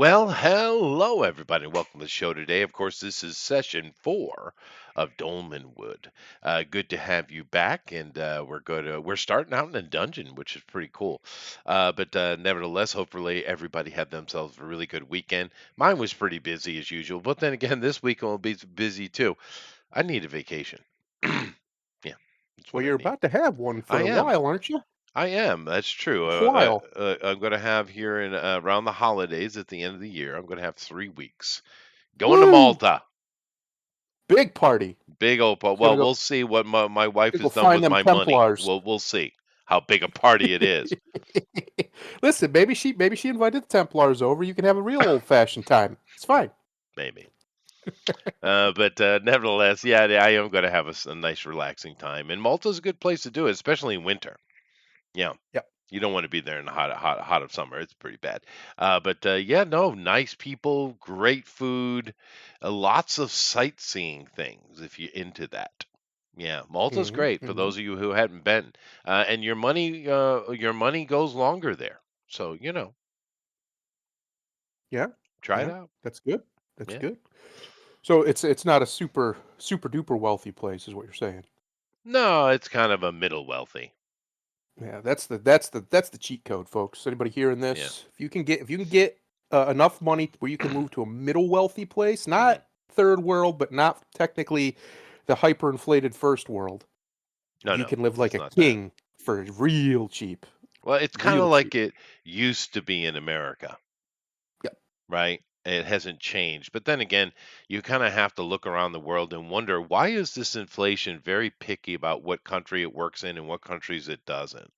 Well, hello everybody. Welcome to the show today. Of course, this is session 4 of Dolmenwood. Good to have you back, and we're starting out in a dungeon, which is pretty cool. But nevertheless, hopefully everybody had themselves a really good weekend. Mine was pretty busy as usual, but then again, this weekend will be busy too. I need a vacation. Yeah, that's Well, what I you're need. about to have one for I a am. while, aren't you? I am. That's true. While. I'm going to have here in around the holidays at the end of the year. I'm going to have 3 weeks going to Woo! Malta. Big party. Big old. He's gonna Well, go we'll see what my wife go has done find with them my money. Templars. We'll see how big a party it is. Listen, maybe she invited the Templars over. You can have a real old fashioned time. It's fine. Maybe. But nevertheless, yeah, I am going to have a nice, relaxing time. And Malta's a good place to do it, especially in winter. Yeah. Yep. You don't want to be there in the hot of summer. It's pretty bad. But yeah, no, nice people, great food, lots of sightseeing things if you're into that. Yeah, Malta's hmm great for hmm those of you who hadn't been, and your money goes longer there. So Yeah. try it Yeah. out. That's good. That's Yeah. good. So it's not a super duper wealthy place, is what you're saying. No, it's kind of a middle wealthy. Yeah, that's the cheat code, folks. Anybody hearing Yeah. this? If you can get enough money where you can move to a middle wealthy place, hmm not third world, but not technically the hyperinflated first world, No, you no, can live like it's a not that. king for real cheap, Well, it's kind of real like cheap. it used to be in America. Yep. Right? It hasn't changed. But then again, you kind of have to look around the world and wonder why is this inflation very picky about what country it works in and what countries it doesn't?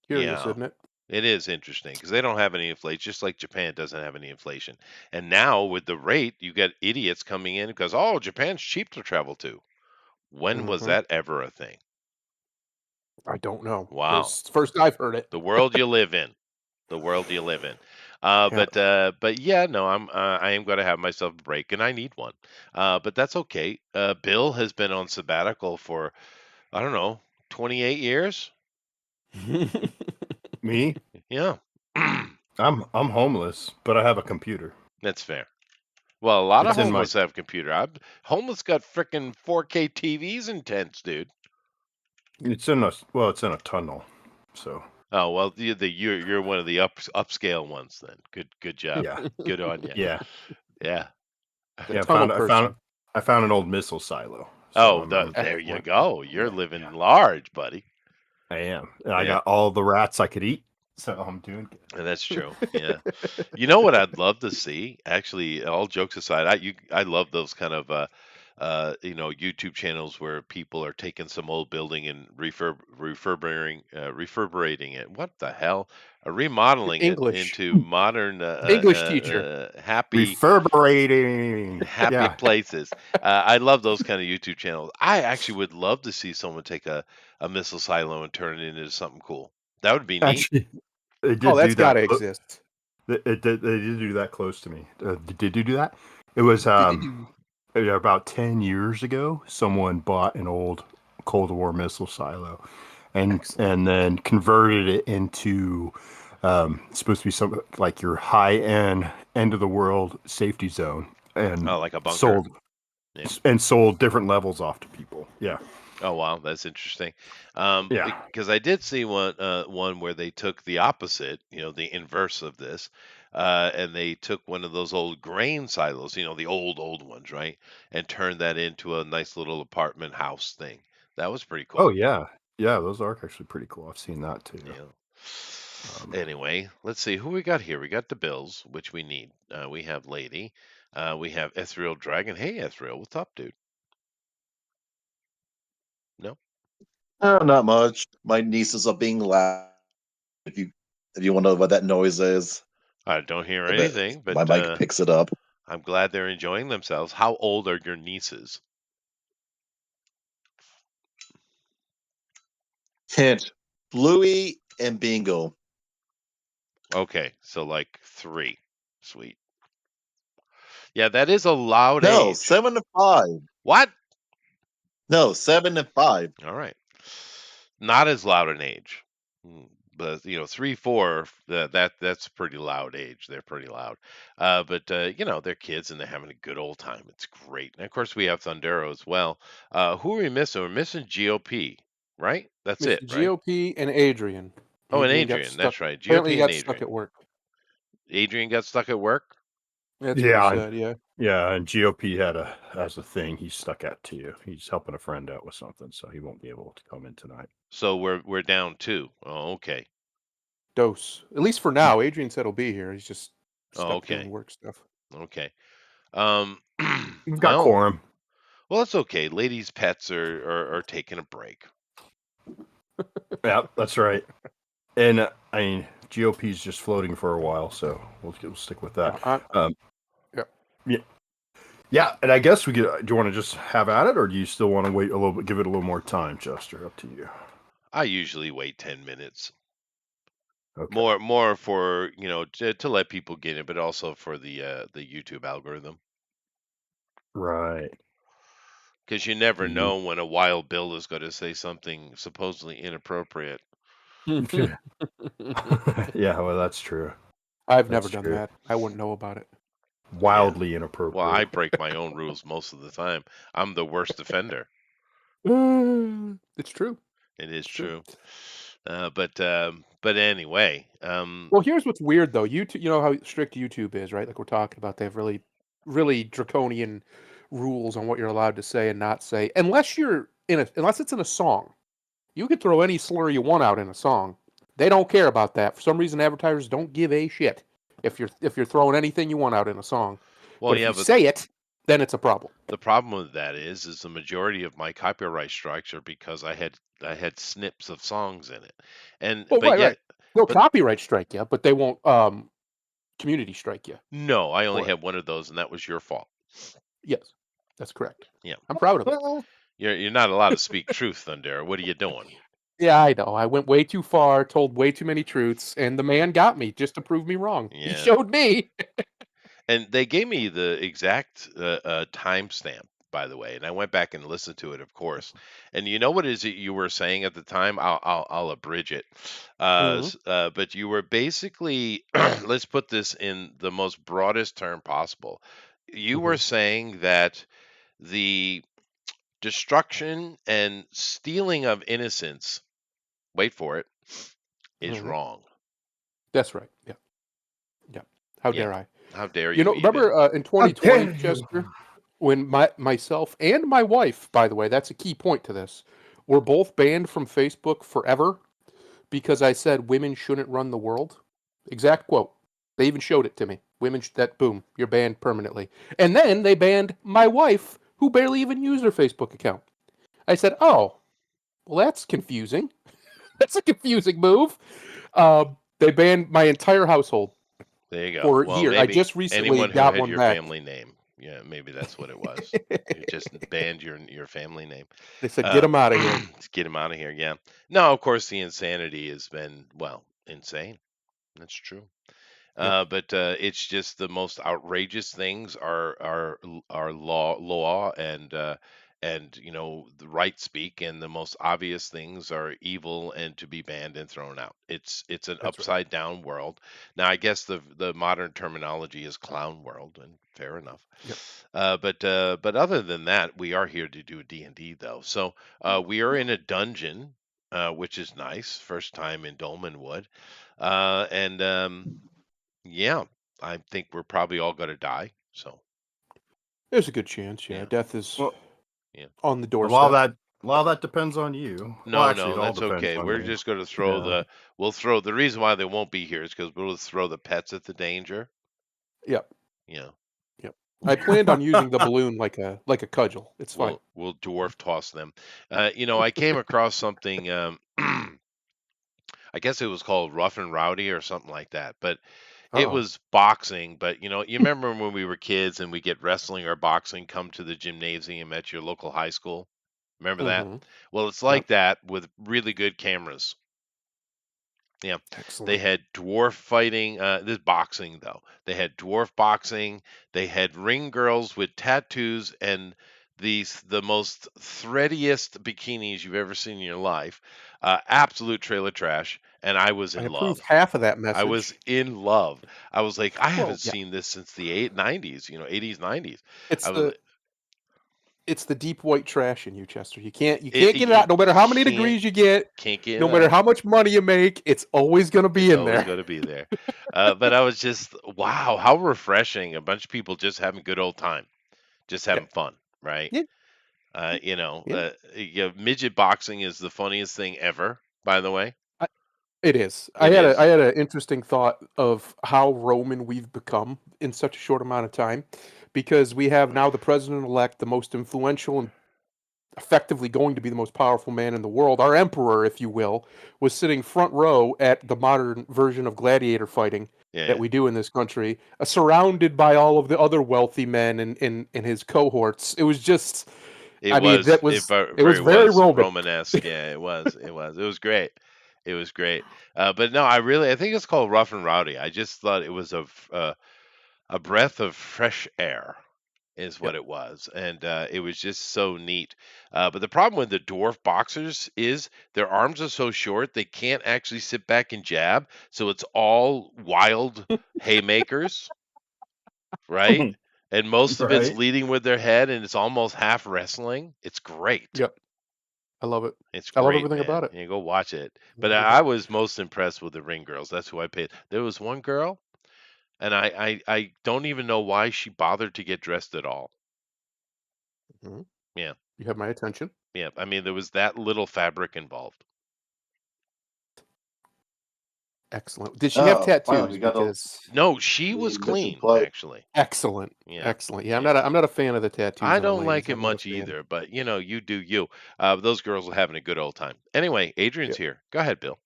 Curious, Yeah, isn't it? it is interesting because they don't have any inflation, just like Japan doesn't have any inflation. And now with the rate, you get idiots coming in because, oh, Japan's cheap to travel to. When was hmm that ever a thing? I don't know Wow. because first I've heard it. The world you live in. The world you live in. Uh, Yeah. but uh, but yeah, no, I am going to have myself a break, and I need one. But that's okay. Bill has been on sabbatical for I don't know 28 years. Me? Yeah, I'm homeless, but I have a computer. that's fair. Well, a lot of It's in my homeless have computer. Homeless got frickin' 4K TVs and tents, dude. it's in a tunnel. So Oh well, you're one of the upscale ones then. Good job. yeah. Good on you. Yeah. Yeah. The Yeah, tunnel person. I found an old missile silo. So Oh, I'm there you Excellent. go. You're yeah, living yeah. large, buddy. I am. And I Yeah. got all the rats I could eat. So I'm doing good. That's true. Yeah. You know what I'd love to see? Actually, all jokes aside, I love those kind of YouTube channels where people are taking some old building and refurberating it. What the hell? Remodeling it English. into modern English teacher. Reverberating. happy Yeah. places. I love those kind of YouTube channels. I actually would love to see someone take a missile silo and turn it into something cool. That would be neat. Actually, they Oh, did that's do got that. to exist. They did do that close to me. Did you do that? It was about 10 years ago. Someone bought an old Cold War missile silo and Excellent. and then converted it into it's supposed to be some like your high end of the world safety zone and Oh, like a bunker. sold Yeah. sold different levels off to people. Yeah. Oh wow, that's interesting. Yeah. Because I did see one where they took the opposite, the inverse of this, and they took one of those old grain silos, the old ones, right, and turned that into a nice little apartment house thing. That was pretty Oh cool. yeah. Yeah, those are actually pretty cool. I've seen that too. Yeah. Um, Anyway, let's see who we got here. We got the Bills, which we need. We have Lady. We have Ethereal Dragon. Hey, Ethereal, what's up, dude? No, Not much. My nieces are being loud. If you want to know what that noise is, I don't hear I bet anything, but my mic picks it up. I'm glad they're enjoying themselves. How old are your nieces? Hint: Bluey and Bingo. Okay, so like 3. Sweet. Yeah, that is a loud No, age. 7 to 5. What? No, 7 and 5. All right. Not as loud an age. but 3, 4, that's a pretty loud age. They're pretty loud. But they're kids and they're having a good old time. It's great. And of course we have Thundero as well. Who are we missing? We're missing GOP, right? That's Miss it, right? GOP and Adrian. Oh, and Adrian got Adrian, stuck. that's right. Apparently, he GOP and got stuck Adrian. at work. Adrian got stuck at work. That's what he Yeah, said. Yeah. yeah, and GOP has a thing he's stuck at too. He's helping a friend out with something, so he won't be able to come in tonight. So we're down 2. Oh, okay. Dose. At least for now. Adrian said he'll be here. He's just Oh, stuck doing okay. work stuff. Okay. Um, He's got well, quorum. well, it's okay. Ladies' pets are taking a break. Yeah, that's right. And I mean, GOP's just floating for a while, so we'll stick with that. Yeah. Yeah, yeah, and I guess we could. Do you want to just have at it, or do you still want to wait a little bit, give it a little more time, Chester? Up to you. I usually wait 10 minutes. Okay. More for, to let people get it, but also for the YouTube algorithm. Right. Because you never Mhm. know when a wild Bill is going to say something supposedly inappropriate. Yeah, well, that's true. I've That's never done true. that. I wouldn't know about it. Wildly Well, I inappropriate. break my own rules most of the time. I'm the worst offender. It's true. It is It's true. true. But anyway, Well, here's what's weird though. YouTube, you know how strict YouTube is, right? Like we're talking about, they have really, really draconian rules on what you're allowed to say and not say, unless it's in a song. You can throw any slur you want out in a song. They don't care about that. For some reason, advertisers don't give a shit if you're throwing anything you want out in a song. well, But if yeah, you but say it, then it's a problem. the problem with that is the majority of my copyright strikes are because I had snips of songs in it, Well, but right. yet, They'll but copyright strike you, but they won't community strike you no, I only for it. had one of those, and that was your fault. Yes, that's correct. Yeah, I'm proud of it. Well, you're not allowed to speak truth, Thunder. What are you doing? Yeah, I know. I went way too far, told way too many truths, and the man got me just to prove me wrong. He Yeah, showed me. and they gave me the exact timestamp, by the way, and I went back and listened to it, of course. And you know what is it you were saying at the time? I'll abridge it. Mhm, But you were basically, let's put this in the most broadest term possible. You were mhm, saying that the destruction and stealing of innocence, wait for it, is mhm. wrong. That's right. Yeah, yeah. How Yeah. dare I? How dare You you know, remember even? in how 2020, dare you? Chester, when myself and my wife, by the way, that's a key point to this, were both banned from Facebook forever because I said women shouldn't run the world. Exact quote. They even showed it to me. That boom, you're banned permanently. And then they banned my wife, who barely even used her Facebook account. I said, "Oh, well, that's confusing. That's a confusing move." They banned my entire household There you go. for Well, years. I maybe just recently anyone who got had one your back. family name. Yeah, maybe that's what it was. You just banned your family name. They said, "Get Uh, them out of here." to get him out of here. Yeah. No, of course the insanity has been, well, insane. That's true. Yep, But it's just the most outrageous things are law and the right speak, and the most obvious things are evil and to be banned and thrown out. It's an that's right. upside down world. Now I guess the modern terminology is clown world, and fair enough. Yep. But other than that, we are here to do D&D though. So we are in a dungeon, which is nice. First time in Dolmenwood, and yeah, I think we're probably all gonna die. So There's a good chance. Yeah, yeah, death is Well, yeah. on the a lot of doorstep. that, a lot of that depends on you. Well, No, actually, no, it all that's depends okay. on We're me. just gonna Yeah. we'll throw the reason why they won't be here is because we'll throw the pets at the danger. Yep, Yeah, yep. I planned on using the balloon like a cudgel. It's fine. we'll dwarf toss them. I came across something. I guess it was called Rough and Rowdy or something like that, but it Uh-oh. was boxing. But you remember when we were kids and we get wrestling or boxing come to the gymnasium at your local high school? Remember that? Mhm. Well, it's Yep. like that with really good cameras. Yeah, they Excellent. had dwarf fighting. This boxing though, they had dwarf boxing. They had ring girls with tattoos, and the most threadiest bikinis you've ever seen in your life. Absolute trailer trash, and I was I in approve love. half of that I was message. in love. I was like, I Well, haven't yeah, seen this since the 90s, 80s, 90s. it's I was the it's the deep white trash in you, Chester. You it, can't get it out, no matter how many can't degrees you get, get no it matter out. how much money you make. It's always going to be It's in always there. going to be there. But I was just, wow, how refreshing. A bunch of people just having a good old time, just Yeah, having fun, right? yeah, yeah. Yeah, midget boxing is the funniest thing ever, by the way. I, it is. It I is. had an interesting thought of how Roman we've become in such a short amount of time, because we have now the president elect, the most influential and effectively going to be the most powerful man in the world, our emperor, if you will, was sitting front row at the modern version of gladiator fighting Yeah, that yeah. we do in this country, surrounded by all of the other wealthy men in his cohorts. It was just, I mean, it was Very very was Roman. Romanesque. Yeah, it was great. It was great. But no, I think it's called Rough and Rowdy. I just thought it was a breath of fresh air is what Yep. it was, and it was just so neat. But the problem with the dwarf boxers is their arms are so short they can't actually sit back and jab, so it's all wild haymakers, right? And most of it's Right. leading with their head, and it's almost half wrestling. It's great. Yep. I love it. It's I love great, everything man. about it. You go watch it. I But love I everything. was most impressed with the ring girls. That's who I paid. There was one girl, and I don't even know why she bothered to get dressed at all. Mhm. Yeah, You have my attention. yeah. I mean, there was that little fabric involved. Excellent. Did she have Oh, finally, tattoos? Because No, she was the mission clean, play. actually. excellent, Yeah, excellent. Yeah, yeah. I'm not a fan of the tattoos I on the don't ladies. like it I'm not a much fan. either, but you do you. Those girls are having a good old time. Anyway, Adrian's Yep. here. Go ahead, Bill.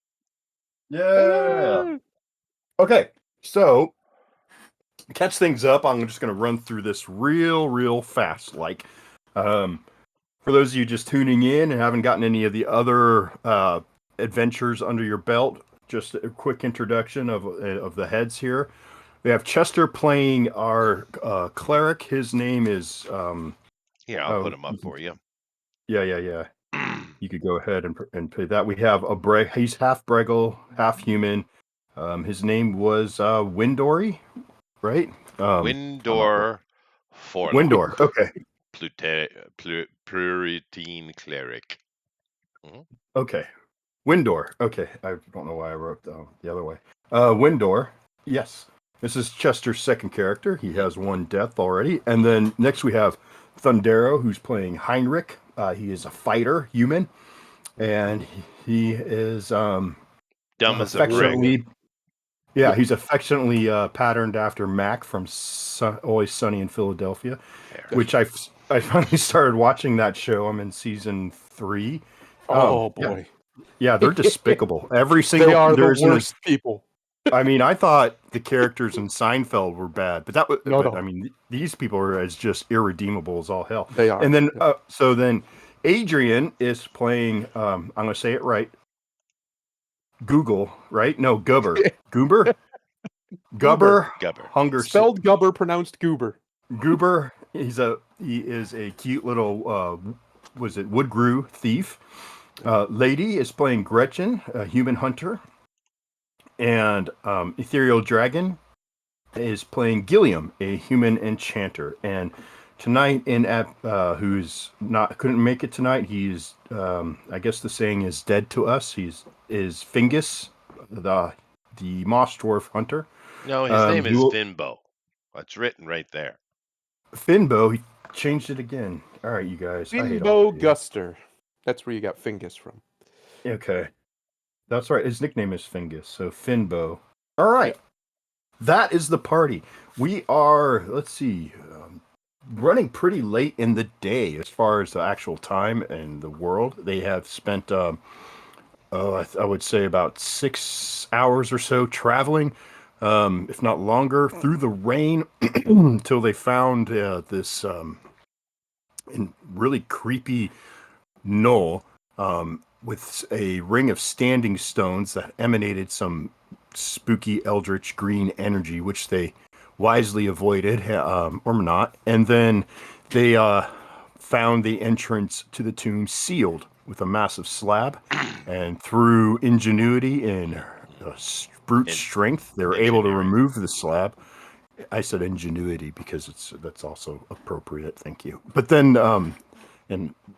Yeah. Ah! Okay. So to catch things up, I'm just going to run through this real fast. Um, for those of you just tuning in and haven't gotten any of the other adventures under your belt, just a quick introduction of the heads here. We have Chester playing our cleric. His name is Here, I'll put oh them up for you. yeah. You could go ahead and play that. We have a he's half Bregel, half human. His name was Windory, right? I'm not Windor Windor. Forlock, Okay, Puritan cleric. Mhm. okay. Windor. Okay, I don't know why I wrote the other way. Windor. Yes, this is Chester's second character. He has one death already, and then next we have Thundero, who's playing Heinrich. He is a fighter, human, and he is Dumb as a brick. affectionately. Yeah, he's affectionately patterned after Mac from Always Sunny in Philadelphia, There. which I finally started watching that show. I'm in season 3. Oh Yeah, boy, yeah, they're despicable. Every they single are the there isn't a. worst people. I mean, I thought the characters in Seinfeld were bad, but No, I no, mean, these people are as just irredeemable as all hell. they are. And then, Yep. so then, Adrian is playing. I'm going to say it right. Google, right? No, Gubber, Goober. Goober, Gubber Gubber. Hunger spelled Gubber, pronounced Goober. Goober. He is a cute little was it Woodgrew thief. Lady is playing Gretchen, a human hunter, and Ethereal Dragon is playing Gilliam, a human enchanter. And tonight in at who's not couldn't make it tonight. He's I guess the saying is dead to us. Is Fingus, the moss dwarf hunter. No, his name He is will Finbo. It's written right there. Finbo, he changed it again. All right, you guys. I hate all Finbo of you. Guster. That's where you got Fingus from. Okay. That's right. His nickname is Fingus. So Finbo. All right. That is the party. We are, let's see, running pretty late in the day as far as the actual time and the world. They have spent, I would say about 6 hours or so traveling, if not longer, through the rain until they found this really creepy knoll with a ring of standing stones that emanated some spooky eldritch green energy, which they wisely avoided or not. And then they found the entrance to the tomb sealed with a massive slab, and through ingenuity and brute In- strength, they were able to engineering. remove the slab. I said ingenuity because that's also appropriate. Thank you. But then,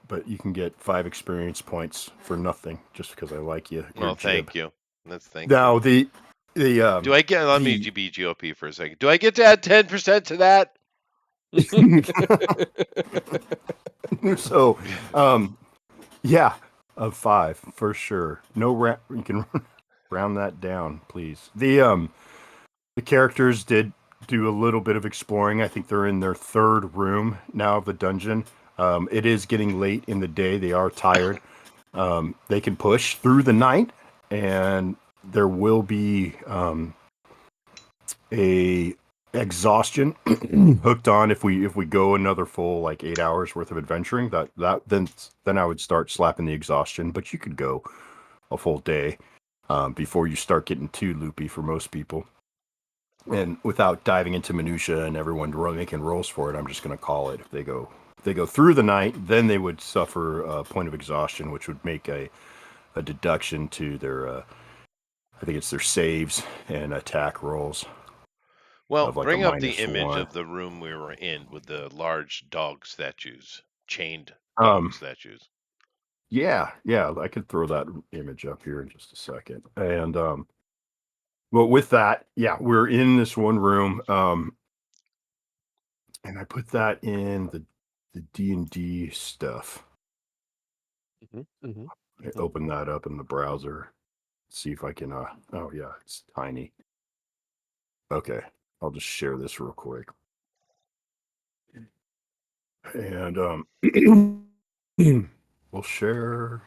but you can get 5 experience points for nothing just because I like you. You're Well, jib. thank you. Thank Now you. the Do I get? Let me the be GOP for a second. Do I get to add 10% to that? so yeah, of 5 for sure. No you can round that down, please. The characters did do a little bit of exploring. I think they're in their 3rd room now of the dungeon. It is getting late in the day. They are tired. They can push through the night, and there will be a exhaustion hooked on if we go another full like 8 hours worth of adventuring. Then I would start slapping the exhaustion. But you could go a full day before you start getting too loopy for most people. And without diving into minutia and everyone making rolls for it, I'm just going to call it. If they go through the night, then they would suffer a point of exhaustion, which would make a deduction to their I think it's their saves and attack rolls Well, of like a bring up the image -1. of the room we were in with the large dog statues, chained dog Um, statues. yeah, I could throw that image up here in just a second. And well, with that, yeah, we're in this one room, and I put that in the D&D stuff. I open that up in the browser, see if I can. Oh yeah, it's tiny. Okay, I'll just share this real quick. And we'll share.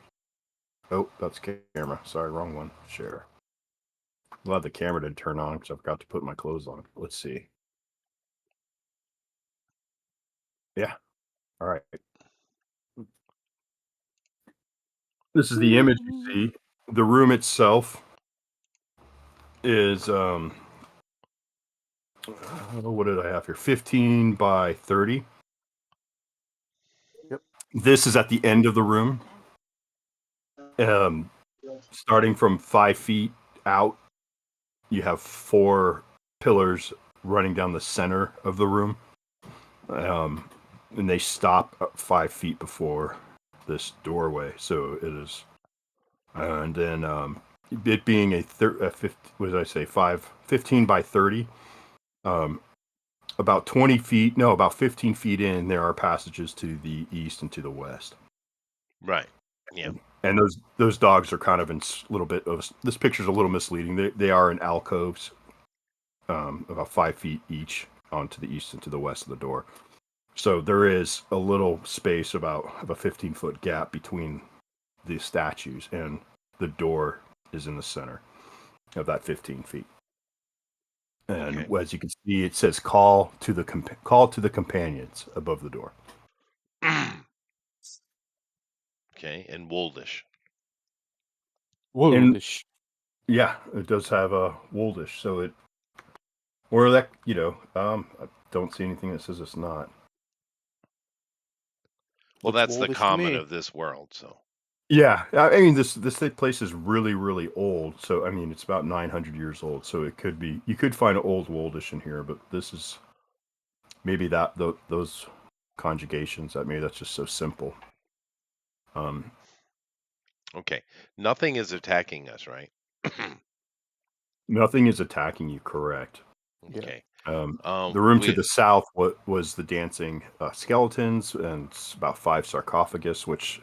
Oh, that's camera. Sorry, wrong one. Share. Glad the camera didn't turn on because I forgot to put my clothes on. Let's see. Yeah. All right. This is the image you see. The room itself is what did I have here? 15 by 30. Yep. This is at the end of the room. Starting from 5 feet out, you have 4 pillars running down the center of the room. And they stop 5 feet before this doorway. So it is, and then it being a 15 by 30, about 20 feet, no, about 15 feet in, there are passages to the east and to the west. Right. Yeah. And those dogs are kind of in a little bit of, this picture's a little misleading. They are in alcoves, about 5 feet each onto the east and to the west of the door. So there is a little space of a 15-foot gap between the statues, and the door is in the center of that 15 feet. And Okay. as you can see, it says call to the companions above the door. Okay. And Woldish. And Woldish. yeah, it does have a Woldish, so it, or that, I don't see anything that says it's not. Well, Looks that's the Woldish to common me. of this world. So. Yeah, I mean this place is really really old. So I mean it's about 900 years old. So it could be, you could find an old Woldish in here, but this is maybe those conjugations, that maybe that's just so simple. Okay. Nothing is attacking us, right? Nothing is attacking you, correct? Okay. The room to the south was the dancing skeletons, and about 5 sarcophagus, which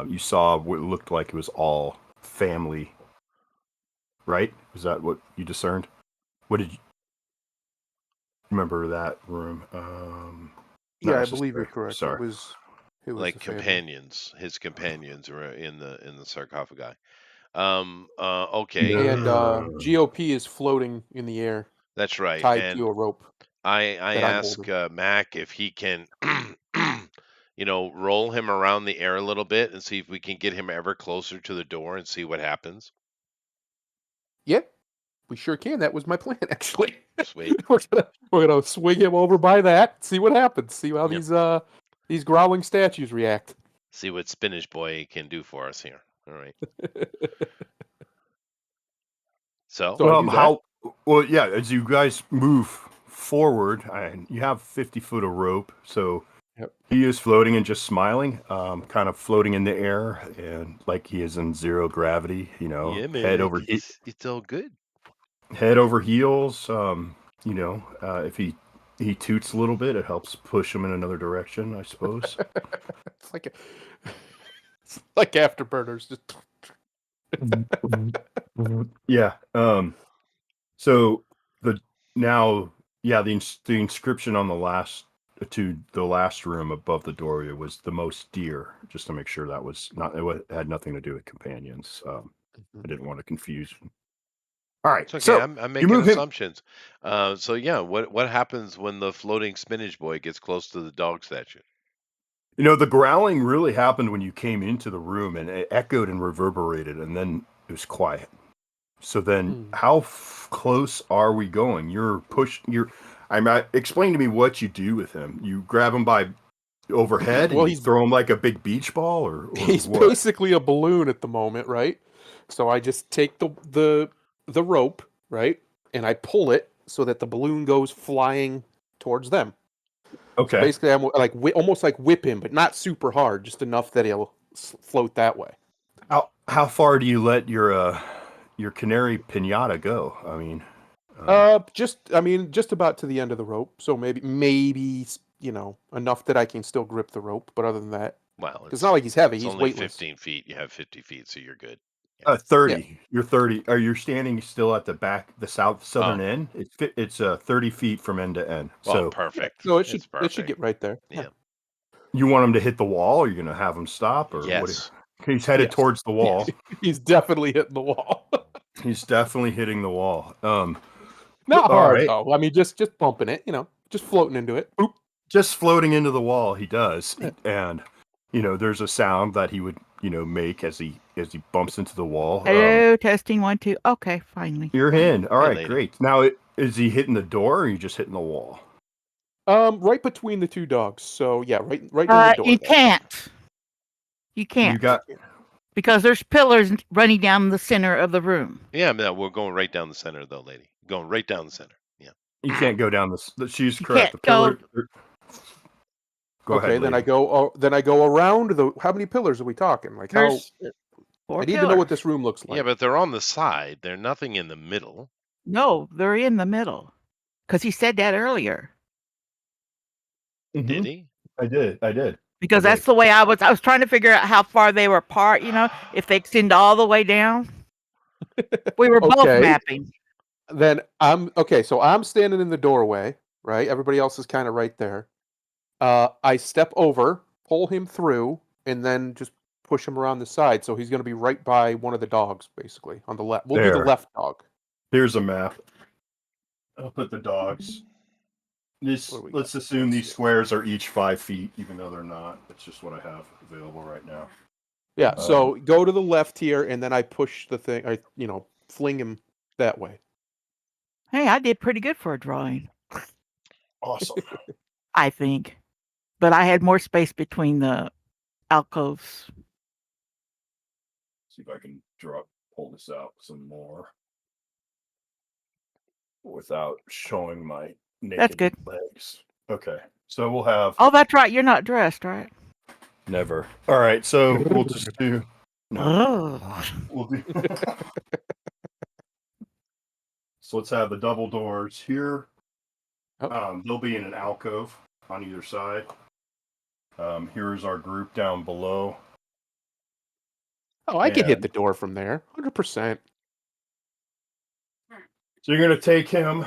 you saw what looked like it was all family. Right? Is that what you discerned? What did you remember that room? Not Yeah, I believe you're necessary. correct. Sorry. It was like the family. companions. His companions were in the sarcophagi. Okay. And No. GOP is floating in the air, That's right. tied And to a rope I that I'm ask holding. Mac if he can, roll him around the air a little bit and see if we can get him ever closer to the door and see what happens. Yep, we sure can. That was my plan, actually. Sweet. we're gonna swing him over by that, see what happens. See how Yep. these These growling statues react. See what Spinach Boy can do for us here. All right. So So I do that. Well, yeah, as you guys move forward, and you have 50 foot of rope, so Yep. he is floating and just smiling, kind of floating in the air, and like he is in zero gravity, yeah, man, head over it's all good. head over heels. If he toots a little bit, it helps push him in another direction, I suppose. It's like it's like Afterburners. Just Yeah. So the now, yeah, the inscription on the last room above the doorway was the most dear, just to make sure that was not had nothing to do with companions. I didn't want to confuse. All right, It's okay. so I'm you making move him. assumptions. So yeah, what happens when the floating Spinach Boy gets close to the dog statue? The growling really happened when you came into the room, and it echoed and reverberated, and then it was quiet. So then, how close are we going? Explain to me what you do with him. You grab him by overhead Well, and you throw him like a big beach ball, or he's what? basically a balloon at the moment, right? So I just take the rope, right, and I pull it so that the balloon goes flying towards them. So Okay. basically, I'm like almost like whip him, but not super hard, just enough that he'll float that way. How far do you let your canary pinata go? I mean, Just about to the end of the rope. So maybe enough that I can still grip the rope. But other than that, Well, it's not like he's heavy. it's He's only weightless. 15 feet. You have 50 feet, so you're good. 30. You're 30. Are you standing still at the back, the southern Oh. end? It's 30 feet from end to end. Well, So perfect. So It's it should perfect. get right there. Yeah. you want him to hit the wall, or you're going to have him stop, or Yes. He's headed Yes. towards the wall. He's definitely hitting the wall. He's definitely hitting the wall. Not all hard right. though. I mean, just bumping it. Just floating into it. Boop. Just floating into the wall, he does, and there's a sound that he would make as he bumps into the wall. Hello, testing 1 2. Okay, finally. You're in. All Hey, right, lady. great. Now, is he hitting the door, or are you just hitting the wall? Right between the two dogs. So yeah, right near the door. You there. can't. You can't. You got because there's pillars running down the center of the room. Yeah, we're going right down the center, though, lady. Going right down the center. Yeah. You can't go down the. She's You correct. can't The pillar. Go Okay, ahead. then lady. I go around the. How many pillars are we talking? Like how? There's 4 I need to know what this room looks like. Yeah, but they're on the side. They're nothing in the middle. No, they're in the middle. Because he said that earlier. Did he? I did. Because that's the way I was trying to figure out how far they were apart, if they extend all the way down. We were both Okay. mapping. Then so I'm standing in the doorway, right? Everybody else is kind of right there. I step over, pull him through, and then just push him around the side. So he's going to be right by one of the dogs, basically, on the left. We'll do the left dog. Here's a map. I'll put the dogs. Let's assume these squares are each 5 feet, even though they're not. That's just what I have available right now. Yeah, so go to the left here, and then I push the thing. I fling him that way. Hey, I did pretty good for a drawing. Awesome. I think. But I had more space between the alcoves. See if I can pull this out some more without showing my naked That's good. legs. Okay, so we'll have. Oh, that's right. You're not dressed, right? Never. All right, so we'll just do. No. Oh. We'll do. So let's have the double doors here. They'll be in an alcove on either side. Here's our group down below. Oh, I can hit the door from there, 100%. So you're gonna take him.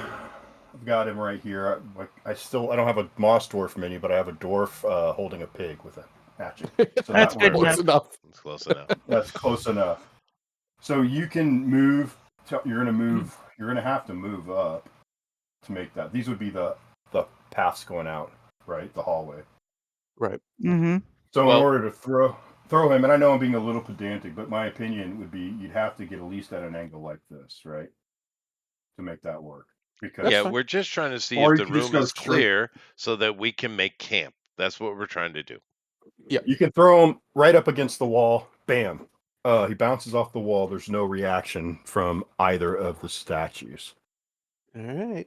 I've got him right here. I don't have a moss dwarf mini, but I have a dwarf holding a pig with a hatchet. So That's good enough. That's close enough. That's close enough. So you can move. You're gonna move. You're gonna have to move up to make that. These would be the paths going out, right? The hallway. Right. Mm-hmm. So in order to throw him, and I know I'm being a little pedantic, but my opinion would be you'd have to get at least at an angle like this, right? To make that work. Because we're just trying to see Or if you the can just room go is straight- clear so that we can make camp That's what we're trying to do. You can throw him right up against the wall. Bam. He bounces off the wall. There's no reaction from either of the statues. All right.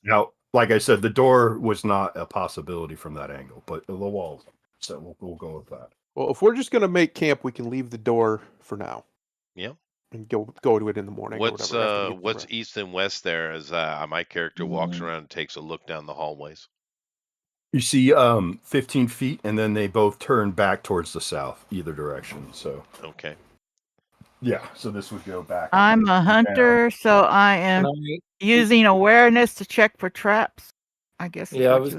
Now, like I said, the door was not a possibility from that angle, but the walls. So we'll go with that. Well, if we're just gonna make camp, we can leave the door for now. Yeah. And go to it in the morning or What's whatever. After we get the what's rest. east and west there? As my character walks around and takes a look down the hallways. You see 15 feet, and then they both turn back towards the south, either direction. So Okay. yeah, so this would go back. I'm a hunter, so I am using awareness to check for traps. I guess. Yeah, I was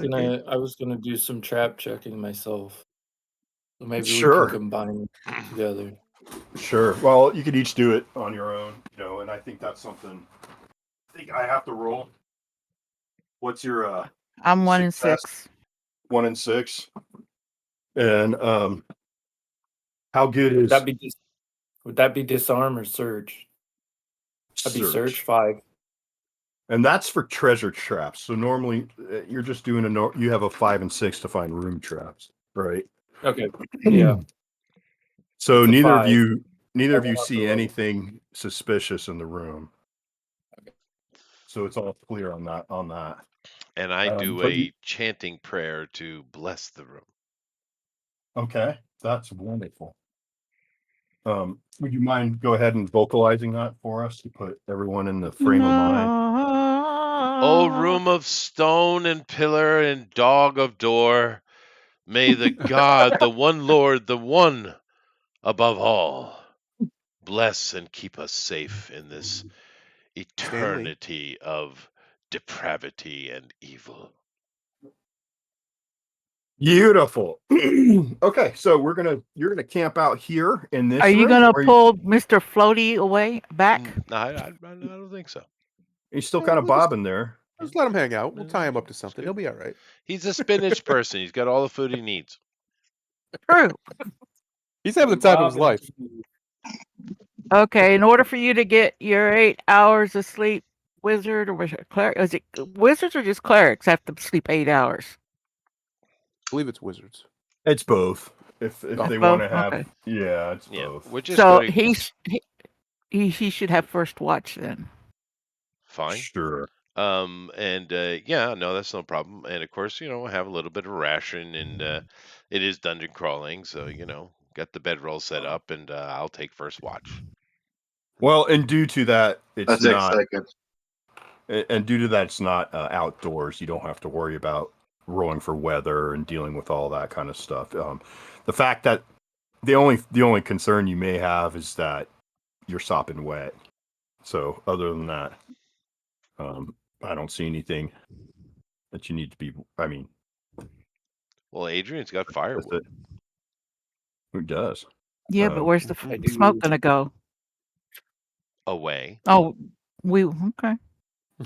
gonna do some trap checking myself. So maybe we Sure. can combine together. Sure. Well, you could each do it on your own, and I think that's something. I think I have to roll. What's your I'm 1 in success? 6. 1 in 6. And how good is Would that be disarm or surge? That'd be surge 5. And that's for treasure traps. So normally you're just doing you have a 5 and 6 to find room traps, right? Okay. Yeah. So It's a neither 5. of you have see to roll. anything suspicious in the room. Okay. So it's all clear on that. And I do but a chanting prayer to bless the room. Okay, that's wonderful. Would you mind go ahead and vocalizing that for us to put everyone in the frame of mind? O room of stone and pillar and dog of door, may the God, the one Lord, the one above all, bless and keep us safe in this eternity of depravity and evil. Beautiful. Okay, so you're gonna camp out here in this. Are you room, gonna or pull Mr. Floaty away back? No, I don't think so. He's still kind of bobbing there. Just let him hang out. We'll tie him up to something. He'll be all right. He's a spinach person. He's got all the food he needs. True. He's having the time of his life. Okay, in order for you to get your 8 hours of sleep, wizard or cleric, is it wizards or just clerics have to sleep 8 hours? I believe it's wizards. It's both. If they both? want to have, Okay. yeah, it's both. We're just So going he should have first watch then. fine. Sure. Yeah, no, that's no problem. And of course, have a little bit of ration, and it is dungeon crawling, so got the bedroll set up, and I'll take first watch. Well, and due to that, it's That's not. second. And due to that, it's not outdoors. You don't have to worry about rolling for weather and dealing with all that kind of stuff. The fact that the only concern you may have is that you're sopping wet. So other than that, I don't see anything that you need to be. I mean, well, Adrian's got firewood. Who does? Yeah, but where's the smoke gonna go? Away. Oh, okay.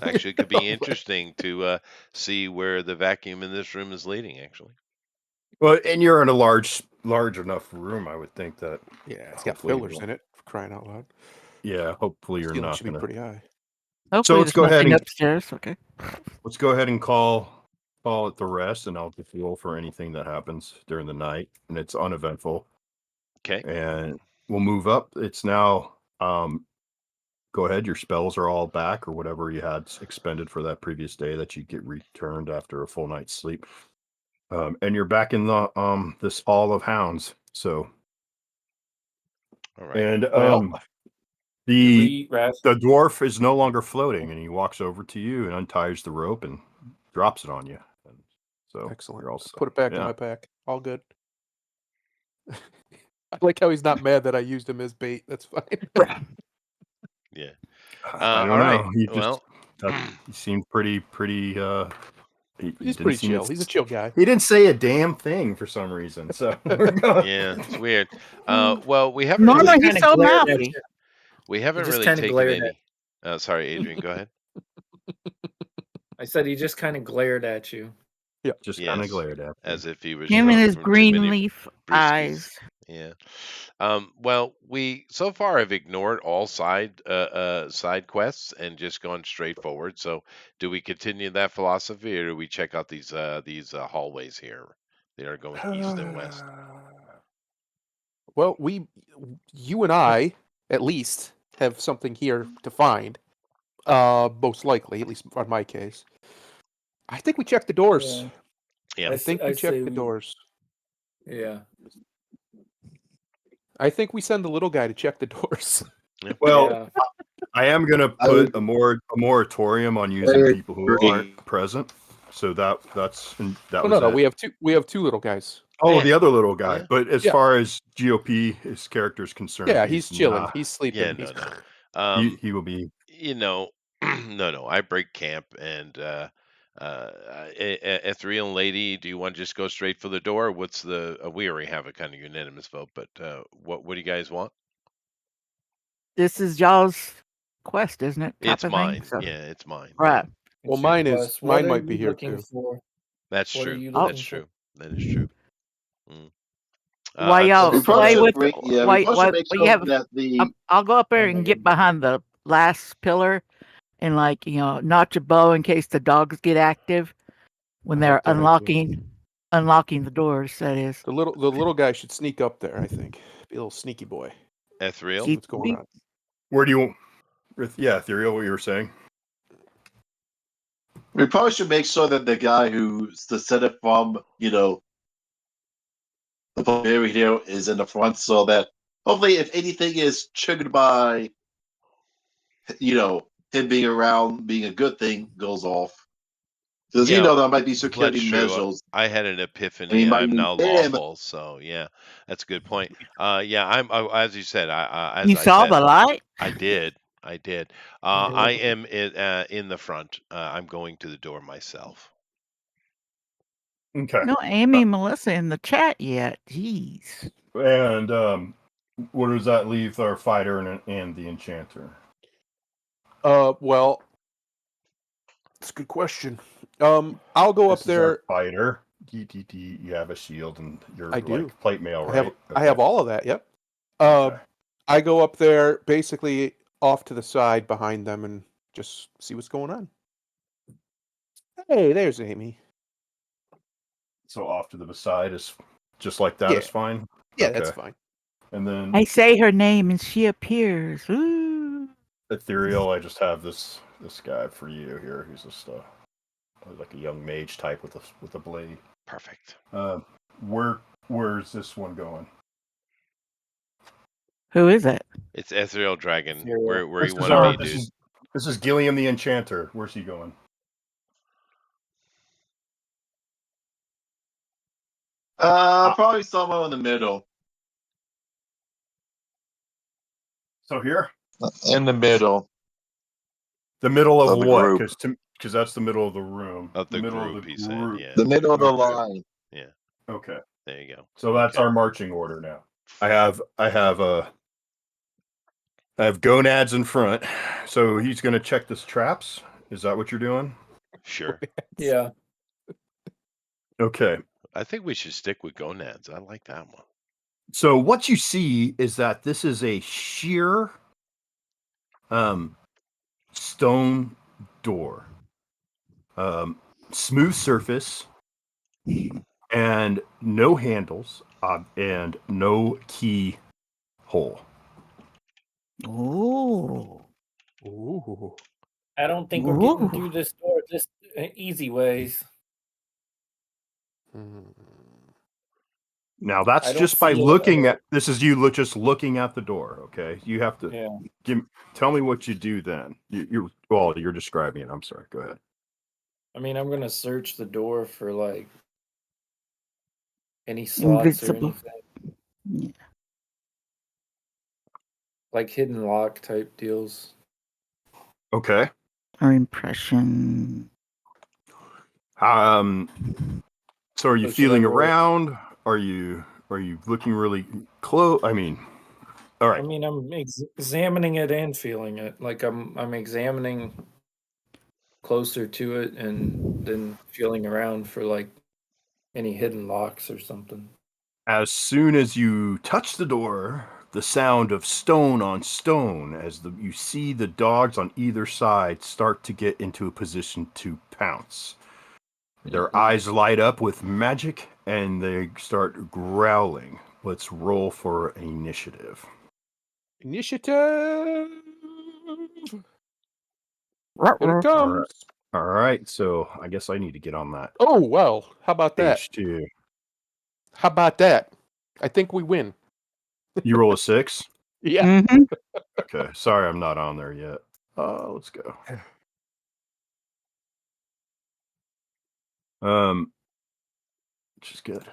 Actually, it could be interesting to see where the vacuum in this room is leading. Actually. Well, and you're in a large enough room. I would think that. Yeah, it's got fillers in it. For crying out loud. Yeah, hopefully you're not should be pretty high. Hopefully let's go ahead and upstairs. Okay. Let's go ahead and call it the rest, and I'll just roll for anything that happens during the night, and it's uneventful. Okay. And we'll move up. It's now. Go ahead. Your spells are all back, or whatever you had expended for that previous day that you get returned after a full night's sleep. And you're back in the this Hall of Hounds. So. All right. And the dwarf is no longer floating, and he walks over to you and unties the rope and drops it on you. And so excellent. You're all put it back in my pack. All good. I like how he's not mad that I used him as bait. That's fine. Yeah. I don't all know. Right. He seemed pretty. He's pretty chill. He's a chill guy. He didn't say a damn thing for some reason. So yeah, it's weird. Well, we haven't. Normally really, he's so mouthy. We haven't just really kinda taken glared any. Sorry, Adrian. Go ahead. I said he just kind of glared at you. Yeah, just kind of glared at me. as if he was Him and drunk his from too green many leaf brewskis. eyes. Yeah. Well, we so far have ignored all side quests and just gone straight forward. So, do we continue that philosophy, or do we check out these hallways here? They are going east and west. Well, you and I, at least, have something here to find. Most likely, at least on my case. I think we check the doors. Yeah. I think we check say the doors. Yeah. I think we send the little guy to check the doors. Well, Yeah. I am going to I put would- a moratorium on using I people who agree. aren't present. So that Oh, was no, it. we have two little guys. Oh, Yeah. the other little guy. Yeah. But as Yeah. far as GOP, his character is concerned, Yeah, he's chilling. not. He's sleeping. Yeah. He's... No. He will be. No. I break camp and Ethereal lady, do you want to just go straight for the door? What's we already have a kind of unanimous vote, but what do you guys want? This is y'all's quest, isn't it? Type It's of mine. thing. So, Yeah, it's mine. right. Well, It's your mine is quest. What mine are might be you here looking too. for? That's What are true. you Oh. That's looking for? true. That is true. Mm. Why I'm y'all We still probably play should with? bring, yeah, we Why? probably Why? should make Well, you sure have. that the I'll go up there Oh my and get goodness. behind the last pillar, and notch a bow in case the dogs get active when I they're like that idea. unlocking the doors. That is. The little guy should sneak up there. I think be a little sneaky boy. Ethereal. See what's going on. Where do you? Yeah, Ethereal. What you were saying? we probably should make sure that the guy who's the setup from, the Bugbear here is in the front, so that hopefully, if anything is triggered by, him being around, being a good thing, goes off. Because Yeah, there might be security that's true. measures. I had an And he epiphany. might I'm now damn lawful, so yeah, that's a good point. Yeah, as you said, You saw the light? I did. I did. I am in the front. I'm going to the door myself. Okay. No Amy and Melissa in the chat yet. Jeez. And where does that leave our fighter and the enchanter? Well, it's a good question. I'll go up This is our there. fighter. You have a shield and you're I do. like plate mail, I right? have all of that. Yep. Okay. I go up there basically off to the side behind them and just see what's going on. Hey, there's Amy. So off to the side is just like that Yeah. is fine. Yeah, that's Okay. fine. And then I say her name and she appears. Ooh. Ethereal, I just have this guy for you here. He's just like a young mage type with a blade. Perfect. Where's this one going? Who is it? It's Ethereal Dragon. Ethereal. Where you want to be, dude? This is Gilliam the Enchanter. Where's he going? probably somewhere in the middle. So here, In the middle. the middle of Of the what? group. Because that's the middle of the room. Of the middle group, of the he said. group. Yeah. The middle of the Okay. line. Yeah. Okay. There you go. So that's Okay. our marching order now. I have gonads in front. So he's going to check this traps. Is that what you're doing? Sure. Yeah. Okay. I think we should stick with gonads. I like that one. So what you see is that this is a sheer stone door. Smooth surface and no handles and no key hole. Ooh. Ooh. I don't think we're getting Ooh. through this door just easy ways. Now that's I don't just by see looking at this is you just looking at the door, okay? You have to Yeah. tell me what you do then. You're describing it. I'm sorry. Go ahead. I mean, I'm gonna search the door for like any slots Invisible. or anything, Yeah. like hidden lock type deals. Okay. Her impression. So are you So should feeling I roll? around? Are you looking really close? I mean, all right. I mean, I'm examining it and feeling it. Like I'm examining closer to it and then feeling around for like any hidden locks or something. As soon as you touch the door, the sound of stone on stone as you see the dogs on either side start to get into a position to pounce. Their eyes light up with magic and they start growling. Let's roll for initiative. Initiative. Here it Ruh-roh. comes. All right, so I guess I need to get on that. Oh well. How about that? Page 2. How about that? I think we win. You roll a 6? Yeah. Mhm. Okay, sorry I'm not on there yet. Let's go. Which is good.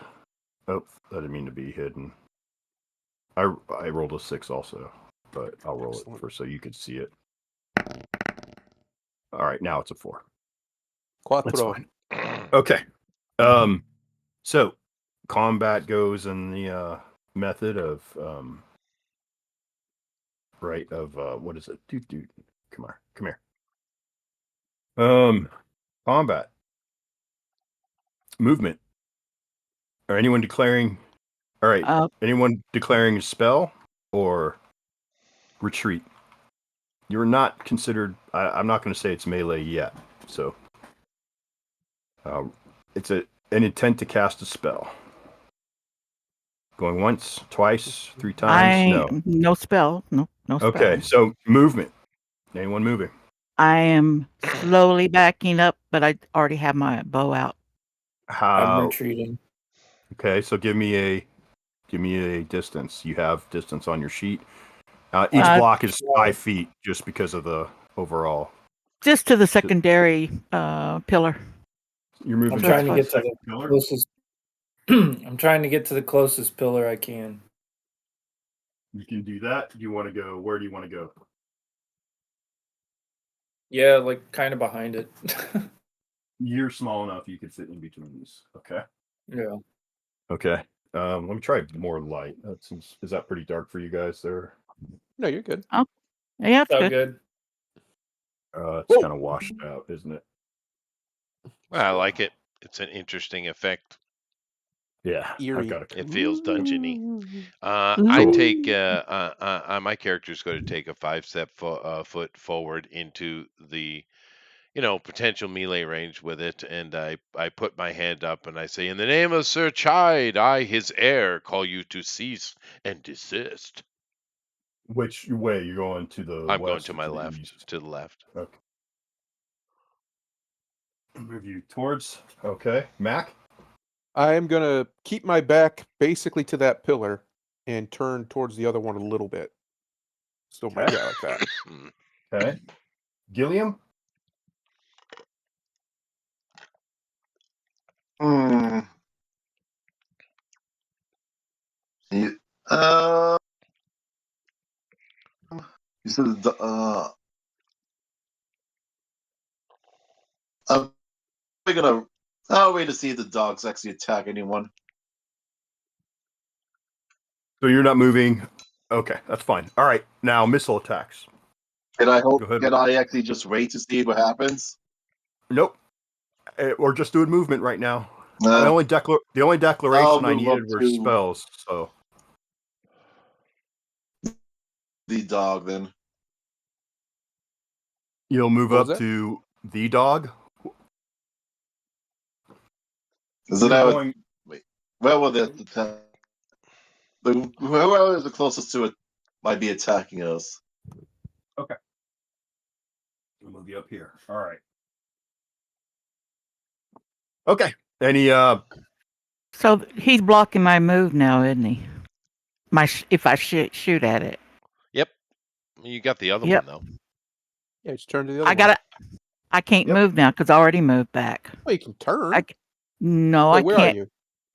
Oh, I didn't mean to be hidden. I rolled a 6 also, but I'll roll Excellent. it for so you can see it. All right, now it's a 4. That's Quattro. fine. Okay. So combat goes in the method of what is it? Dude. Come here. Combat. Movement. Or anyone declaring all right. Anyone declaring a spell or retreat? You're not considered. I'm not going to say it's melee yet. So it's an intent to cast a spell. Going once, twice, 3 times. No spell. No spell. Okay, so movement. Anyone moving? I am slowly backing up, but I already have my bow out. I'm retreating. Okay, so give me a distance. You have distance on your sheet. Each block is 5 feet, just because of the overall. Just to the secondary pillar. You're moving. I'm trying to get to the closest. I'm trying to get to the closest pillar I can. You can do that. Do you want to go? Where do you want to go? Yeah, like kind of behind it. You're small enough you could fit in between these. Okay. Yeah. Okay. Let me try more light. Is that pretty dark for you guys there? No, you're good. Oh, yeah, it's So good. It's kind of washed out, isn't it? I like it. It's an interesting effect. Yeah, Eerie. It feels dungeony. Ooh. I take my character's going to take a 5-step foot forward into the potential melee range with it, and I put my hand up and I say, "In the name of Sir Chide, I, his heir, call you to cease and desist." Which way you're going to the? I'm going west to or my the left, east? to the left. Okay. Move you towards. Okay, Mac. I am gonna keep my back basically to that pillar and turn towards the other one a little bit. So my guy like that. Okay. Gilliam. You, you said I'm gonna. I'll wait to see if the dogs actually attack anyone. So you're not moving. Okay, that's fine. All right, now missile attacks. Can I hope? Go ahead. Can I actually just wait to see what happens? Nope. We're just doing movement right now. No. The only declaration I move needed up were to- spells. So The dog, then. you'll move What was up that? to the dog. Is it You're how? going- Wait. Where will the whoever is the closest to it might be attacking us? Okay. We'll move you up here. All right. Okay. Any So he's blocking my move now, isn't he? If I shoot at it. Yep. You got the other Yep. one though. Yeah, just turn to the other I one. gotta. I can't Yep. move now because I already moved back. Well, you can turn. No, Wait, I where can't. are you?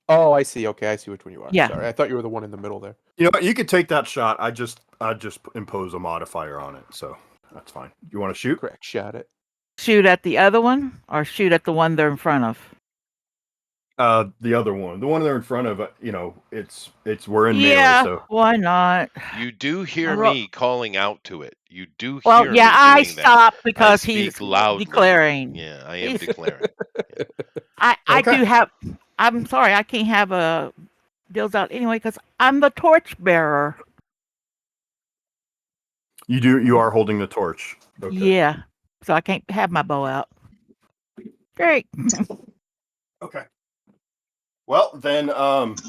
Oh, I see. Okay, I see which one you are. Yeah. Sorry, I thought you were the one in the middle there. You know what? You could take that shot. I just impose a modifier on it, so that's fine. You want to shoot? Correct. Shot it. Shoot at the other one or shoot at the one they're in front of? The other one, the one they're in front of. It's we're in Yeah, melee, so why not? You do hear ro- me calling out to it. You do hear Well, me yeah, I doing that. stopped I because speak he's loudly. declaring. Yeah, I am declaring. I Okay. do have. I'm sorry, I can't have a deals out anyway because I'm the torch bearer. You are holding the torch. Okay. Yeah. So I can't have my bow out. Great. Okay. Well, then I Got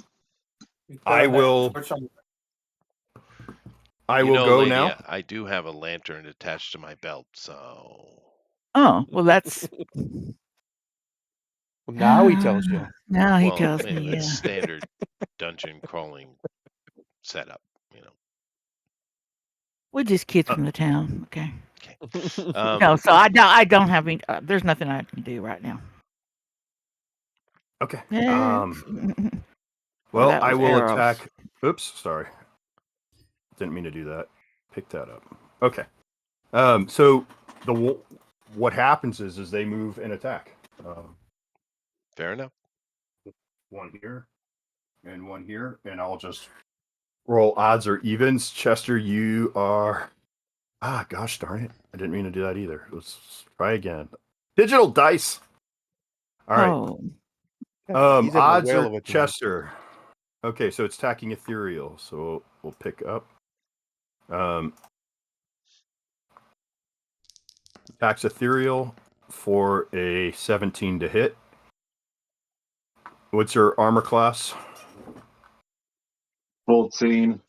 that will torch on- I will go lady, now. I do have a lantern attached to my belt, so Oh, well, that's. Well, now he tells you. Now he well, tells man, me, it's yeah. standard dungeon crawling setup, We're just kids from the town. Okay. Okay. No, so I don't have any. There's nothing I can do right now. Okay. Yeah. Well, that I was will arrows. attack. Oops, sorry. Didn't mean to do that. Pick that up. Okay. So what happens is they move and attack. Fair enough. One here and one here, and I'll just roll odds or evens. Chester, you are. Gosh darn it! I didn't mean to do that either. Let's try again. Digital dice. All right. Oh. He's in a Odds whale are of a joint. Chester. Okay, so it's attacking ethereal. So we'll pick up. Attacks ethereal for a 17 to hit. What's your armor class? 14.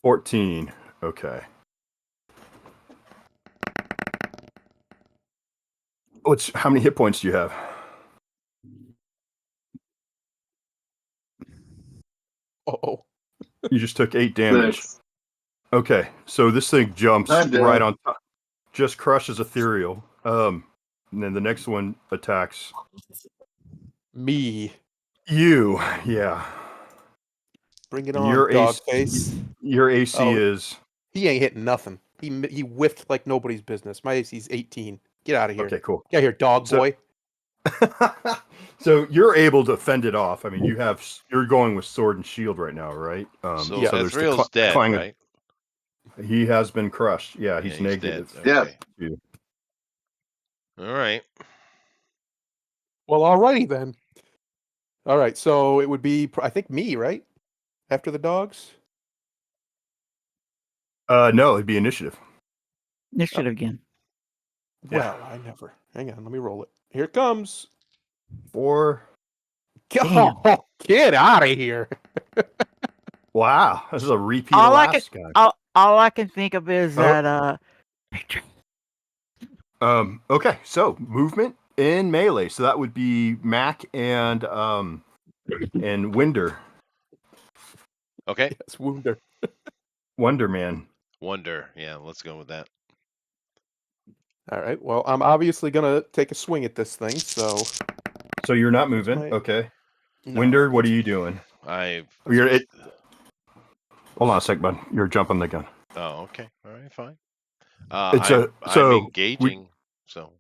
14. Okay. How many hit points do you have? Oh. You just took 8 damage. 6. Okay, so this thing jumps I'm dead. right on top, just crushes ethereal. And then the next one attacks Me. you. Yeah. Bring it on, Your dog AC, face. your AC Oh. is He ain't hitting nothing. He whiffed like nobody's business. My AC's 18. Get out of here. okay. Cool. Get out of here, dog So- boy. So you're able to fend it off. I mean, you're going with sword and shield right now, right? So yeah. there's the Ethereal's dead, clang right? He has been crushed. Yeah, Yeah, he's he's negative. dead. Yeah. Okay. All right. Well, alrighty then. All right, so it would be, I think, me, right? After the dogs? No, it'd be initiative. Initiative again. Yeah. Well, I never. Hang on, let me roll it. Here it comes. 4. Damn. Oh, get out of here. Wow, this is a repeat All of I last can guy. all I can think of is Oh. that picture. Okay, so movement in melee. So that would be Mac and Winder. Okay. Yes, Wounder. Wonder Man. Wonder. Yeah, let's go with that. All right, well, I'm obviously going to take a swing at this thing, so. So you're not moving. my- Okay. No, Winder, what are you doing? Hold Hold on a sec, bud. You're jumping the gun. Oh, okay. All right, fine. So I'm engaging. So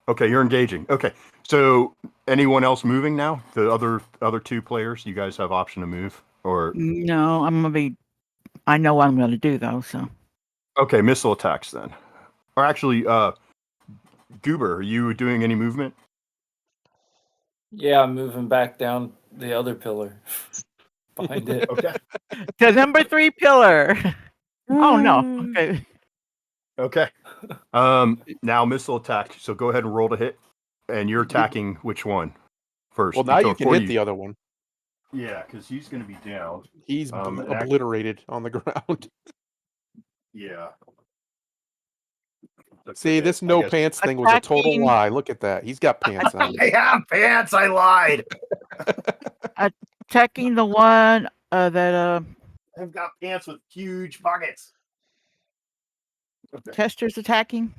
Okay, you're engaging. Okay, so anyone else moving now? The other 2 players, you guys have option to move, or No, I'm gonna be. I know what I'm gonna do though. So okay, missile attacks then. Or actually, Goober, are you doing any movement? Yeah, I'm moving back down the other pillar behind it. Okay. to number 3 pillar. Oh no. Okay. Okay. Now missile attack. So go ahead and roll to hit, and you're attacking which one first? Well, now you Before can hit the other one. Yeah, because he's going to be down. He's and obliterated on the ground. Yeah. See, this no pants thing was a total Attacking- lie. Look at that. He's got pants on. I have pants. I lied. Attacking the one that I've got pants with huge pockets. Okay. Chester's attacking.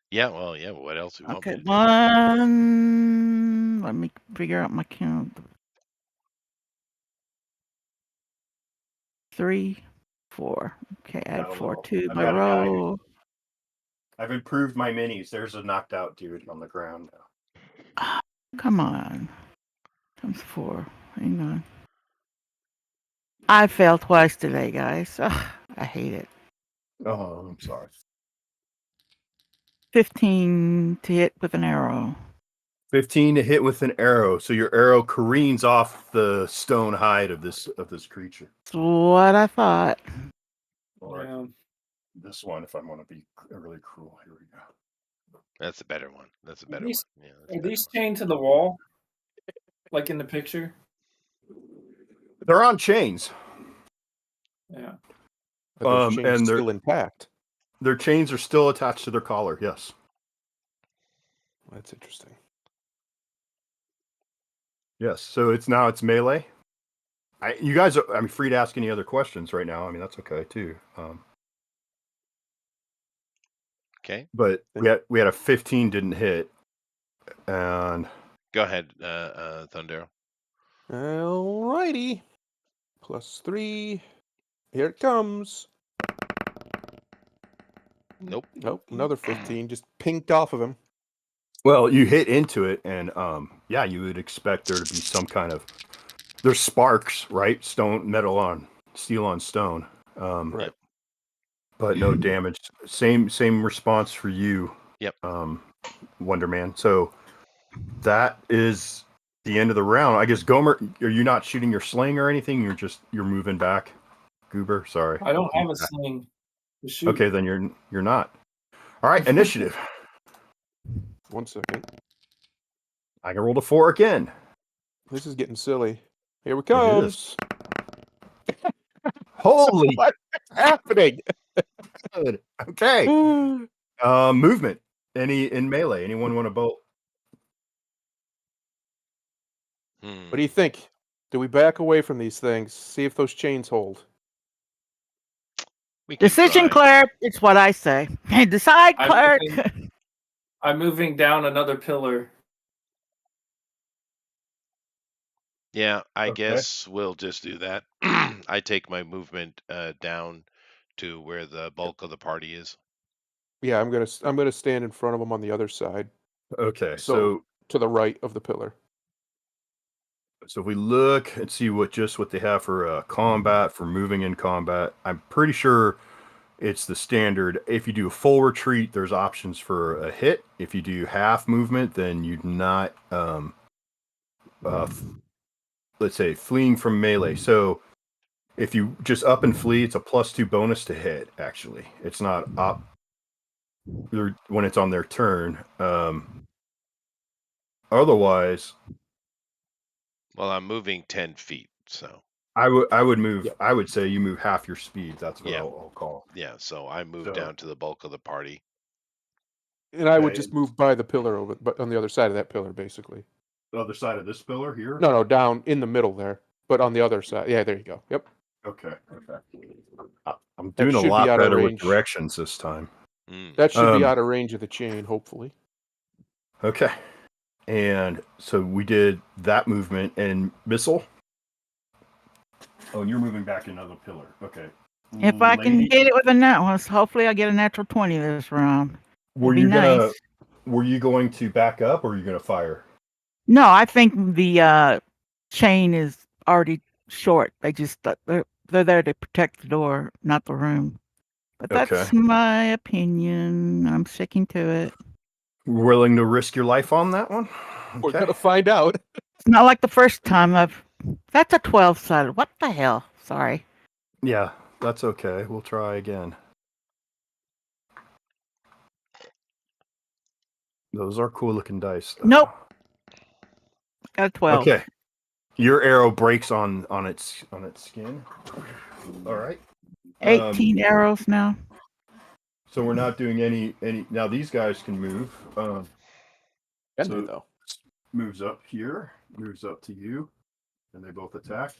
yeah, well, yeah. What else do you want me Okay, to do? one. Let me figure out my count. 3, 4. Okay, add Got a 4 little- to I've my got a guy who- roll. I've improved my minis. There's a knocked out dude on the ground now. Come on. Times 4. Hang on. I failed twice today, guys. Ugh, I hate it. Oh, I'm sorry. 15 to hit with an arrow. 15 to hit with an arrow. So your arrow careens off the stone hide of this creature. That's what I thought. All right. Yeah. This one, if I want to be really cruel, here we go. That's a better one. That's a better these- one. Yeah, that's a Are better these one. chained to the wall? Like in the picture? They're on chains. Yeah. Are those chains and they're- still intact? Their chains are still attached to their collar. Yes. That's interesting. Yes. So it's melee. You guys are free to ask any other questions right now. I mean, that's okay too. Okay. But we had a 15 didn't hit, and Go ahead, Thunder. Alrighty. +3. Here it comes. Nope. Nope, another 15. Just pinked off of him. well, you hit into it, and you would expect there to be some kind of there's sparks, right? Steel on stone. Right. But no damage. Same response for you. Yep. Wonder Man. So that is the end of the round. I guess Gomer, are you not shooting your sling or anything? You're moving back. Goober, sorry. I don't have a sling to shoot. Okay, then you're not. All right, initiative. 1 second. I can roll to 4 again. This is getting silly. Here it It is. comes. Holy What's happening? good. Okay. Movement. Any in melee? Anyone want to bolt? What do you think? Do we back away from these things? See if those chains hold. We can Decision, try. Claire. It's what I say. Decide, I'm Claire. I'm moving down another pillar. Yeah, I Okay. guess we'll just do that. I take my movement down to where the bulk of the party is. Yeah, I'm gonna stand in front of them on the other side, Okay. so to the right of the pillar. So if we look and see what they have for combat, for moving in combat, I'm pretty sure it's the standard. If you do a full retreat, there's options for a hit. If you do half movement, then you'd not, let's say, fleeing from melee. So if you just up and flee, it's a +2 bonus to hit, actually. It's not up when it's on their turn. Otherwise, Well, I'm moving 10 feet, so I would move. Yeah. I would say you move half your speed. That's what Yeah. I'll call. yeah. So I move So- down to the bulk of the party. And I would Okay. just move by the pillar over, but on the other side of that pillar, basically. The other side of this pillar here. No, down in the middle there, but on the other side. Yeah, there you go. Yep. Okay. I'm doing a should be lot out of better with range. directions this time. Mm. That should be Um, out of range of the chain, hopefully. Okay. And so we did that movement and missile. Oh, and you're moving back another pillar. Okay. If I can Lady, get it with a nat one, hopefully I get a natural 20 this round. were be you nice. were you going to back up or are you gonna fire? No, I think the chain is already short. They just they're there to protect the door, not the room. But that's Okay. my opinion. I'm sticking to it. Willing to risk your life on that one? We're Okay. gonna find out. It's not like the first time That's a 12 sided. What the hell? Sorry. Yeah, that's okay. We'll try again. Those are cool looking dice. Nope. Got a 12. Okay. Your arrow breaks on its skin. All right. 18 arrows now. So we're not doing any now these guys can move. Can So- they, though? Moves up here, moves up to you, and they both attack.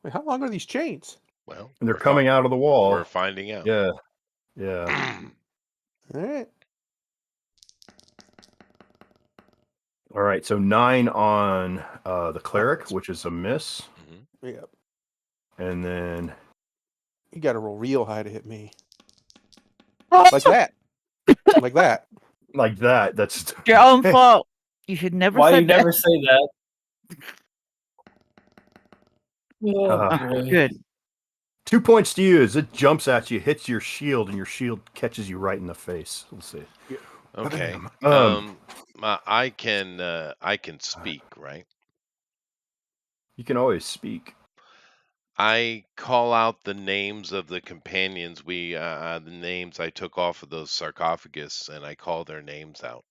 Wait, how long are these chains? Well, And they're we're coming out of the wall. We're finding out. Yeah. Yeah. All right. All right. So 9 on the cleric, which is a miss. Mhm. Yeah. And then You got to roll real high to hit me. Like that. Like that. like that. That's Your own fault. You should never Why say you that. never say that? Oh, Uh, boy. Good. 2 points to you as it jumps at you, hits your shield, and your shield catches you right in the face. We'll see. Okay. Um, I can speak, right? you can always speak. I call out the names of the companions the names I took off of those sarcophagus, and I call their names out.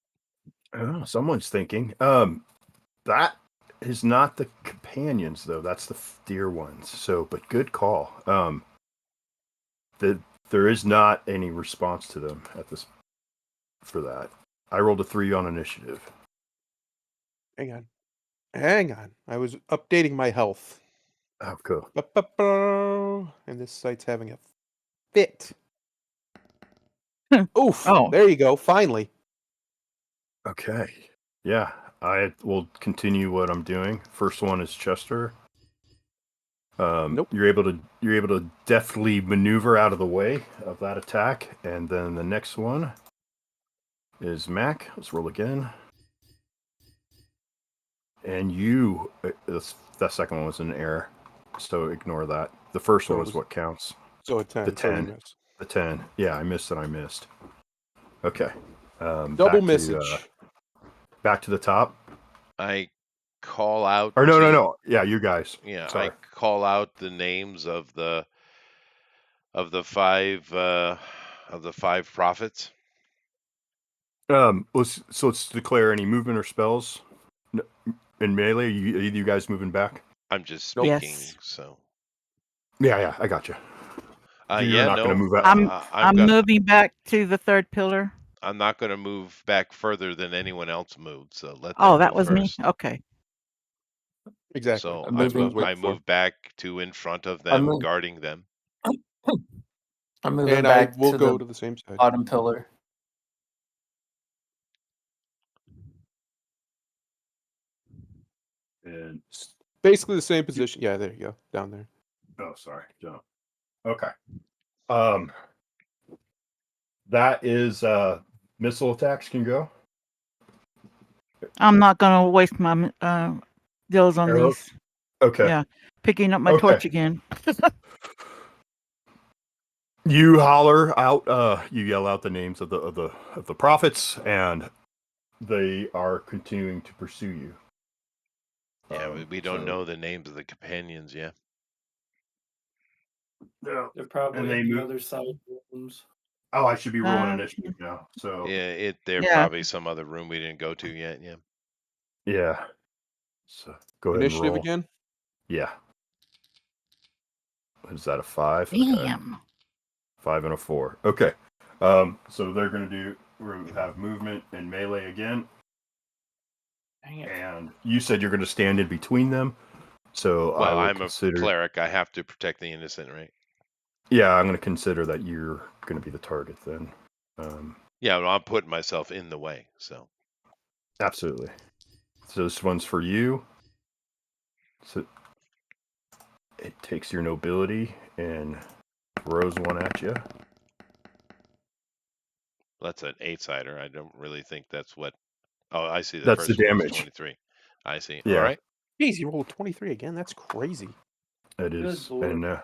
Oh, someone's thinking. That is not the companions though. That's the dear ones. So, but good call. There is not any response to them at this for that. I rolled a 3 on initiative. Hang on. Hang on. I was updating my health. Oh, cool. And this site's having a fit. Oof. Oh. There you go. Finally. Okay. Yeah, I will continue what I'm doing. First one is Chester. Nope. You're able to deftly maneuver out of the way of that attack, and then the next one is Mac. Let's roll again. And you, that second one was an error, so ignore that. The first So one it is was- what counts. So a 10. The So you 10. miss. The 10. Yeah, I missed and I missed. Okay. Double back message. back to the top. I call out Or no. Yeah, you guys. Yeah, Sorry. I call out the names of the five prophets. Let's declare any movement or spells in melee. Are you guys moving back? I'm just Nope. speaking, Yes. so Yeah, I got you. You're yeah, not no, going to move out. I'm moving back to the third pillar. I'm not going to move back further than anyone else moved. So let them Oh, that move was first. me. Okay. Exactly. So I'm That's what I moving- was waiting I for. move back to in front of I'm them, mov- guarding them. I'm moving And I back will to go the to the same side. bottom pillar. And Basically the same position. Yeah, there you go. Down there. oh, sorry, jump. Okay. That is missile attacks can go. I'm not gonna waste my deals on Arrows? these. Okay. Yeah. Picking up my Okay. torch again. You holler out. You yell out the names of the prophets, and they are continuing to pursue you. Yeah, we don't know the names of the companions yet. Yeah. They're probably And they in the move- other side rooms. Oh, I should be rolling Uh, initiative now. So Yeah, they're Yeah. probably some other room we didn't go to yet. Yeah. yeah. So go ahead Initiative and roll. again. Yeah. Is that a 5? Okay. Damn. 5 and a 4. Okay. So they're gonna have movement and melee again. Dang it. And you said you're gonna stand in between them. So I Well, will I'm consider. a cleric. I have to protect the innocent, right? Yeah, I'm gonna consider that you're gonna be the target then. Yeah, well, I'm putting myself in the way. So Absolutely. So this one's for you. So it takes your nobility and throws one at you. that's an 8-sider. I don't really think that's what. Oh, I see. The That's first the one was damage. 23. I see. Yeah. All right. Jeez, you rolled 23 again. That's crazy. It is. Lord. And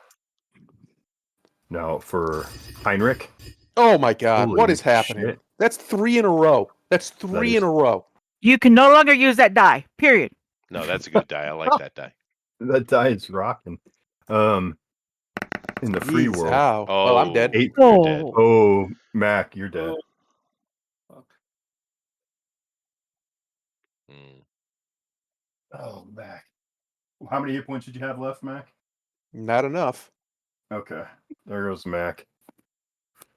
now for Heinrich. Oh my God. What Holy is happening? shit. That's 3 in a row. That's 3 is- in a row. You can no longer use that die. Period. No, that's a good die. I like that die. That die is rocking. In the free Jeez, world. ow. Well, I'm Oh. dead. 8. You're dead. Oh, Mac, you're dead. Fuck. Mm. Oh, Mac. How many hit points did you have left, Mac? Not enough. Okay. There goes Mac.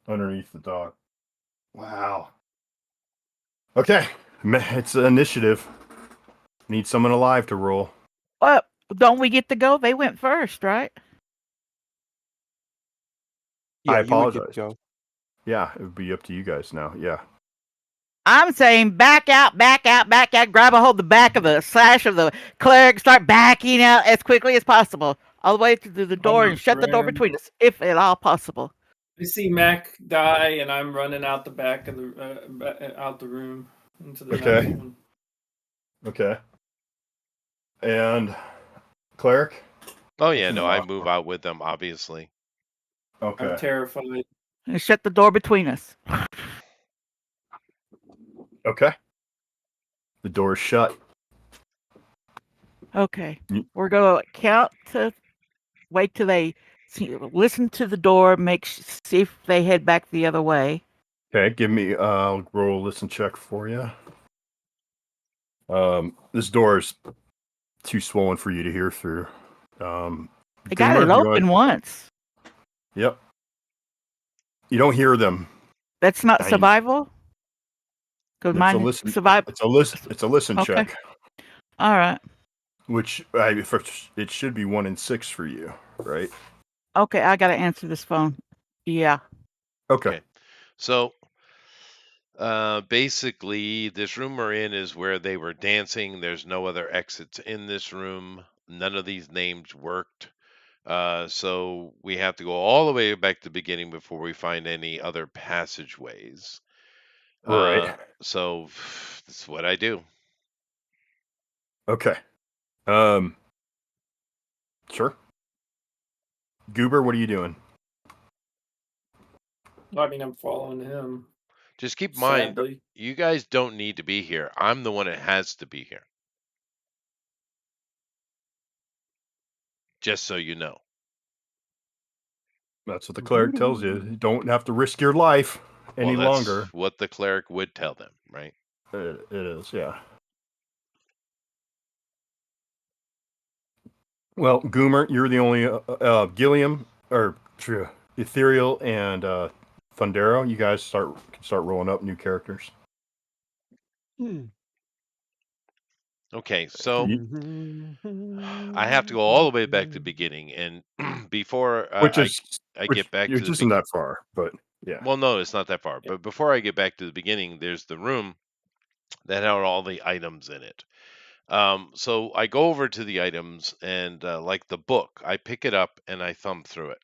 Underneath the dog. Wow. Okay. It's an initiative. Need someone alive to roll. Well, don't we get to go? They went first, right? Yeah, I you would get apologize. to go. Yeah, it would be up to you guys now. Yeah. I'm saying back out, back out, back out. Grab a hold of the back of the slash of the cleric. Start backing out as quickly as possible. All the way to the door and shut the door friend. between us, if at all possible. I see Mac die, and I'm running out the back of the out the room into the Okay. next one. Okay. And Cleric? Oh yeah, no, I Wow. move out with them, obviously. Okay. I'm terrified. And shut the door between us. Okay. The door is shut. Okay. You- We're going to count to wait till they listen to the door, see if they head back the other way. Okay, give me I'll roll a listen check for you. This door is too swollen for you to hear through. I got Goomer, it open once. Yep. You don't hear them. That's not I mean, survival? Because It's a mine listen. survival. It's a listen Okay. check, All right. which it should be 1 in 6 for you, right? Okay, I got to answer this phone. Yeah. Okay. So basically, this room we're in is where they were dancing. There's no other exits in this room. None of these names worked. So we have to go all the way back to the beginning before we find any other passageways. Right. So that's what I do. Okay. Sure. Goober, what are you doing? I mean, I'm following him. Just keep in mind, Sadly. you guys don't need to be here. I'm the one that has to be here. Just so you know. That's what the cleric tells you. You don't have to risk your life any Well, that's longer. what the cleric would tell them, right? It is, yeah. Well, Goomer, you're the only Gilliam or Ethereal and Thundero. You guys can start rolling up new characters. Okay, so I have to go all the way back to the beginning, and before I get back to which the isn't that far, but yeah. well, no, it's not that far. But before I get back to the beginning, there's the room that had all the items in it. So I go over to the items, and like the book, I pick it up and I thumb through it.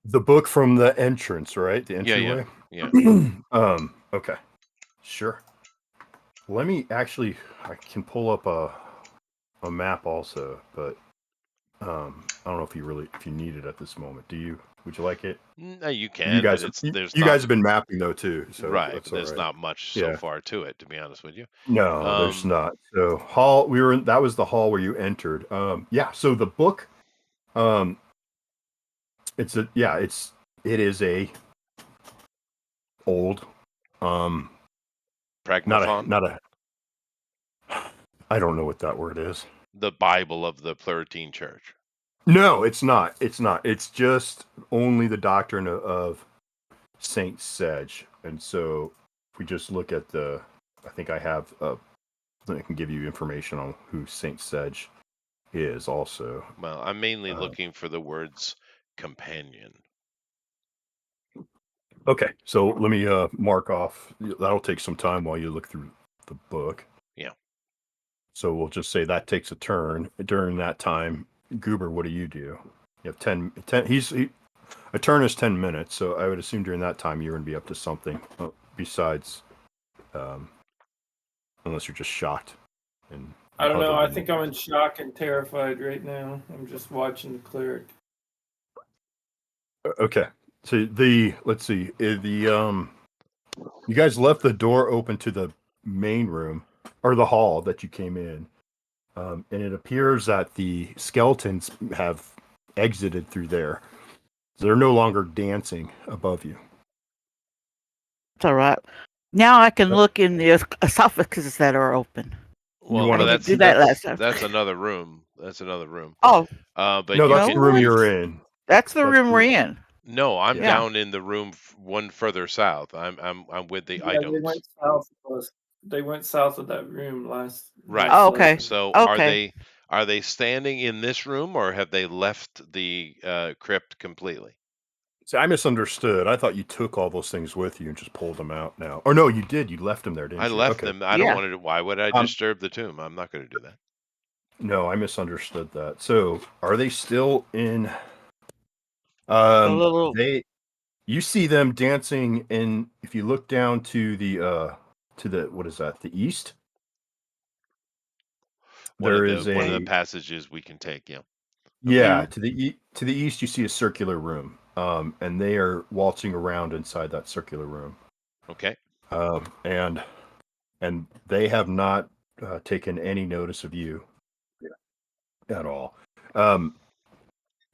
The book from the entrance, right? The Yeah. entryway. Okay, sure. Let me I can pull up a map also, but I don't know if you need it at this moment. Would you like it? No, you can, You guys, but you not guys have been mapping though too, so right. that's But there's all right. not much so far to it, to be honest with you. No, there's not. So hall, that was the hall where you entered. Yeah. So the book, it is a old, Pragmaphon, not a. I don't know what that word is. the Bible of the Plurtine Church. No, it's not. It's not. It's just only the doctrine of Saint Sedge. And so if we just look at I think I have I can give you information on who Saint Sedge is also. Well, I'm mainly looking for the words companion. Okay, so let me mark off. That'll take some time while you look through the book. Yeah. So we'll just say that takes a turn. During that time, Goober, what do? You have 10. A turn is 10 minutes, so I would assume during that time you're going to be up to something besides, unless you're just shocked. And I don't know. I think I'm in shock and terrified right now. I'm just watching the cleric. Okay. So let's see. You guys left the door open to the main room or the hall that you came in. And it appears that the skeletons have exited through there. They're no longer dancing above you. It's all right. Now I can look in the esophaguses that are open. Well, I didn't do that last time. That's another room. Oh. But no, that's the room you're in. That's the room we're in. No, I'm down in the room one further south. I'm with the items. They went south of us. They went south of that room last. Right. Oh, okay. So okay. are they standing in this room, or have they left the crypt completely? See, I misunderstood. I thought you took all those things with you and just pulled them out now. Or no, you did. You left them there, didn't you? I left them. I don't want to. Why would I disturb the tomb? I'm not going to do that. No, I misunderstood that. So, are they still in? You see them dancing in. If you look down to the what is that? The east. One of the passages we can take. Yeah. Okay. Yeah, to the east, you see a circular room, and they are waltzing around inside that circular room. Okay. and they have not taken any notice of you at all.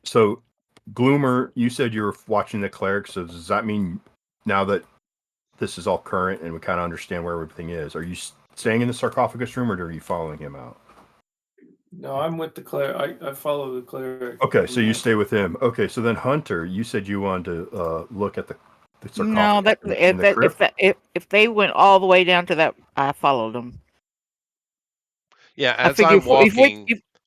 So, Gloomer, you said you were watching the cleric. So does that mean now that this is all current and we kind of understand where everything is, are you staying in the sarcophagus room, or are you following him out? No, I'm with the cleric. I follow the cleric. Okay, so you stay with him. Okay, so then Hunter, you said you wanted to look at the No, sarcophagus in the crypt. if they went all the way down to that, I followed them. Yeah, I figure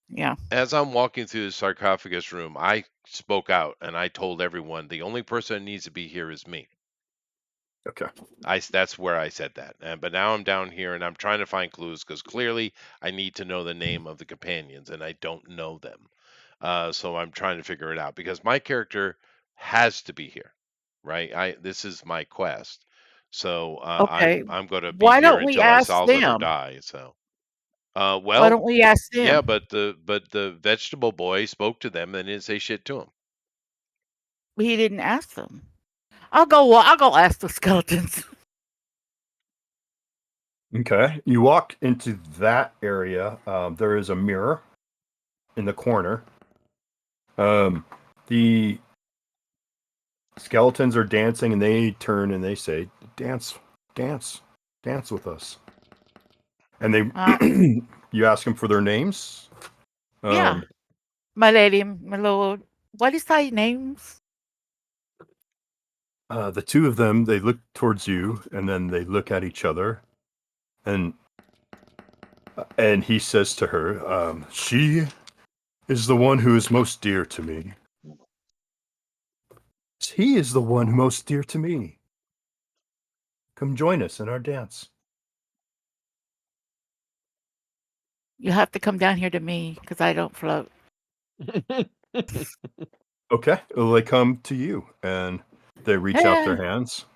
yeah. as I'm walking through the sarcophagus room, I spoke out and I told everyone the only person that needs to be here is me. Okay. That's where I said that. But now I'm down here and I'm trying to find clues because clearly I need to know the name of the companions and I don't know them. So I'm trying to figure it out because my character has to be here, right? This is my quest, so Okay. I'm going to be Why here don't we until I ask solve it or them? die. So, Why well, don't we ask yeah, them? but the vegetable boy spoke to them and didn't say shit to him. He didn't ask them. I'll go ask the skeletons. Okay. You walk into that area. There is a mirror in the corner. The skeletons are dancing, and they turn and they say, "Dance, dance, dance with us." And they, you ask them for their names. Yeah. My lady, my lord. What is thy names? The two of them, they look towards you, and then they look at each other, and he says to her, "She is the one who is most dear to me. He is the one most dear to me. Come join us in our dance." You have to come down here to me because I don't float. Okay, well, they come to you, and they reach out their hands.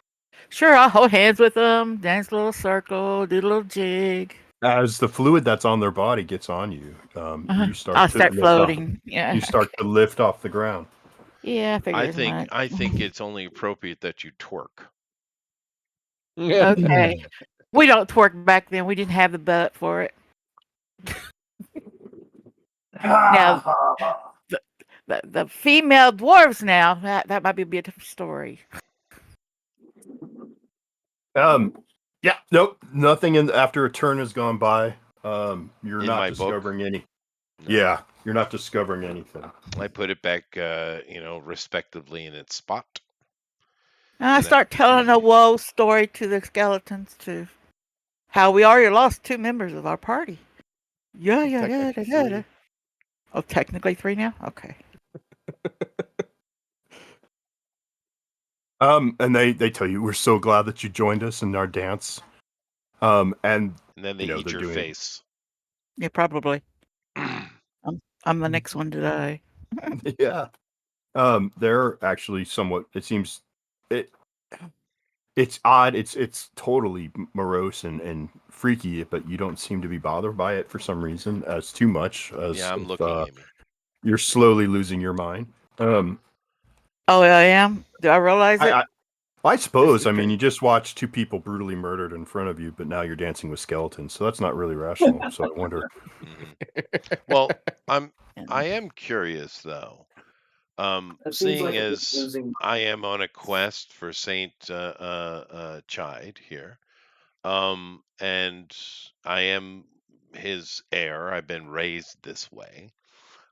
Sure, I'll hold hands with them, dance a little circle, do a little jig. As the fluid that's on their body gets on you, you start I'll to start lift off. floating. Yeah. You start to lift off the ground. Yeah, I figured as much. I think it's only appropriate that you twerk. Okay. We don't twerk back then. We didn't have the butt for it. Now, the female dwarves now, that might be a bit of a story. Yeah, nope, nothing in after a turn has gone by. You're In not my book? discovering any. No. Yeah, you're not discovering anything. I put it back, respectively in its spot. I start telling a woe story to the skeletons too. How we already lost 2 members of our party. Yeah. Oh, technically 3 now? Okay. And they tell you, "We're so glad that you joined us in our dance." And then they eat your face. Yeah, probably. I'm the next one to die. Yeah. They're actually somewhat. It seems it's odd. It's totally morose and freaky, but you don't seem to be bothered by it for some reason as too much. Yeah, I'm looking, Amy. You're slowly losing your mind. Oh, I am. Do I realize it? I suppose. I mean, you just watched 2 people brutally murdered in front of you, but now you're dancing with skeletons, so that's not really rational. So I wonder. Well, I am curious though. Seeing as I am on a quest for Saint Chide here, and I am his heir. I've been raised this way.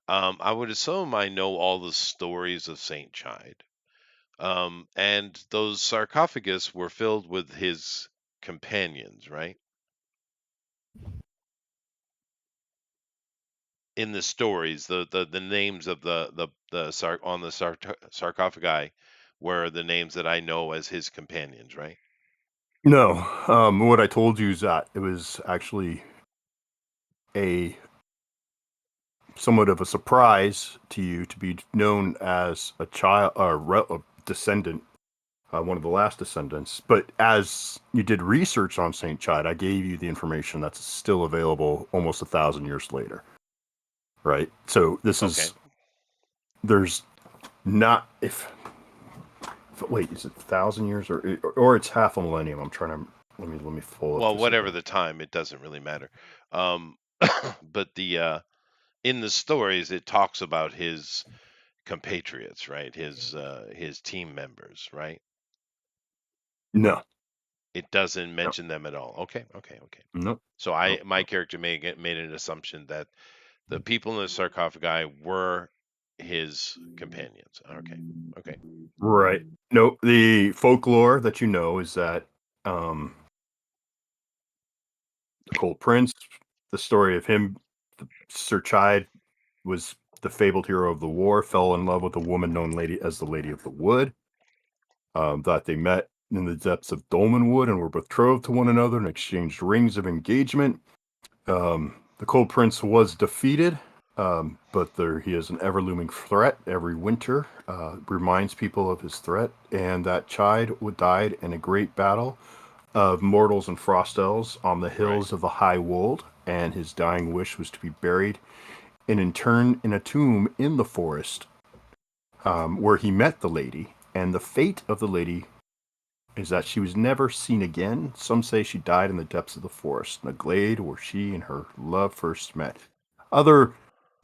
I would assume I know all the stories of Saint Chide. And those sarcophagus were filled with his companions, right? In the stories, the names of on the sarcophagi were the names that I know as his companions, right? No, what I told you is that it was actually somewhat of a surprise to you to be known as a child or a descendant, one of the last descendants. But as you did research on Saint Chide, I gave you the information that's still available almost 1,000 years later. Right. So this is there's not if wait, is it 1,000 years or it's half a millennium? I'm trying to let me pull up Well, this whatever again. the time, it doesn't really matter. Um, but in the stories, it talks about his compatriots, right? His team members, right? No, It doesn't no, mention them at all. Okay, okay, okay. no, So no, my no. character made an assumption that the people in the sarcophagi were his companions. Okay, okay, Right. No, the folklore that you know is that um, the Cold Prince, the story of him, Sir Chide was the fabled hero of the war, fell in love with a woman known lady as the Lady of the Wood. That they met in the depths of Dolmenwood and were betrothed to one another and exchanged rings of engagement. The Cold Prince was defeated, but he is an ever looming threat. Every winter reminds people of his threat, and that Chide died in a great battle of mortals and frost elves on the right, hills of the High Wold, and his dying wish was to be buried and interred in a tomb in the forest, where he met the lady. And the fate of the lady is that she was never seen again. Some say she died in the depths of the forest, in a glade where she and her love first met. Other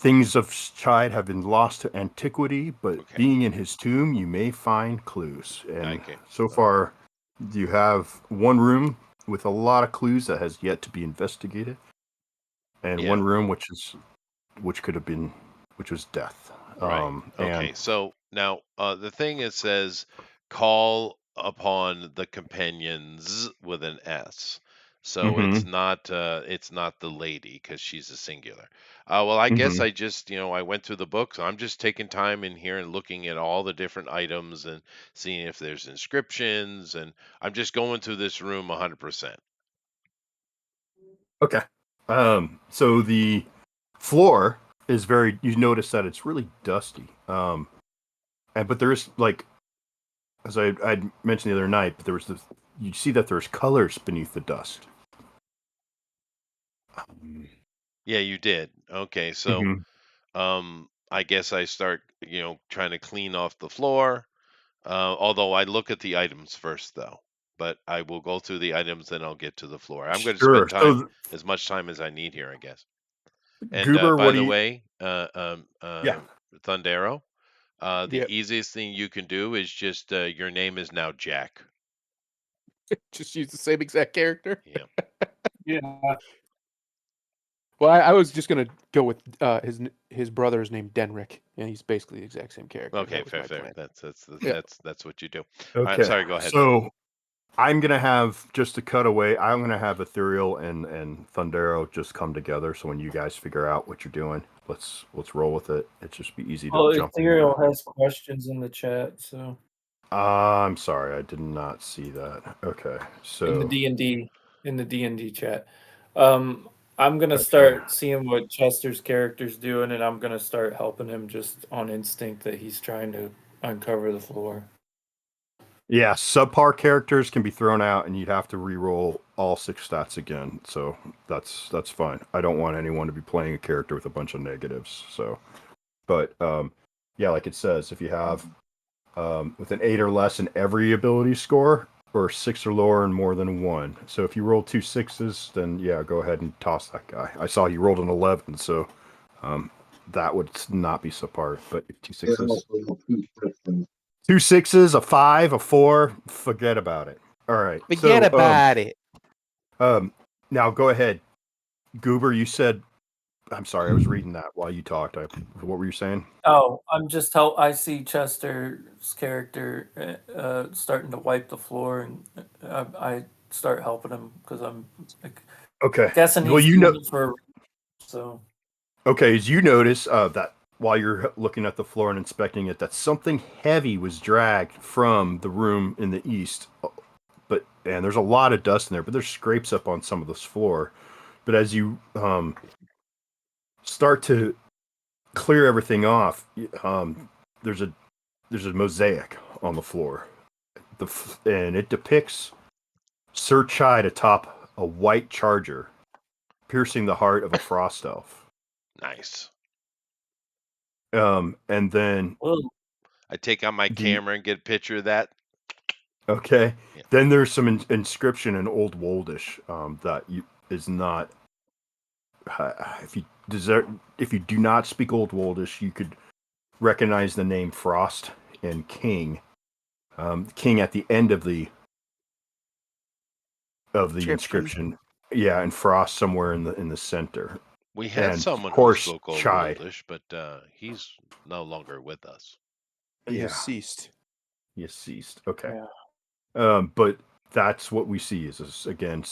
things of Chide have been lost to antiquity, but okay, being in his tomb, you may find clues. And okay. so far, you have one room with a lot of clues that has yet to be investigated, and Yeah, one room which could have been, which was death. right. And Okay. So now the thing it says call upon the companions with an S. So mm-hmm, it's not the lady because she's a singular. Well, I guess mm-hmm. I just, I went through the book, so I'm just taking time in here and looking at all the different items and seeing if there's inscriptions, and I'm just going through this room 100%. Okay. So the floor is very. You notice that it's really dusty. And but there is like, as I mentioned the other night, but there was this. You see that there's colors beneath the dust. Yeah, you did. Okay, so Mm-hmm. I guess I start, trying to clean off the floor. Although I look at the items first, though. But I will go through the items, then I'll get to the floor. I'm going to spend Sure. time, as much time as I need here, I guess. And Goober, by what do the you? way, Yeah. Thundero, the Yeah, easiest thing you can do is just your name is now Jack. just use the same exact character. Yeah. Yeah. Well, I was just gonna go with his brother is named Denrick, and he's basically the exact same character. Okay, That was fair, my fair. plan. That's Yeah. that's what you do. All right, Okay. sorry. Go ahead. So I'm gonna have just to cut away. I'm gonna have Ethereal and Thundero just come together. So when you guys figure out what you're doing, let's roll with it. It's just be easy to Well, jump in. Ethereal has questions in the chat, so I'm sorry, I did not see that. Okay, in the so D&D chat. I'm gonna okay. start seeing what Chester's character's doing, and I'm gonna start helping him just on instinct that he's trying to uncover the floor. Yeah, subpar characters can be thrown out, and you'd have to re-roll all 6 stats again. So that's fine. I don't want anyone to be playing a character with a bunch of negatives. So, but yeah, like it says, if you have with an 8 or less in every ability score, or 6 or lower and more than 1. So if you roll 2 6s, then yeah, go ahead and toss that guy. I saw you rolled an 11, so that would not be subpar. But 2 Yeah, 6s. also 2 6s. 2 6s, a 5, a 4, forget about it. All right. Forget about it. Now go ahead. Goober, you said, I'm sorry, I was reading that while you talked. What were you saying? Oh, I'm just I see Chester's character starting to wipe the floor, and I start helping him because I'm Okay. guessing Well, he's you know, doing it for so. okay, as you notice that while you're looking at the floor and inspecting it, that something heavy was dragged from the room in the east. And there's a lot of dust in there, but there's scrapes up on some of this floor. But as you start to clear everything off, there's a mosaic on the floor, and it depicts Sir Chide atop a white charger, piercing the heart of a frost elf. Nice. And then Well, I take out my the camera and get a picture of that. Okay. Yeah. Then there's some inscription in Old Woldish that is not. If you do not speak Old Woldish, you could recognize the name Frost and King. King at the end of the inscription. Yeah, and Frost somewhere in the center. We had And of someone who course, spoke Old Chai. Woldish, but he's no longer with us. He Yeah, has ceased. he has ceased. Okay. Yeah. But that's what we see is again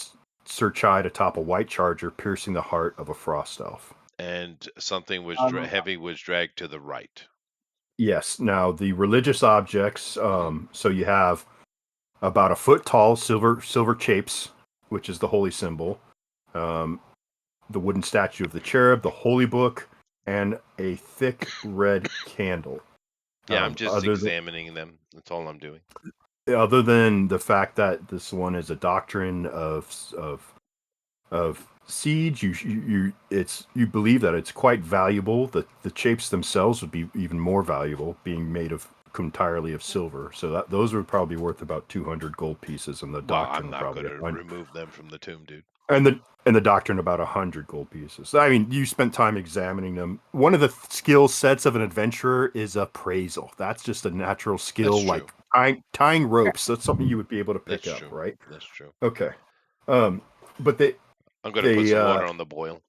Sir Chai atop a white charger, piercing the heart of a frost elf. And something was heavy was dragged to the right. Yes. Now the religious objects. Mhm. So you have about a foot tall silver chapes, which is the holy symbol. The wooden statue of the cherub, the holy book, and a thick red candle. Yeah, I'm just Other than examining them. That's all I'm doing. other than the fact that this one is a doctrine of siege, you believe that it's quite valuable. The shapes themselves would be even more valuable, being made of entirely of silver. So those would probably be worth about 200 gold pieces, and the Well, doctrine I'm would not probably going to 100. remove them from the tomb, dude. And the doctrine about 100 gold pieces. I mean, you spent time examining them. One of the skill sets of an adventurer is appraisal. That's just a natural skill, That's true. like tying ropes. That's something you would be able to pick That's up, true. right? That's true. Okay. But they I'm going to put some water on the boil.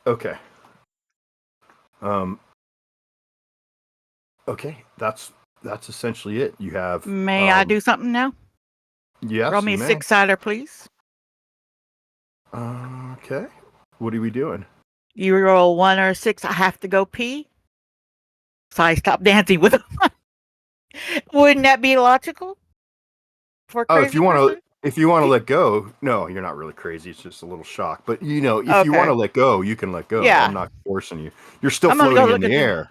okay. Okay, that's essentially it. You have May I do something now? yes, Roll me you a may. six-sider, please. Okay. What are we doing? You roll 1 or 6. I have to go pee. So I stop dancing with them. Wouldn't that be logical? For a Oh, crazy person? if you want to let go, no, you're not really crazy. It's just a little shock. But if you want Okay. to let go, you can let go. Yeah. I'm not forcing you. You're still I'm gonna go floating in look the at air.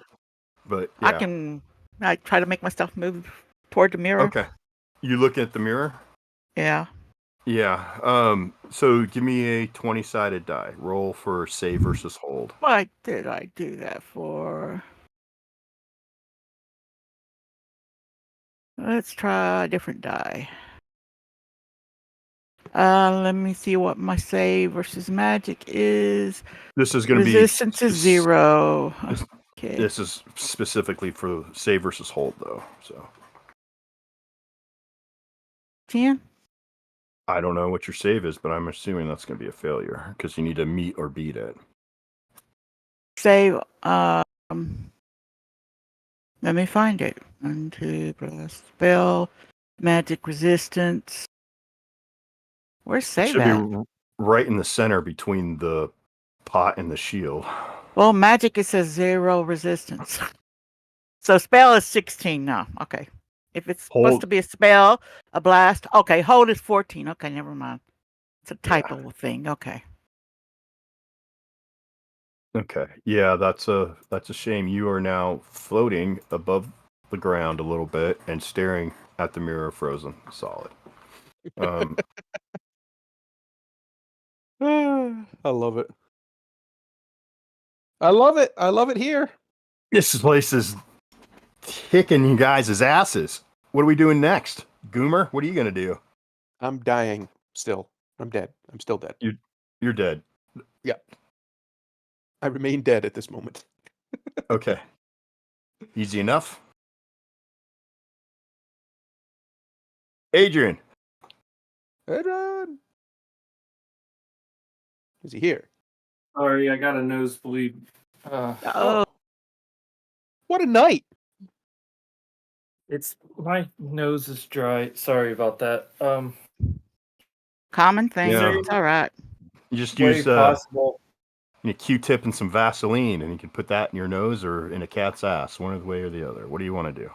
But yeah. I try to make myself move toward the mirror. Okay. You look at the mirror? Yeah. Yeah. So give me a 20-sided die. Roll for save versus hold. What did I do that for? Let's try a different die. Let me see what my save versus magic is. This is going to be Resistance is 0. Okay. This is specifically for save versus hold, though. So 10? I don't know what your save is, but I'm assuming that's going to be a failure because you need to meet or beat it. Save. Let me find it. 1, 2, plus spell, magic resistance. Where's It save should at? be right in the center between the pot and the shield. Well, magic it says 0 resistance. So spell is 16 now. Okay. If it's supposed Hold. to be a spell, a blast. Okay, hold is 14. Okay, never mind. It's a typo thing. Okay. Okay. Yeah, that's a shame. You are now floating above the ground a little bit and staring at the mirror frozen solid. I love it. I love it. I love it here. This place is kicking you guys' asses. What are we doing next? Goomer, what are you going to do? I'm dying still. I'm dead. I'm still dead. You're dead. Yeah. I remain dead at this moment. Okay. Easy enough. Adrian. Adrian! Is he here? Sorry, I got a nosebleed. Oh, What a night. It's my nose is dry. Sorry about that. common thing. Yeah. It's all right. You just Way use possible. a Q-tip and some Vaseline, and you can put that in your nose or in a cat's ass, one way or the other. What do you want to do?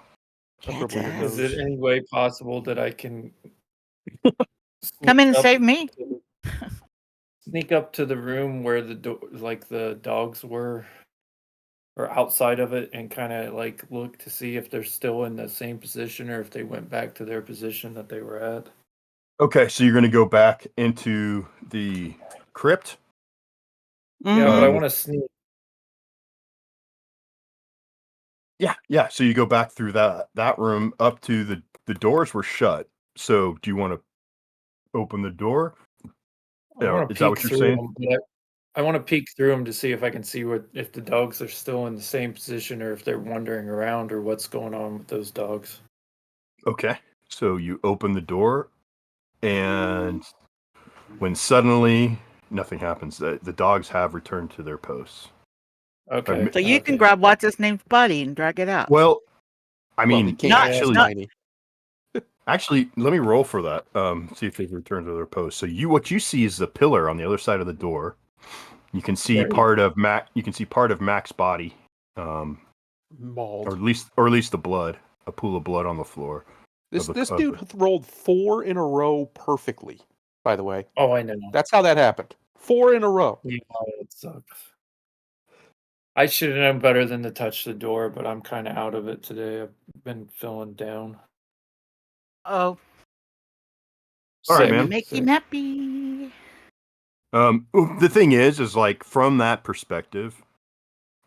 Preferably your Cat's Is nose. it any way possible that I can Come in and sneak save up me. to- sneak up to the room where the dogs were, or outside of it, and kind of like look to see if they're still in the same position or if they went back to their position that they were at? Okay, so you're going to go back into the crypt? Yeah, but I Mhm. want to sneak. Yeah. So you go back through that room up to the doors were shut. So do you want to open the door? I want to Is that peek what you're through saying? them. I want to peek through them to see if I can see if the dogs are still in the same position or if they're wandering around or what's going on with those dogs. Okay. So you open the door, and when suddenly nothing happens, the dogs have returned to their posts. Okay. So you can okay. grab what's his name's buddy and drag it out. Well, I Well, he mean, can't. actually, not- actually, let me roll for that. See if they've returned to their post. So what you see is the pillar on the other side of the door. You can see Right. part of Mac. You can see part of Mac's body, or Mauled. at least the blood, a pool of blood on the floor. This of the- dude rolled 4 in a row perfectly. By the way, Oh, I know. that's how that happened. 4 in a row. Yeah, it sucks. I should have known better than to touch the door, but I'm kind of out of it today. I've been feeling down. Oh, All right, Sick, man. make you sick. nappy. The thing is like from that perspective,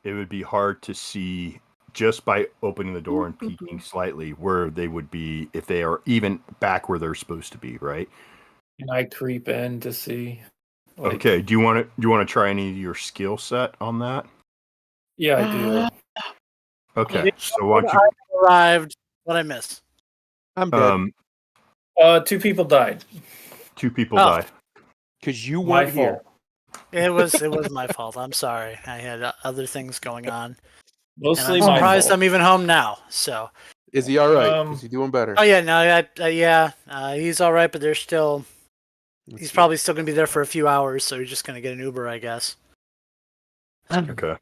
it would be hard to see just by opening the door and peeking slightly where they would be if they are even back where they're supposed to be, right? Can I creep in to see? Like, Okay. Do you want to try any of your skill set on that? Yeah, I do. Okay. Yeah, So why don't I arrived. What I miss? I'm you? dead. 2 people died. 2 people Oh. died. Because you My weren't here. fault. It was my fault. I'm sorry. I had other things going on, and Mostly I'm my surprised fault. I'm even home now. So, Is he all right? Um, Is he doing better? oh yeah, no, he's all right, but there's still. Let's He's see. probably still gonna be there for a few hours, so he's just gonna get an Uber, I guess. Okay.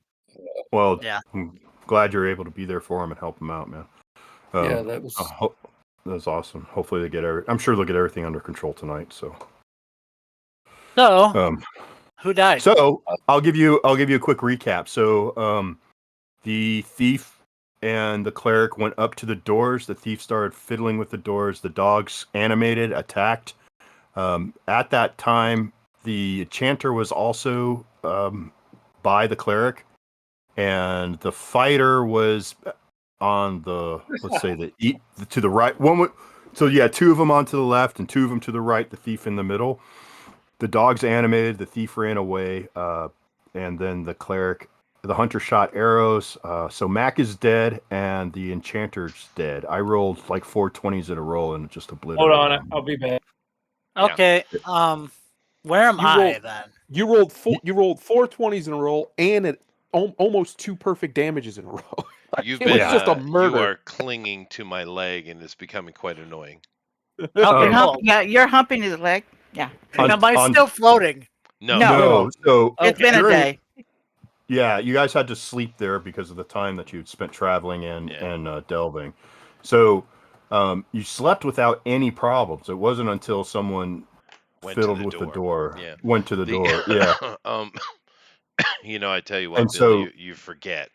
Well, Yeah. I'm glad you're able to be there for him and help him out, man. yeah, that was. That's awesome. Hopefully I'm sure they'll get everything under control tonight. So, So, who died? so I'll give you a quick recap. So, the thief and the cleric went up to the doors. The thief started fiddling with the doors. The dogs animated, attacked. At that time, the chanter was also by the cleric, and the fighter was on the to the right. So yeah, 2 of them onto the left and 2 of them to the right. The thief in the middle. The dogs animated. The thief ran away, and then the hunter shot arrows. So Mac is dead, and the enchanter's dead. I rolled like 4 20s in a row and just obliterated. Hold on, them. I'll be back. Okay. Where am You I rolled- then? You rolled 4 20s in a row and almost 2 perfect damages in a row. You've It was been just a you murder. are clinging to my leg, and it's becoming quite annoying. Okay, Um, cool. Yeah, you're humping his leg. Yeah. Am I still floating? No, No. So It's been a during- day. Yeah, you guys had to sleep there because of the time that you'd spent traveling and delving. So you slept without any problems. It wasn't until someone Went to fiddled the with the door. door, Yeah. went to the door. Yeah. I tell you what, And Billy, so- you forget,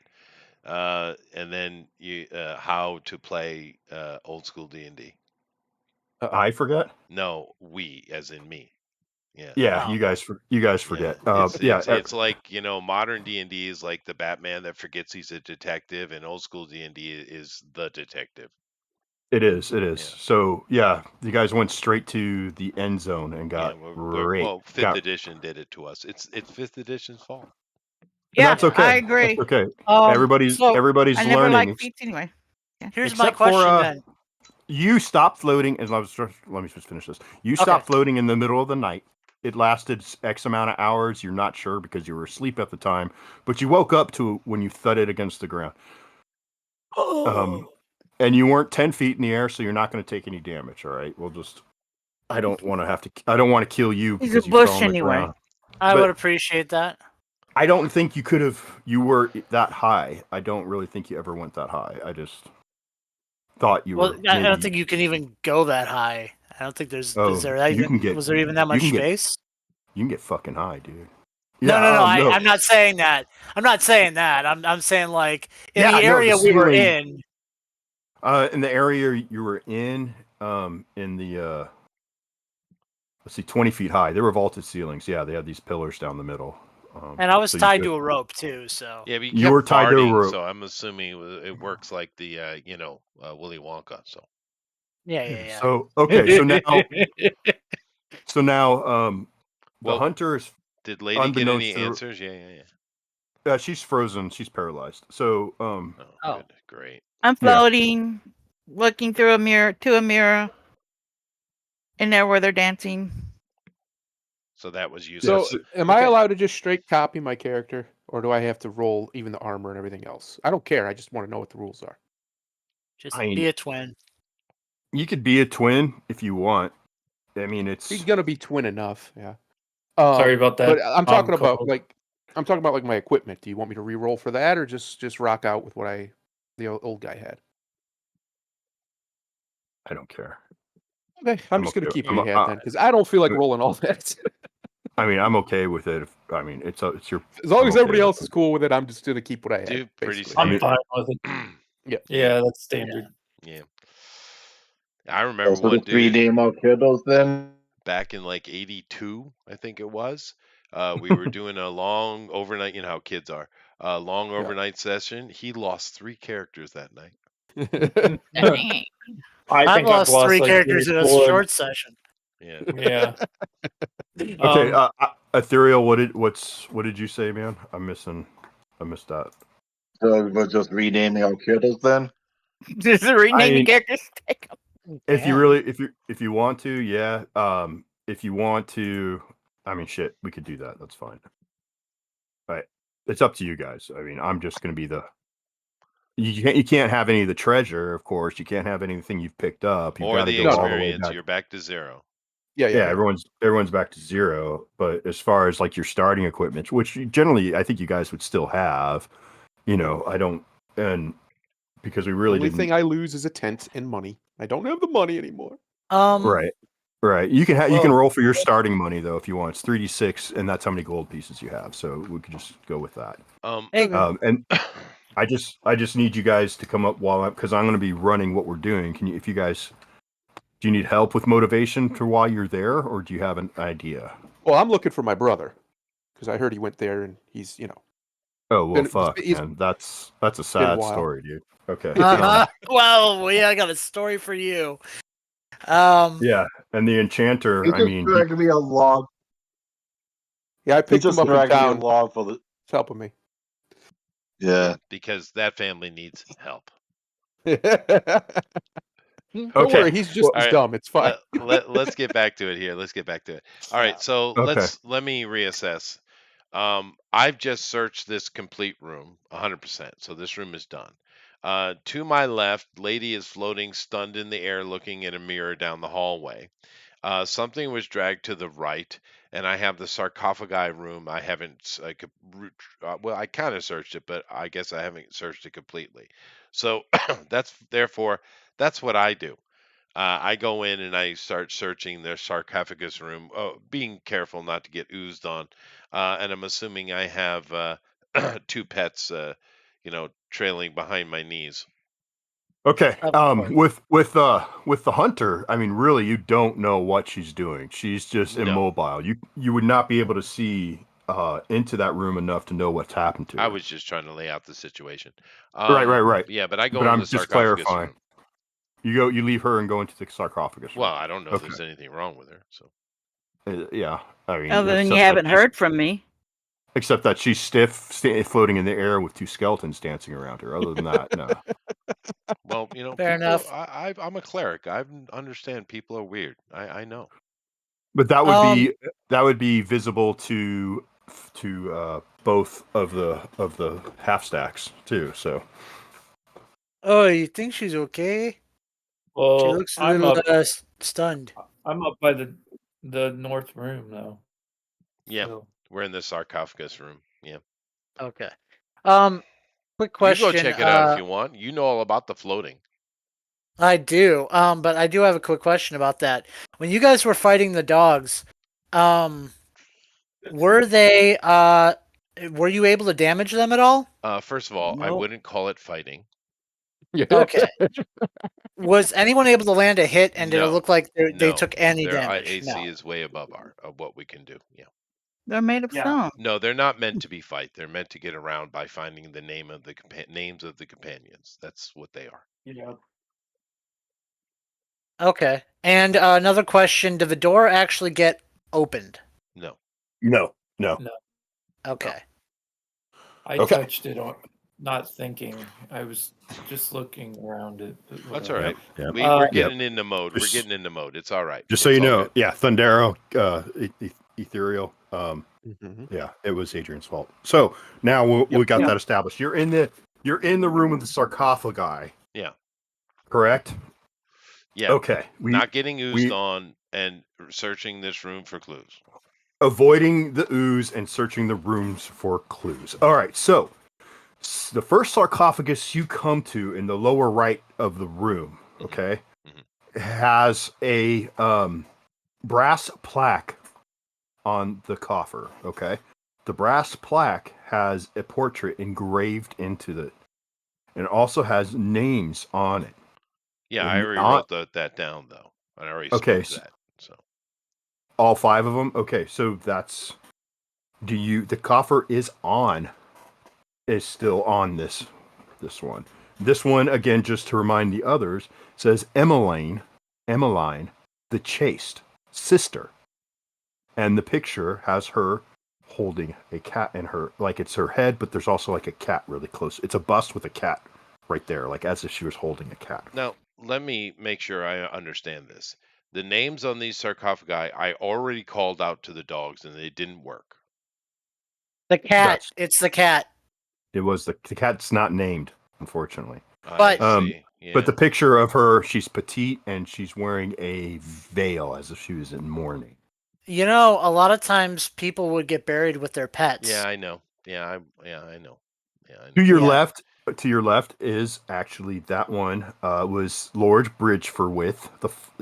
and then you how to play old school D&D. I forget. No, we, as in me. Yeah. Yeah, Oh. you guys forget. It's like modern D&D is like the Batman that forgets he's a detective, and old school D&D is the detective. It is. Yeah. So yeah, you guys went straight to the end zone and got Well, 5th edition did it to us. It's 5th edition's fault. Yeah, that's okay. I agree. That's okay. Um, Everybody's so everybody's I never learning. liked feats anyway. here's my except for, question then. You stopped floating, and let me just finish this. You stopped floating in the middle of the night. It lasted X amount of hours. You're not sure because you were asleep at the time, but you woke up to when you thudded against the ground. And you weren't 10 feet in the air, so you're not going to take any damage. All right, I don't want to kill you He's because a you fell bush on the anyway. ground. I but- would appreciate that. I don't think you were that high. I don't really think you ever went that high. I just thought you Well, were. I don't maybe- think you can even go that high. I don't think there's. Oh, Is there you even? can get- Was there even that you much can get- space? You can get fucking high, dude. No. no. I'm not saying that. I'm not saying that. I'm saying like in Yeah, the no, the area we were ceiling- in. In the area you were in the let's see, 20 feet high. There were vaulted ceilings. Yeah, they had these pillars down the middle. And I was so you tied could- to a rope too, so Yeah, but You were tied to a farting, rope. so I'm assuming it works like the Willy Wonka. So Yeah. So okay, so now the Well, hunter is did Lady get unbeknownst any to answers? Yeah. she's frozen, she's paralyzed. So Oh, Oh. good, great. I'm Yeah. floating, looking through a mirror, in there where they're dancing. So that was So, useless. am I okay. allowed to just straight copy my character, or do I have to roll even the armor and everything else? I don't care. I just want to know what the rules are. Just I mean, be a twin. you could be a twin if you want. I mean, He's it's gonna be twin enough, yeah. Sorry about that. But I'm talking about co-host. like my equipment. Do you want me to re-roll for that, or just rock out with what the old guy had? I don't care. Okay, I'm just gonna okay. keep what he had then, because I don't feel like rolling all that. I mean, I'm okay with it. It's your. As long I'm as okay everybody with else is cool with it, I'm just gonna keep what I had. Dude, pretty Basically. I'm standard. fine with it. Yeah. Yeah, that's standard. Yeah. I remember So one just rename our kiddos then. back in like 82, I think it was. We were doing a long overnight, you know how kids are, long overnight session. He lost 3 characters that night. Dang. I I've think I've lost lost 3 like characters in a 4. short session. Yeah. Yeah. Okay, Ethereal, what did you say, man? I missed that. So we're just renaming our kiddos then. Just rename the mean- characters. Take 'em. If you Yeah. really, if you want to, yeah. If you want to, I mean, shit, we could do that. That's fine. But it's up to you guys. I mean, I'm just gonna be the. You can't have any of the treasure, of course. You can't have anything you've picked up. You've Or got to the go all the way experience. back. You're back to 0. Yeah. Yeah, everyone's back to 0. But as far as like your starting equipment, which generally I think you guys would still have, I don't, and because we really Only didn't. thing I lose is a tent and money. I don't have the money anymore. Right. You can you can Well- roll for your starting money though if you want. It's 3d6, and that's how many gold pieces you have. So we could just go with that. Hey, And I just need you guys to come up because I'm going to be running what we're doing. Do you need help with motivation for while you're there, or do you have an idea? Well, I'm looking for my brother because I heard he went there and he's Oh well, Been- fuck, he's- man. That's a been a sad while. story, dude. Okay. well, yeah, I got a story for you. Yeah, and the enchanter. He I just mean, dragged me along. Yeah, I He picked him just up in dragged me town. along for the. He's helping me. Yeah. Because that family needs help. Don't Okay. worry, he's just All as right, dumb. It's fine. Let's get back to it here. Let's get back to it. All right, so Okay. let me reassess. I've just searched this complete room 100%. So this room is done. To my left, lady is floating stunned in the air looking in a mirror down the hallway. Something was dragged to the right, and I have the sarcophagi room. I haven't, well, I kind of searched it, but I guess I haven't searched it completely. So that's what I do. I go in and I start searching their sarcophagus room, being careful not to get oozed on. And I'm assuming I have 2 pets, trailing behind my knees. Okay. Of course. With the hunter, I mean, really, you don't know what she's doing. She's just No. immobile. You would not be able to see into that room enough to know what's happened to her. I was just trying to lay out the situation. Right. Yeah, but I go But into I'm the just sarcophagus clarifying. room. You leave her and go into the sarcophagus. Well, I don't know if Okay. there's anything wrong with her. So Yeah. I mean, Other than except you that haven't she's- heard from me. Except that she's stiff, floating in the air with 2 skeletons dancing around her. Other than that, no. well, Fair people, enough. I'm a cleric. I understand people are weird. I know. But that would be visible to both of the half stacks too. So Oh, you think she's okay? She Well, looks a I'm little up. stunned. I'm up by the north room though. Yeah, So, we're in the sarcophagus room. Yeah, Okay. Quick you question. go check it out if you want. You know all about the floating. I do. But I do have a quick question about that. When you guys were fighting the dogs, were they were you able to damage them at all? First of all, I No. wouldn't call it fighting. Okay. Was anyone able to land a hit, and did it No. look like they No, took any their damage? AC No. is way above what we can do. Yeah. They're made of Yeah. stone. No, they're not meant to be fight. They're meant to get around by finding the names of the companions. That's what they are. yeah. Okay. And another question: did the door actually get opened? No. No. No, Okay. I Okay. touched it on, not thinking. I was just looking around it. But That's whatever. all right. Yep. We're Yep. getting into mode. We're Just- getting into mode. It's all right. Just so It's you all know, good. yeah, Thundero, Ethereal. Mhm. Yeah, it was Adrian's fault. So now we got Yep. that established. You're in the room with the sarcophagi. Yeah. Correct. Yeah. Okay. Not getting oozed we on and searching this room for clues. avoiding the ooze and searching the rooms for clues. All right. So the first sarcophagus you come to in the lower right of the room, okay, has a brass plaque on the coffer. Okay, the brass plaque has a portrait engraved into it, and it also has names on it. Yeah, I And already on- wrote that down though. I already Okay, spoke that. So all 5 of them. Okay, so that's the coffer is still on this one. This one again, just to remind the others, says Emmeline, the chaste sister, and the picture has her holding a cat in her, like it's her head, but there's also like a cat really close. It's a bust with a cat right there, like as if she was holding a cat. now let me make sure I understand this. The names on these sarcophagi I already called out to the dogs and they didn't work. The cat. That's- It's the cat. It was the cat's not named, unfortunately. But- I Um, see. Yeah. But the picture of her, she's petite and she's wearing a veil as if she was in mourning. You know, a lot of times people would get buried with their pets. Yeah, I know. Yeah, I know. Yeah, I know. To your Yeah. left is actually that one was Lord Bridgeforwith.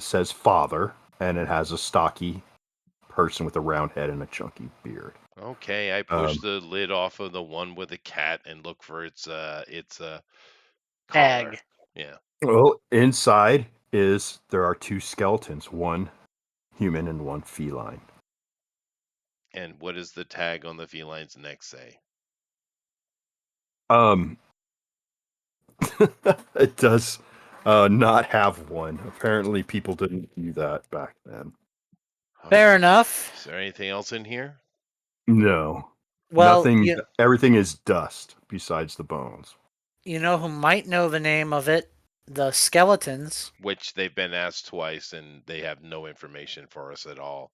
Says father, and it has a stocky person with a round head and a chunky beard. Okay, I pushed the lid off of the one with the cat and look for its collar. Tag. Yeah. Well, inside there are 2 skeletons, one human and one feline. And what does the tag on the feline's neck say? It does not have one. Apparently, people didn't do that back then. Fair enough. Is there anything else in here? No. Well, Nothing. Everything is dust besides the bones. you know who might know the name of it? The skeletons. Which they've been asked twice and they have no information for us at all.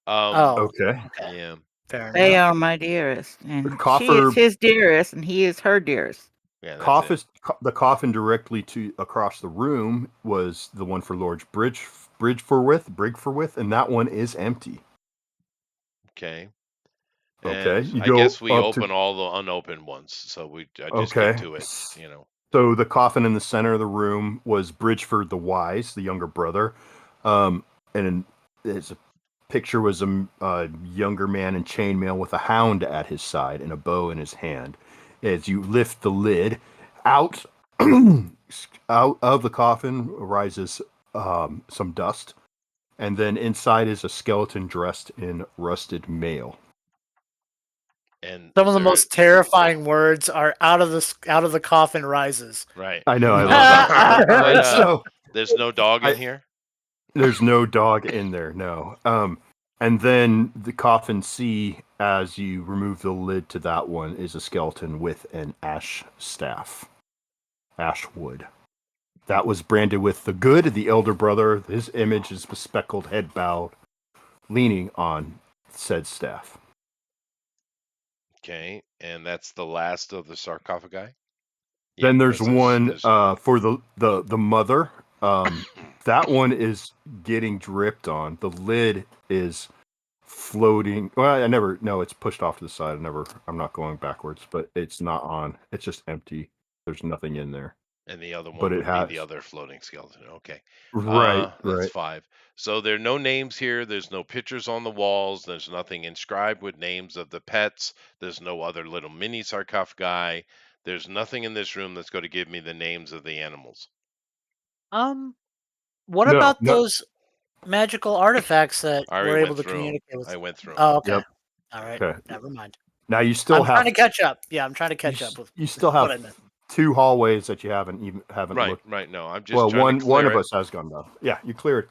Okay. Yeah. Fair They enough. are my dearest, and she Coffer- is his dearest, and he is her dearest. Yeah. That's it. The coffin directly across the room was the one for Lord Brigforwith, and that one is empty. Okay. Okay, And you I go guess we up to- open all the unopened ones, so I just Okay. get to it. You know. So the coffin in the center of the room was Bridgeford the Wise, the younger brother, and his picture was a younger man in chainmail with a hound at his side and a bow in his hand. As you lift the lid, out of the coffin rises some dust, and then inside is a skeleton dressed in rusted mail. And Some of the most terrifying words are out of the coffin rises. right. I know. I love that. But, So there's no dog in here. there's no dog in there. No. And then the coffin C, as you remove the lid to that one, is a skeleton with an ash staff, ash wood. That was branded with the good, the elder brother. His image is bespectacled, head bowed, leaning on said staff. Okay, and that's the last of the sarcophagi. Then there's because one there's- for the mother. That one is getting dripped on. The lid is floating. Well, it's pushed off to the side. I'm not going backwards, but it's not on. It's just empty. There's nothing in there. and the other one but it would has- be the other floating skeleton. Okay. Right. That's 5. So there are no names here. There's no pictures on the walls. There's nothing inscribed with names of the pets. There's no other little mini sarcophagi. There's nothing in this room that's going to give me the names of the animals. What No, about no. those magical artifacts that I already we're able went to through 'em. communicate with? I went through 'em. Oh, okay. Yep. All right. Okay. Never mind. Now you still I'm have trying to catch up. Yeah, I'm trying to catch up with You still what I have missed. 2 hallways that you haven't Right, looked. right. No, I'm just Well, trying to one clear of it. us has gone down. Yeah, you cleared.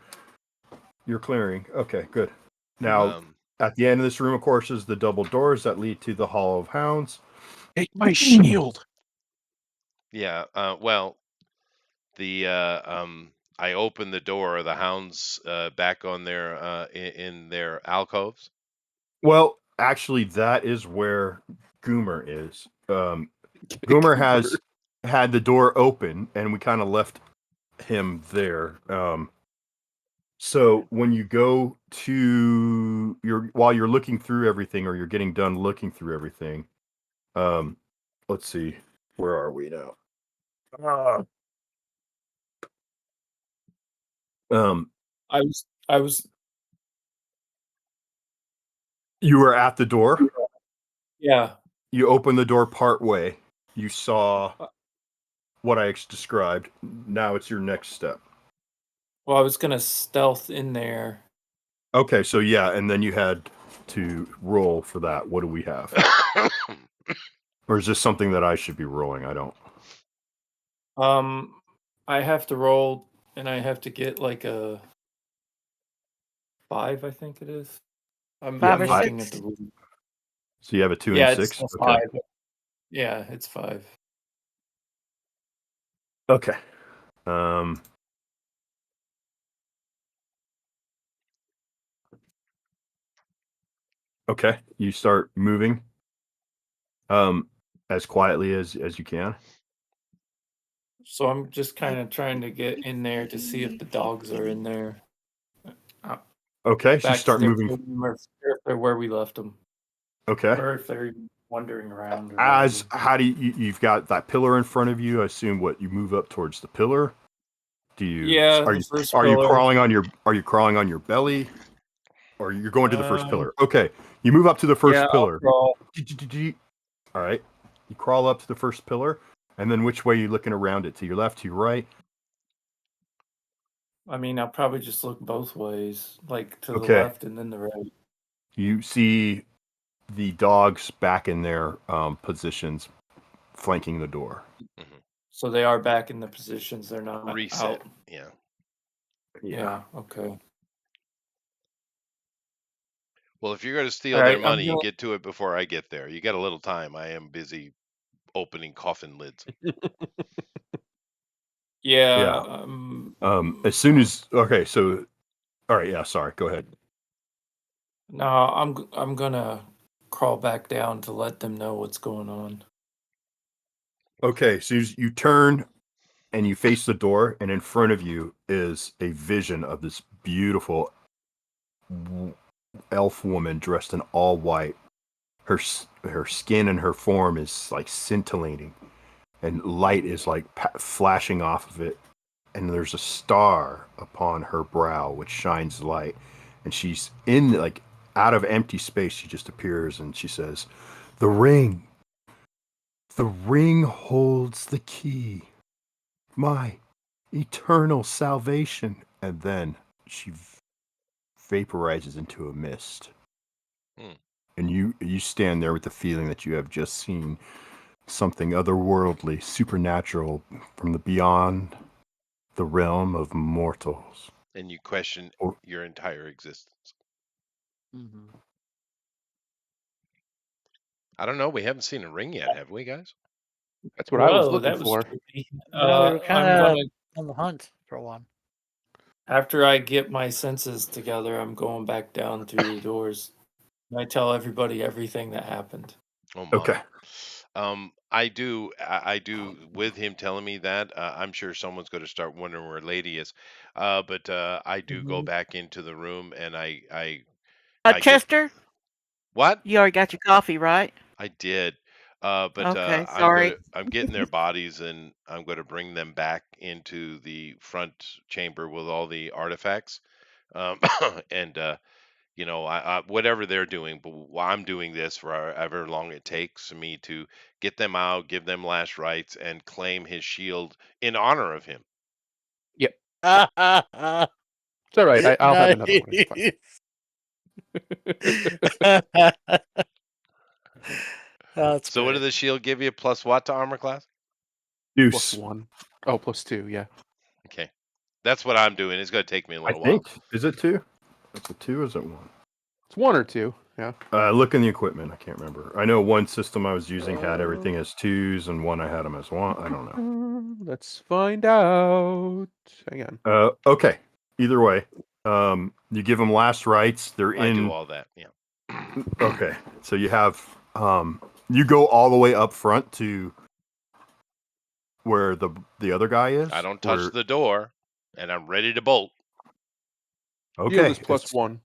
You're clearing. Okay, good. Now, at the end of this room, of course, is the double doors that lead to the Hall of Hounds. Take my shield. Yeah. Well, the I open the door. Are the hounds back on their in their alcoves? Well, actually, that is where Goomer is. Goomer has had the door open, and we kind of left him there. So when you go to while you're looking through everything, or you're getting done looking through everything, let's see, where are we now? I was You were at the door. yeah. You opened the door part way. You saw what I described. Now it's your next step. Well, I was gonna stealth in there. Okay, so yeah, and then you had to roll for that. What do we have? Or is this something that I should be rolling? I don't. I have to roll, and I have to get like a 5, I think it is. I'm 5 or looking at 6. the room. So you have a 2 Yeah, and it's 6. a Okay. 5. Yeah, it's 5. Okay. Okay. You start moving. As quietly as you can. So I'm just kind of trying to get in there to see if the dogs are in there. Okay. So you Back to start their moving. room, or if they're where we left them, Okay. or if they're wandering around. Or As whatever. how do you've got that pillar in front of you? I assume what you move up towards the pillar. Do you? Yeah, Are the you first are you pillar. crawling on your? Are you crawling on your belly? Or you're going to the first pillar? Okay. You move up to the first Yeah, pillar. I'll crawl. All right. You crawl up to the first pillar, and then which way are you looking around it? To your left, to your right? I mean, I'll probably just look both ways, like to the Okay. left and then the right. You see the dogs back in their positions, flanking the door. So they are back in the positions. They're not Reset. out. Yeah. Yeah. Okay. Well, if you're going to steal All their right. money, you get to it before I get there. You got a little time. I am busy opening coffin lids. Yeah. As soon as okay, so all right, yeah, sorry, go ahead. No, I'm gonna crawl back down to let them know what's going on. Okay, so you turn and you face the door, and in front of you is a vision of this beautiful elf woman dressed in all white. Her skin and her form is like scintillating, and light is like flashing off of it, and there's a star upon her brow which shines light, and she's in like out of empty space. She just appears and she says, the ring holds the key, my eternal salvation. And then she vaporizes into a mist. And you stand there with the feeling that you have just seen something otherworldly, supernatural, from the beyond the realm of mortals. And you question your entire existence. I don't know. We haven't seen a ring yet, have we, guys? That's what I was looking that was for. creepy. No, we were kind I'm of gonna on the hunt for one. after I get my senses together, I'm going back down through the doors. And I tell everybody everything that happened. Oh my. Okay. I do. With him telling me that, I'm sure someone's going to start wondering where Lady is. But I do go back into the room, and I get Chester, what? you already got your coffee, right? I did. But Okay, sorry. I'm getting their bodies, and I'm going to bring them back into the front chamber with all the artifacts. And you know, whatever they're doing, but I'm doing this for however long it takes me to get them out, give them last rites, and claim his shield in honor of him. Yep. It's all right. I'll have another one. It's fine. That's So what great. did the shield give you? Plus what to armor class? Deuce. +1. Oh, +2. Yeah. Okay. That's what I'm doing. It's going to take me a I little while. think. Is it 2? It's a 2 or is it 1? It's 1 or 2. Yeah. Look in the equipment. I can't remember. I know one system I was using had everything as 2s, and one I had them as 1. I don't know. Let's find out. Hang on. Okay. Either way, you give them last rites. They're I do in. all that. Yeah. Okay. So you have. You go all the way up front to where the other guy is. I don't touch the door, and I'm ready to bolt. Okay. Shield is +1.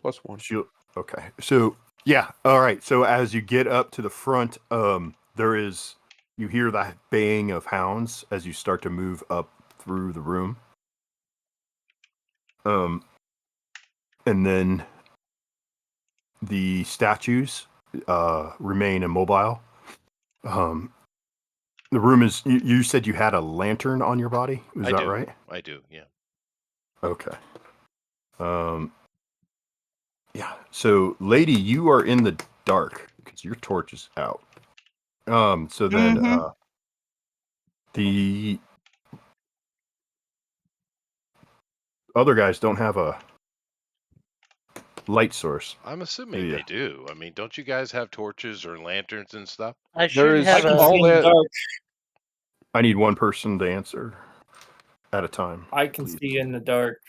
+1. Shield. Okay. So yeah. All right. So as you get up to the front, there is. You hear the baying of hounds as you start to move up through the room. And then the statues remain immobile. The room is. You said you had a lantern on your body. Is that right? I do. Yeah. Okay. Yeah. So, lady, you are in the dark because your torch is out. So then, the other guys don't have a light source. I'm assuming they do. I mean, don't you guys have torches or lanterns and stuff? I should is have all a. that- I need one person to answer at a time. I can please. see in the dark.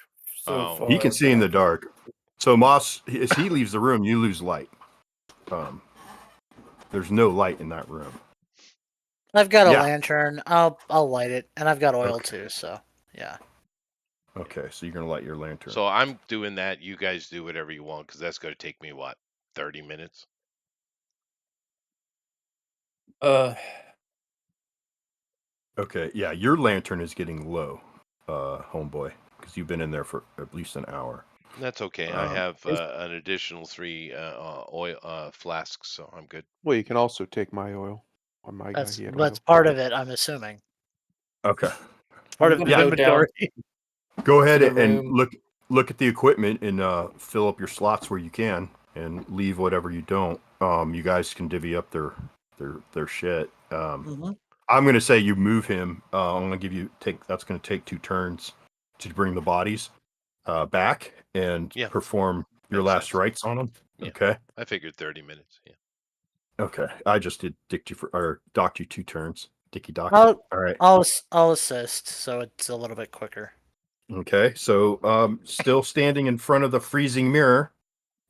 So far, He can see in the dark. So Moss, as he leaves the room, you lose light. There's no light in that room. I've got a Yeah. lantern. I'll light it, and I've got oil Okay. too. So yeah. Okay, so you're gonna light your lantern. So I'm doing that. You guys do whatever you want, because that's going to take me, 30 minutes? Okay, yeah, your lantern is getting low, homeboy, because you've been in there for at least an hour. That's okay. I have an additional 3 oil flasks, so I'm good. Well, you can also take my oil on my guy. That's He had that's oil. part of it. I'm assuming Okay, part of I'm the gonna go down. inventory. go ahead To the and room. look at the equipment and fill up your slots where you can, and leave whatever you don't. You guys can divvy up their shit. Mhm. I'm gonna say you move him. I'm gonna give you That's gonna take 2 turns to bring the bodies back and Yeah. perform your Makes last sense. rites on them. Yeah. Okay. I figured 30 minutes. Yeah. Okay. I just did docked you 2 turns. Dicky dock. I'll All right. I'll assist, so it's a little bit quicker. Okay. So still standing in front of the freezing mirror.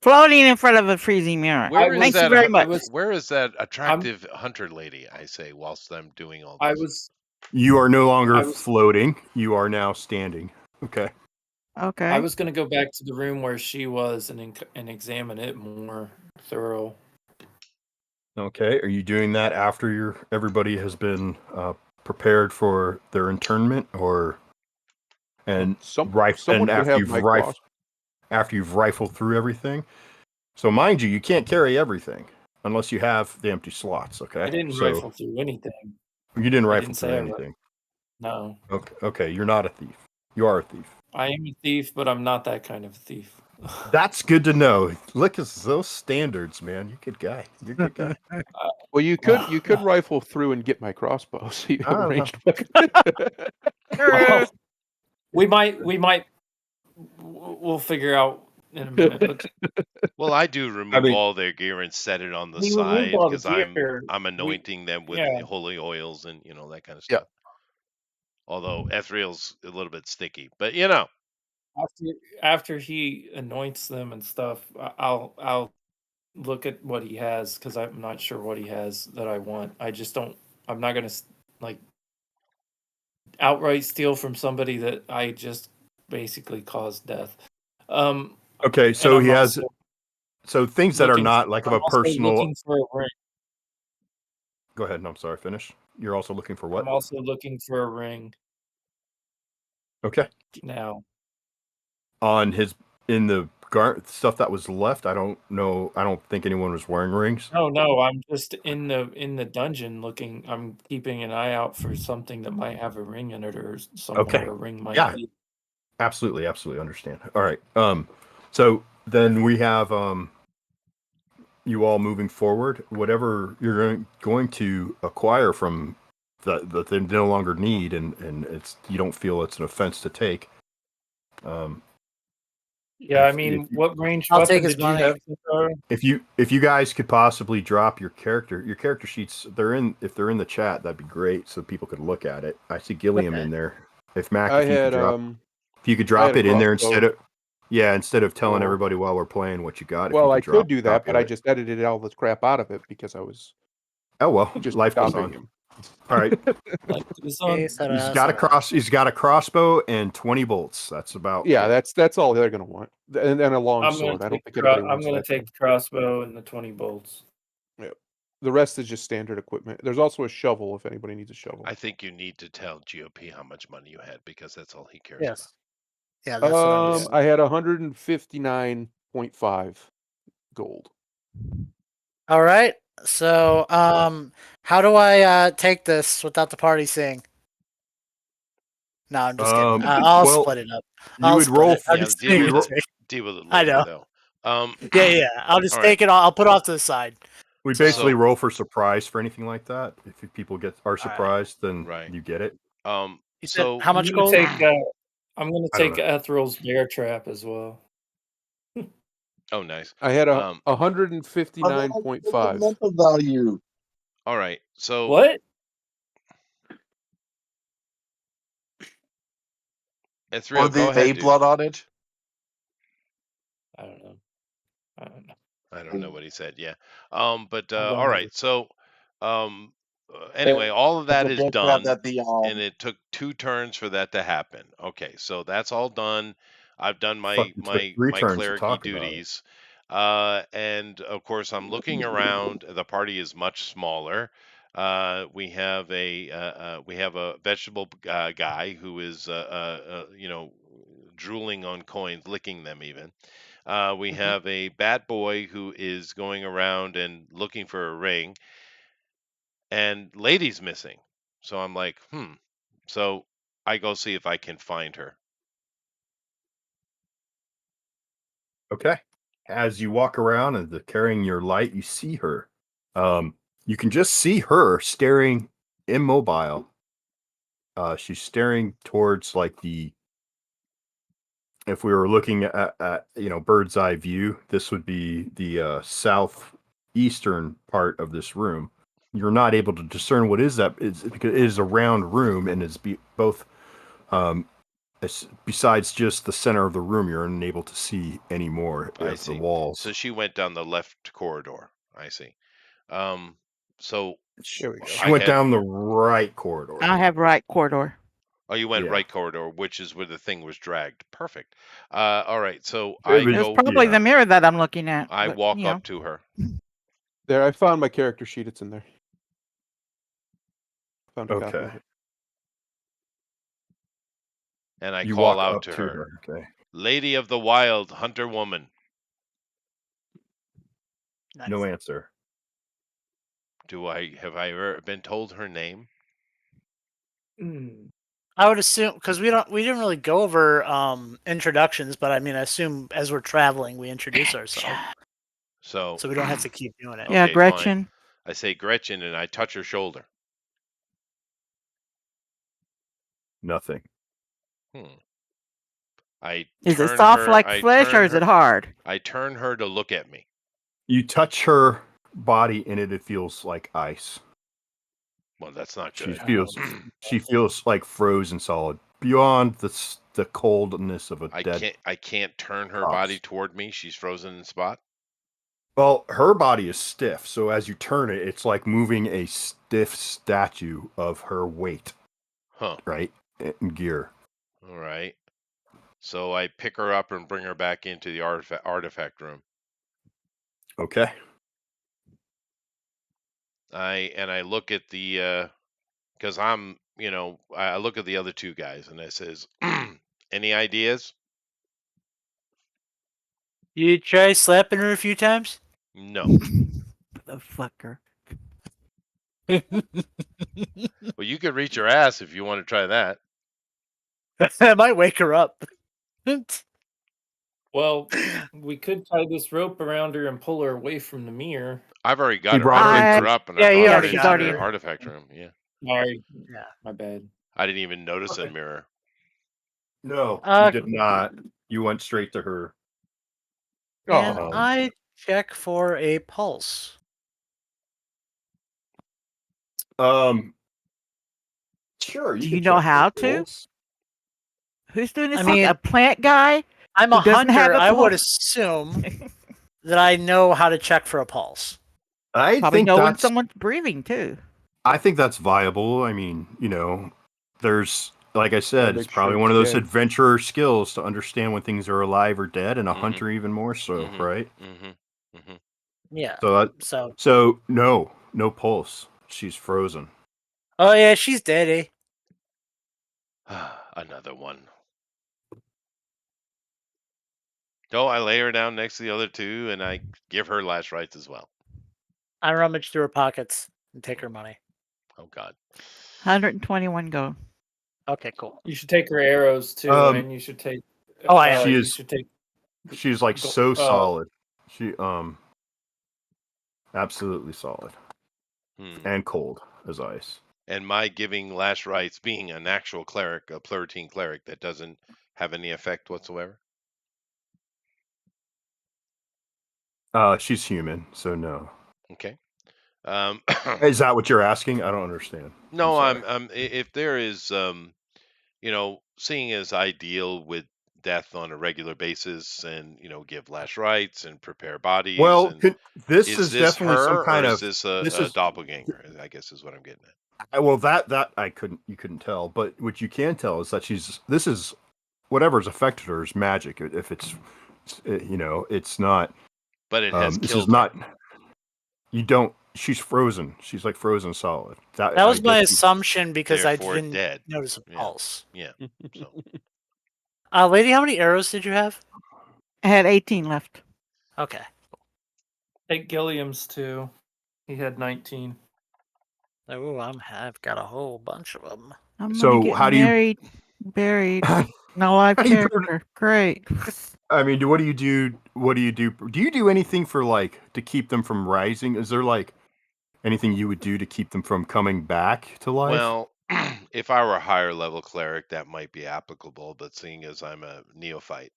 Floating in front of a freezing mirror. Where is Thank you that? very much. Where is that attractive hunter lady? I say whilst I'm doing all this. You are no longer I was- floating. You are now standing. Okay. Okay. I was gonna go back to the room where she was and examine it more thorough. Okay. Are you doing that after everybody has been prepared for their internment, or Someone could after have you've my cross. after you've rifled through everything? So mind you can't carry everything unless you have the empty slots. Okay. I didn't So rifle through anything. You didn't I rifle didn't through say I anything. No. Okay. You're not a thief. You are a thief. I am a thief, but I'm not that kind of thief. That's good to know. Look at those standards, man. You're a good guy. You're a good guy. Well, you could rifle through and get my crossbow. So you have a Oh, ranged weapon. Well, we'll figure out in a minute. But Well, I do remove mean- all their gear and set it on the We side removed all the because gear. I'm anointing them with yeah. holy oils and that kind of Yeah. stuff. Although Ethriel's a little bit sticky, but After he anoints them and stuff, I'll look at what he has because I'm not sure what he has that I want. I just don't. I'm not gonna outright steal from somebody that I just basically caused death. Okay, so and he I'm has also things that are looking- not like of I'm a also personal. looking for a ring. Go ahead. No, I'm sorry. Finish. You're also looking for what? I'm also looking for a ring Okay. now. On in the stuff that was left, I don't know. I don't think anyone was wearing rings. No, I'm just in the dungeon looking. I'm keeping an eye out for something that might have a ring in it or somewhere Okay. a ring might Yeah. be. Absolutely understand. All right. So then we have you all moving forward. Whatever you're going to acquire from that they no longer need, and you don't feel it's an offense to take. Yeah, I mean, what ranged I'll take weapon his did you money. have, Cesaro? If you guys could possibly drop your character sheets, if they're in the chat, that'd be great, so people could look at it. I see Gilliam in there. If Mac, I if you had could drop a it in there crossbow. instead of telling Or- everybody while we're playing what you got. Well, I could do that, drop but I it. just edited all the crap out of it because I was Oh well, just life goes stopping on. him. All right. Like this on? He's got a crossbow and 20 bolts. That's about Yeah, it. that's all they're gonna want, and a long I'm sword. I gonna don't think anybody I'm wants gonna that. take the crossbow and the 20 bolts. Yeah. The rest is just standard equipment. There's also a shovel if anybody needs a shovel. I think you need to tell GOP how much money you had because that's all he cares Yes. about. Yeah, that's what I was. I had 159.5 gold. All right. So, how do I take this without the party seeing? No, I'm just kidding. I'll split it up. You would roll. Yeah, deal with it I later, know. though. Yeah. I'll just all take right. it. I'll put it off to the side. We basically roll for surprise for anything like that. If people are surprised, then you get it. So how much gold? I'm gonna take Ethryl's bear trap as well. Oh, nice. I had 159.5 mental value. All right. So what? Ethril, Or go the ahead, dude. blood on it. I don't know. I don't know what he said. Yeah. But all right. So, anyway, It- all of that the is big done, grab that the, and it took 2 turns for that to happen. Okay, so that's all done. I've done my Fucking took 3 turns to cleric talk about it. duties, and of course I'm looking around. The party is much smaller. We have a vegetable guy who is drooling on coins, licking them even. We have a bat boy who is going around and looking for a ring, and lady's missing. So I'm like, So I go see if I can find her. Okay. As you walk around and carrying your light, you see her. You can just see her staring immobile. She's staring towards if we were looking at bird's eye view, this would be the southeastern part of this room. You're not able to discern what is that. It's because it is a round room and it's both. Besides just the center of the room, you're unable to see any more of the walls. So she went down the left corridor. I see. So she went down the right corridor. I have right corridor. Oh, you went right corridor, which is where the thing was dragged. Perfect. All right, so I It's go. probably the mirror that I'm looking at. I but, walk you know. up to her. There, I found my character sheet. It's in there. Found a copy of it. And I You call walk out up to to her, her. Okay. Lady of the Wild, Hunter Woman. Nice. No answer. Have I ever been told her name? I would assume because we didn't really go over introductions, but I mean, I assume as we're traveling, we introduce ourselves. So we don't have to keep doing it. Yeah, okay, Gretchen. fine. I say Gretchen, and I touch her shoulder. Nothing. Is it soft like flesh or is it hard? I turn her to look at me. You touch her body and it feels like ice. Well, that's not good. She feels like frozen solid beyond the coldness of a dead. I can't turn her body toward me. She's frozen in spot. Well, her body is stiff, so as you turn it, it's like moving a stiff statue of her weight. Huh. Right? In gear. All right. So I pick her up and bring her back into the artifact room. Okay. I look at the because I look at the other 2 guys and I says, any ideas? You try slapping her a few times? No. The fucker. Well, you could reach her ass if you want to try that. That might wake her up. Well, we could tie this rope around her and pull her away from the mirror. I've already got her. I picked her up and I brought her into the artifact room. Yeah. Sorry. Yeah. My bad. I didn't even notice a mirror. No, you did not. You went straight to her. Can Oh, I check for a pulse? Sure. Do You you can know check for how to? pulse. Who's doing this? I mean, a plant guy I'm who a doesn't have hunter. a I would pulse? assume that I know how to check for a pulse. I Probably think know when that's. someone's breathing too. I think that's viable. I mean, there's like I said, it's make probably sure one it's of those dead. adventurer skills to understand when things are alive or dead, and a Mhm. hunter even more so, Mhm. right? Mm-hmm. Yeah. So So, no pulse. She's frozen. oh yeah, she's dead. Eh? Another one. No, I lay her down next to the other two, and I give her last rites as well. I rummage through her pockets and take her money. Oh God. 121 go. Okay, cool. You should take her arrows too, and you should take. Oh, I am. She You is. should take. She's like so solid. She absolutely solid and cold as ice. And my giving last rites being an actual cleric, a plurtine cleric, that doesn't have any effect whatsoever. She's human, so no. Okay. Is that what you're asking? I don't understand. No, I'm if there is, seeing as I deal with death on a regular basis, and give last rites and prepare bodies, well, and this is is this definitely some her or kind is of. this This a is doppelganger? I guess is what I'm getting at. well, that you couldn't tell, but what you can tell is that this is whatever's affected her is magic. If it's it's not. But it has This is killed her. not. You don't. She's frozen. She's like frozen solid. That I was my guess assumption because I Therefore didn't dead. notice a Yeah. pulse. Yeah. So Lady, how many arrows did you have? I had 18 left. Okay. Take Gilliam's too. He had 19. Oh, I've got a whole bunch of them. I'm So gonna get how do you- married, buried. No live How do you put- character. Great. I mean, what do you do? What do you do? Do you do anything for like to keep them from rising? Is there like anything you would do to keep them from coming back to life? well, if I were a higher level cleric, that might be applicable. But seeing as I'm a neophyte,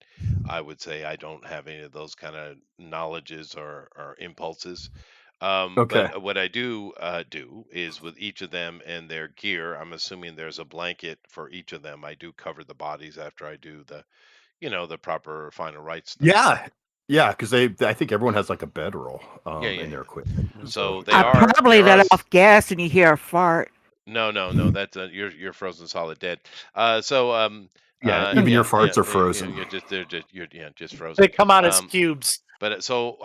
I would say I don't have any of those kind of knowledges or impulses. Okay. But what I do do is with each of them and their gear, I'm assuming there's a blanket for each of them. I do cover the bodies after I do the proper final rites stuff. Yeah, because I think everyone has like a bedroll in their equipment. So they I are. probably there let are off gas and you hear a fart. No, that's you're frozen solid dead. Even your farts are frozen. You're just frozen. They come out as cubes. But so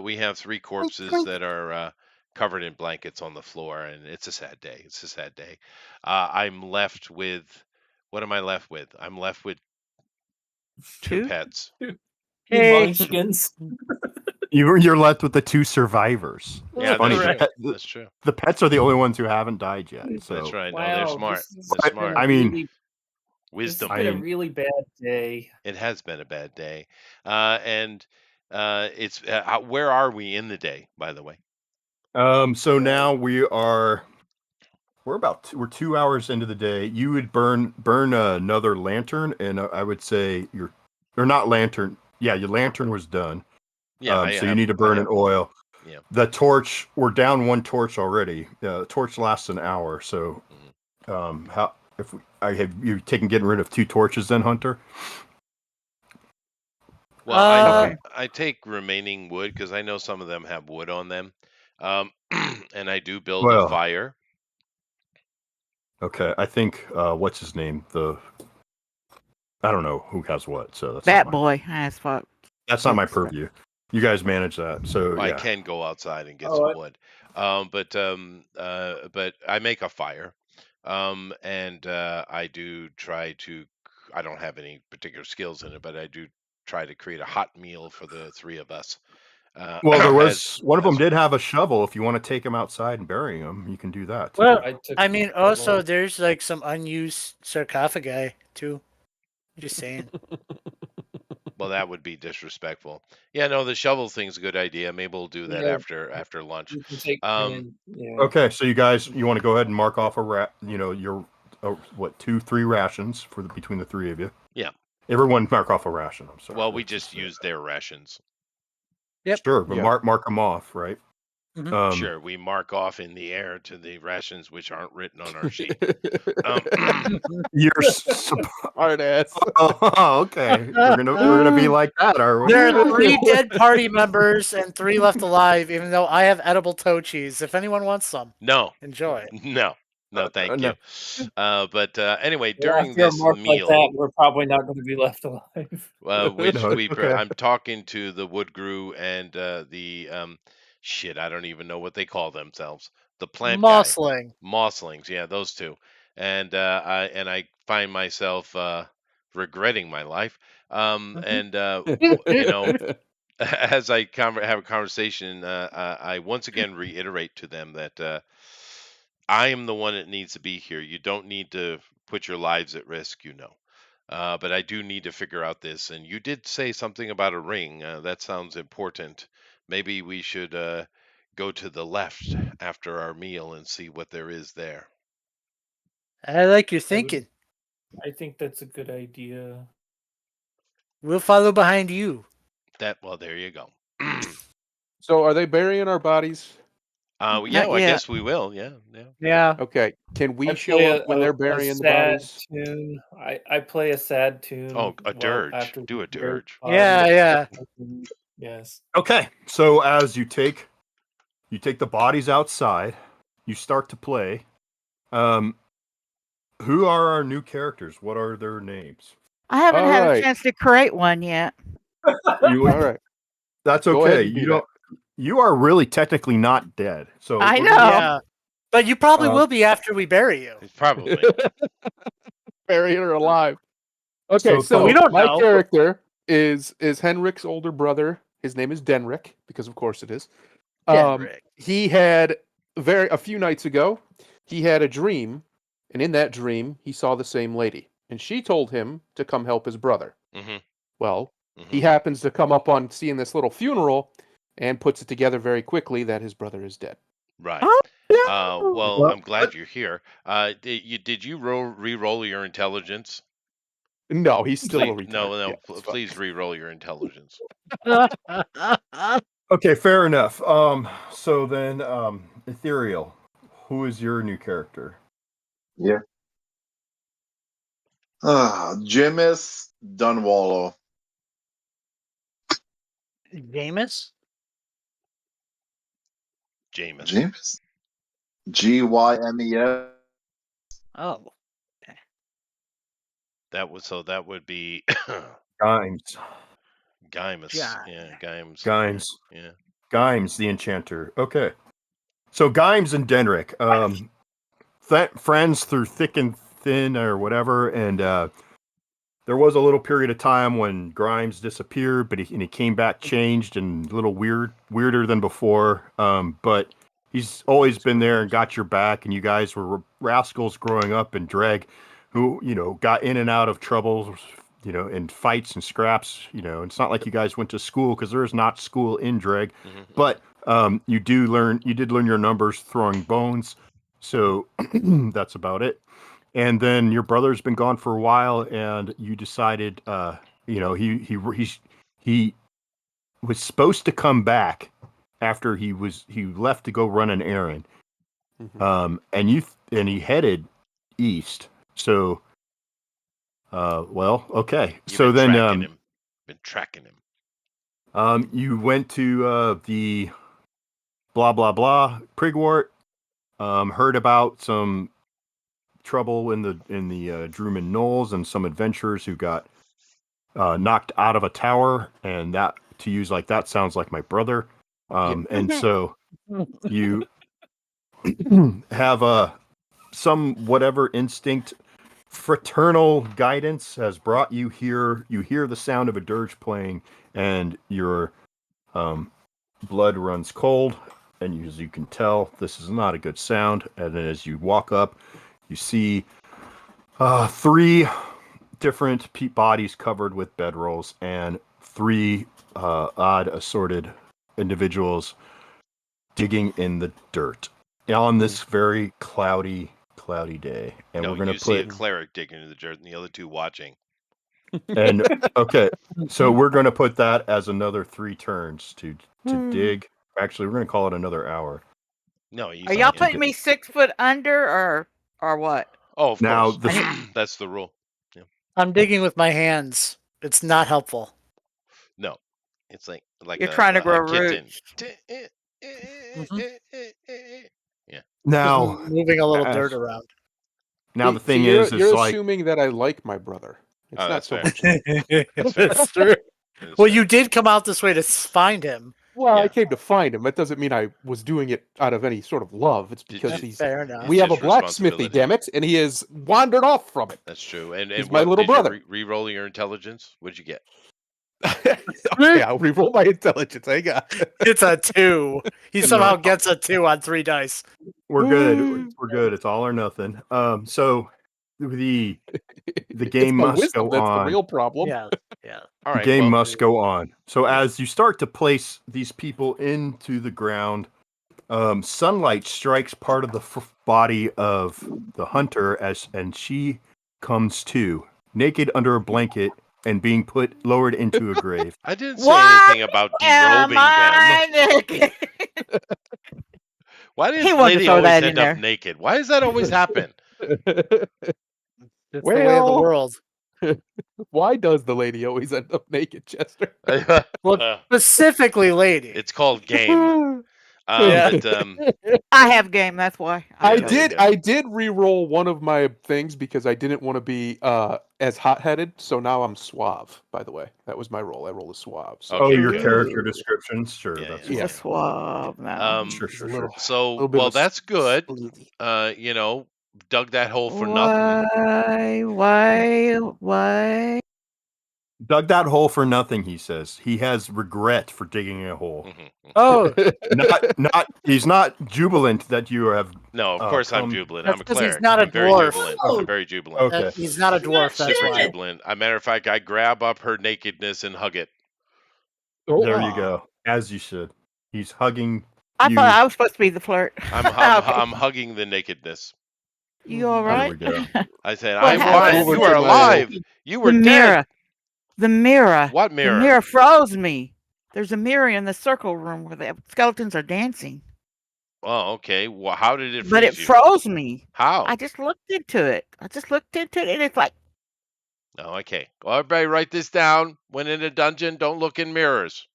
we have 3 corpses that are covered in blankets on the floor, and it's a sad day. It's a sad day. I'm left with what am I left with? I'm left with 2 pets. Hey. Munchkins. You're left with the 2 survivors. Yeah, It's funny. that's true. That's true. The pets are the only ones who haven't died yet. So That's right. No, Wow, they're smart. this They're has smart. been a I mean, really- Wisdom. This has been a really bad day. It has been a bad day, and it's where are we in the day? By the way. So now we're 2 hours into the day. You would burn another lantern, and I would say your lantern was done. Yeah. So you need to burn an oil. Yeah. The torch, we're down 1 torch already. The torch lasts an hour. So, have you getting rid of 2 torches then, Hunter? Well, I take remaining wood because I know some of them have wood on them, and I do build a fire. Okay, I think what's his name? I don't know who has what. So that's That boy has fuck. That's not my purview. You guys manage that. So I yeah. can go outside and get some wood, but I make a fire, and I do try to. I don't have any particular skills in it, but I do try to create a hot meal for the 3 of us. Well, there was one of them did have a shovel. If you want to take them outside and bury them, you can do that too. Well, I mean, also there's like some unused sarcophagi too. Just saying. Well, that would be disrespectful. Yeah, no, the shovel thing's a good idea. Maybe we'll do that Yeah, after lunch. you can take Um, turns. Yeah. Okay, so you guys, you want to go ahead and mark off your what 2-3 rations between the three of you. Yeah. Everyone mark off a ration. I'm sorry. Well, we just used their rations. Yep. Sure, but Yeah. mark them off, right? Mhm. Sure, we mark off in the air to the rations which aren't written on our sheet. You're hard ass. oh, okay. We're gonna be like that, are we? There are 3 dead party members and 3 left alive, even though I have edible toe cheese. If anyone wants some, No, enjoy. no, thank No. you. But anyway, Well, during after a this mark like meal, that, we're probably not going to be left alive. which No, it's okay. I'm talking to the wood grew and the shit, I don't even know what they call themselves. The plant guy, Mossling. mosslings, yeah, those two. And I find myself regretting my life. And you know, as I have a conversation, I once again reiterate to them that I am the one that needs to be here. You don't need to put your lives at risk, but I do need to figure out this. And you did say something about a ring. That sounds important. Maybe we should go to the left after our meal and see what there is there. I like your I would- thinking. I think that's a good idea. We'll follow behind you. Well, there you go. So, are they burying our bodies? Yeah, Not well, I yet. guess we will. Yeah. Yeah. Okay. Can we I show play up when they're burying the sad bodies? tune. I play a sad tune. Oh, a dirge. After Do we a bury dirge. the Yeah, body. yeah. Yes. Okay, so as you take the bodies outside, you start to play. Who are our new characters? What are their names? I haven't All had a right. chance to create one yet. You, All right. that's Go ahead okay. and do You don't. You are really technically not dead. So I we're know. gonna- Yeah. But you probably Um, will be after we bury you. Probably. Burying her alive. Okay, So so we don't my know. character is Henrik's older brother. His name is Denrick, because of course it is. Denrick. He had a few nights ago, he had a dream, and in that dream, he saw the same lady, and she told him to come help his brother. Mm-hmm. Well, he happens to come up on seeing this little funeral, and puts it together very quickly that his brother is dead. Right. Oh, no. Well, Well, I'm glad you're here. Did you re-roll your intelligence? No, he's still a Please, retard. no, Yeah, it's fine. please re-roll your intelligence. Okay, fair enough. So then, Ethereal, who is your new character? Yeah. Jimis Dunwallow. Jameis? Jameis. Jimis? Gymes. Oh. That would be Gymes. Gymus. Yeah. Yeah, Gymes. Gymes. Yeah. Gymes, the enchanter. Okay. So Gymes and Denrick, friends through thick and thin or whatever, and there was a little period of time when Grimes disappeared, but he came back changed and a little weirder than before. But he's always been there and got your back, and you guys were rascals growing up in Dreg, who got in and out of troubles, in fights and scraps. It's not like you guys went to school, because there is not school in Dreg, but you did learn your numbers throwing bones, so that's about it. And then your brother's been gone for a while, and you decided, he was supposed to come back after he left to go run an errand, and he headed east. So, okay. You've been tracking him. You went to the blah blah blah Prigwort. Heard about some trouble in the Druman Knolls and some adventurers who got knocked out of a tower, and that, to use like that, sounds like my brother. And so you have some whatever instinct, fraternal guidance has brought you here. You hear the sound of a dirge playing, and your blood runs cold, and as you can tell, this is not a good sound. And then as you walk up, you see 3 different bodies covered with bedrolls, and three odd assorted individuals digging in the dirt on this very cloudy day, and No, we're gonna you see a put cleric digging in the dirt, and the other two watching. and okay, so we're gonna put that as another 3 turns to dig. Actually, we're gonna call it another hour. No, you Are y'all can't. putting me 6 foot under or what? Oh, of Now course. That's the rule. Yeah. I'm digging with my hands. It's not helpful. No, it's like You're trying to grow kitten. roots. Yeah. Now, Just moving a little as- dirt around. now the thing you're is like assuming that I like my brother. It's Oh, not that's so fair. much. That's fair. That's true. That's Well, fair. you did come out this way to find him. Well, I Yeah. came to find him. That doesn't mean I was doing it out of any sort of love. It's because That's he's. fair enough. We have a just blacksmithy, responsibility. damn it, and he has wandered off from it. That's true. And He's what my little did you brother. re-roll your intelligence? What'd you get? Okay, I'll reroll my intelligence. Hang on. It's a 2. He somehow gets a 2 on 3 dice. we're good. We're good. It's all or nothing. So the It's game my must wisdom go that's on. the real problem. Yeah. All The right. game well, must go on. So as you start to place these people into the ground, sunlight strikes part of the body of the hunter and she comes to, naked under a blanket and being lowered into a grave. I didn't say Why anything about am derobing them. I naked? Why He did wanted to lady throw always that in end up there. naked? Why does that always happen? It's the way of the Well- world. Why does the lady always end up naked, Chester? Well, specifically lady. It's called game. Yeah. But I have game. That's why. I Yeah, did. yeah. I did re-roll one of my things because I didn't want to be as hot-headed. So now I'm suave. By the way, that was my roll. I rolled a suave. So Okay, your good. character descriptions, sure, Yeah, that's yeah. He's a fine. suave now. Sure. It's a little. So, little bit well, of that's good. smoothie. Dug that hole for nothing. Why? Dug that hole for nothing, he says. He has regret for digging a hole. Mhm. Oh, He's not jubilant that you have. No, of course I'm come- jubilant. That's I'm a 'cause he's clerik. not a I'm very dwarf. jubilant. Oh. I'm very jubilant. Okay. he's not a dwarf. That's Super why. jubilant. As a matter of fact, I grab up her nakedness and hug it. There you Aw. go. As you should. He's hugging I you. thought I was supposed to be the flirt. I'm Okay. hugging the nakedness. You all There right? we go. I said, What I'm happened? fine. Over You to are my- alive. You were The dead. mirror. The mirror. What The mirror? mirror froze me. There's a mirror in the circle room where the skeletons are dancing. Oh, okay. Well, how did it freeze But it you? froze me. How? I just looked into it. And it's like, Oh, okay. Well, everybody write this down. When in a dungeon, don't look in mirrors.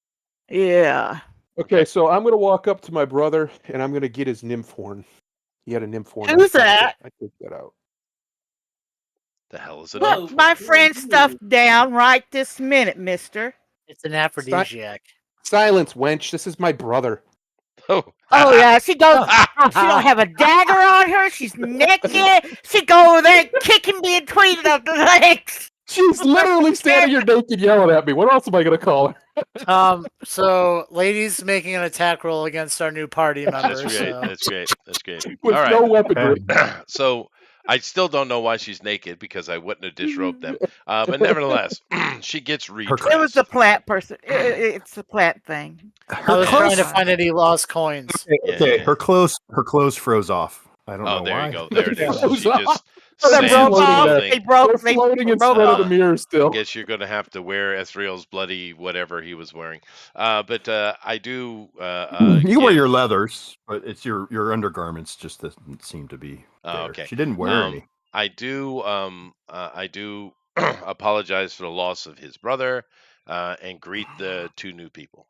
yeah. Okay, so I'm gonna walk up to my brother and I'm gonna get his nymph horn. He had a nymph horn. in Who's his pocket. that? I took that out. The hell is it? Whoa. Put my friend stuff down right this minute, mister. It's an aphrodisiac. Silence, wench. This is my brother. Oh, Oh, yeah. She goes, she don't have a dagger on her. She's naked. She go over there kicking me between the legs. She's literally standing here naked yelling at me. What else am I gonna call her? So lady's making an attack roll against our new party member. That's great. So. That's great. That's great. With All right. no weaponry. So I still don't know why she's naked because I wouldn't have disrobed them. But nevertheless, she gets redressed. It was the plant person. It's the plant thing. I was trying to find any lost coins. Okay, Yeah. her clothes froze off. I don't know Oh, there why. you go. There it is. Froze She off. just They Sam broke floating off. there. They They're broke. They floating in broke front of off. the mirror still. guess you're gonna have to wear Ethriel's bloody whatever he was wearing. But I do. You wear give- your leathers, but it's your undergarments just doesn't seem to be there. Oh, okay. She didn't wear any. I do. I do apologize for the loss of his brother, and greet the two new people.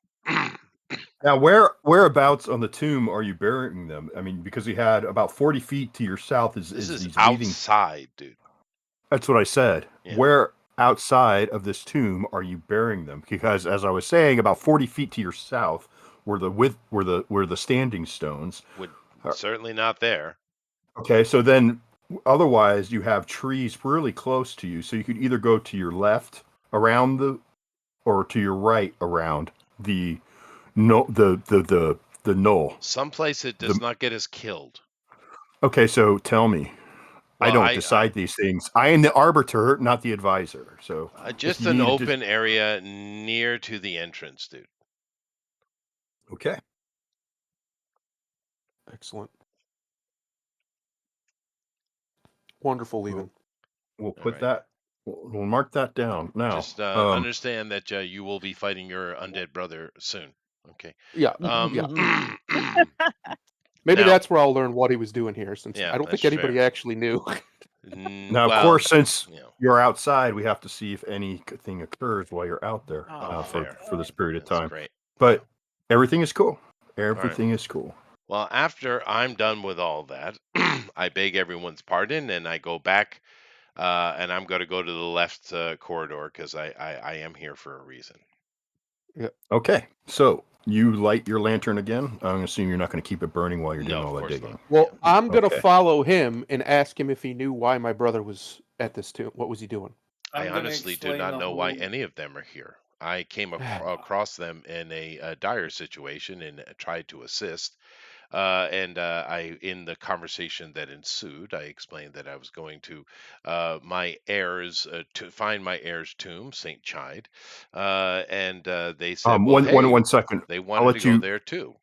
Now, whereabouts on the tomb are you burying them? I mean, because you had about 40 feet to your south This is these weaving. outside, dude. That's what I said. Yeah. Where outside of this tomb are you burying them? Because as I was saying, about 40 feet to your south were the standing stones. Would certainly not there. Okay, so then otherwise you have trees really close to you, so you could either go to your left around or to your right around the knoll. Someplace it does not get us killed. Okay, so tell me. I Well, don't decide these things. I am the arbiter, not the advisor. So just an open area near to the entrance, dude. Okay. Excellent. Wonderful, even. We'll put that. We'll mark that down now. Just understand that you will be fighting your undead brother soon. Okay. Yeah. Yeah. Maybe now, that's where I'll learn what he was doing here, since I don't think anybody actually knew. Now, of course, since you're outside, we have to see if anything occurs while you're out there for this period of time. Great. But everything is cool. Everything is cool. Well, after I'm done with all that, I beg everyone's pardon, and I go back, and I'm going to go to the left corridor because I am here for a reason. Yeah. Okay. So you light your lantern again. I'm assuming you're not going to keep it burning while you're doing all that digging. Well, I'm going to follow him and ask him if he knew why my brother was at this tomb. What was he doing? I honestly do not know why any of them are here. I came across them in a dire situation and tried to assist. In the conversation that ensued, I explained that I was going to my heirs to find my heir's tomb, Saint Chide, and they said, "Well, hey, one second. They wanted to go there too."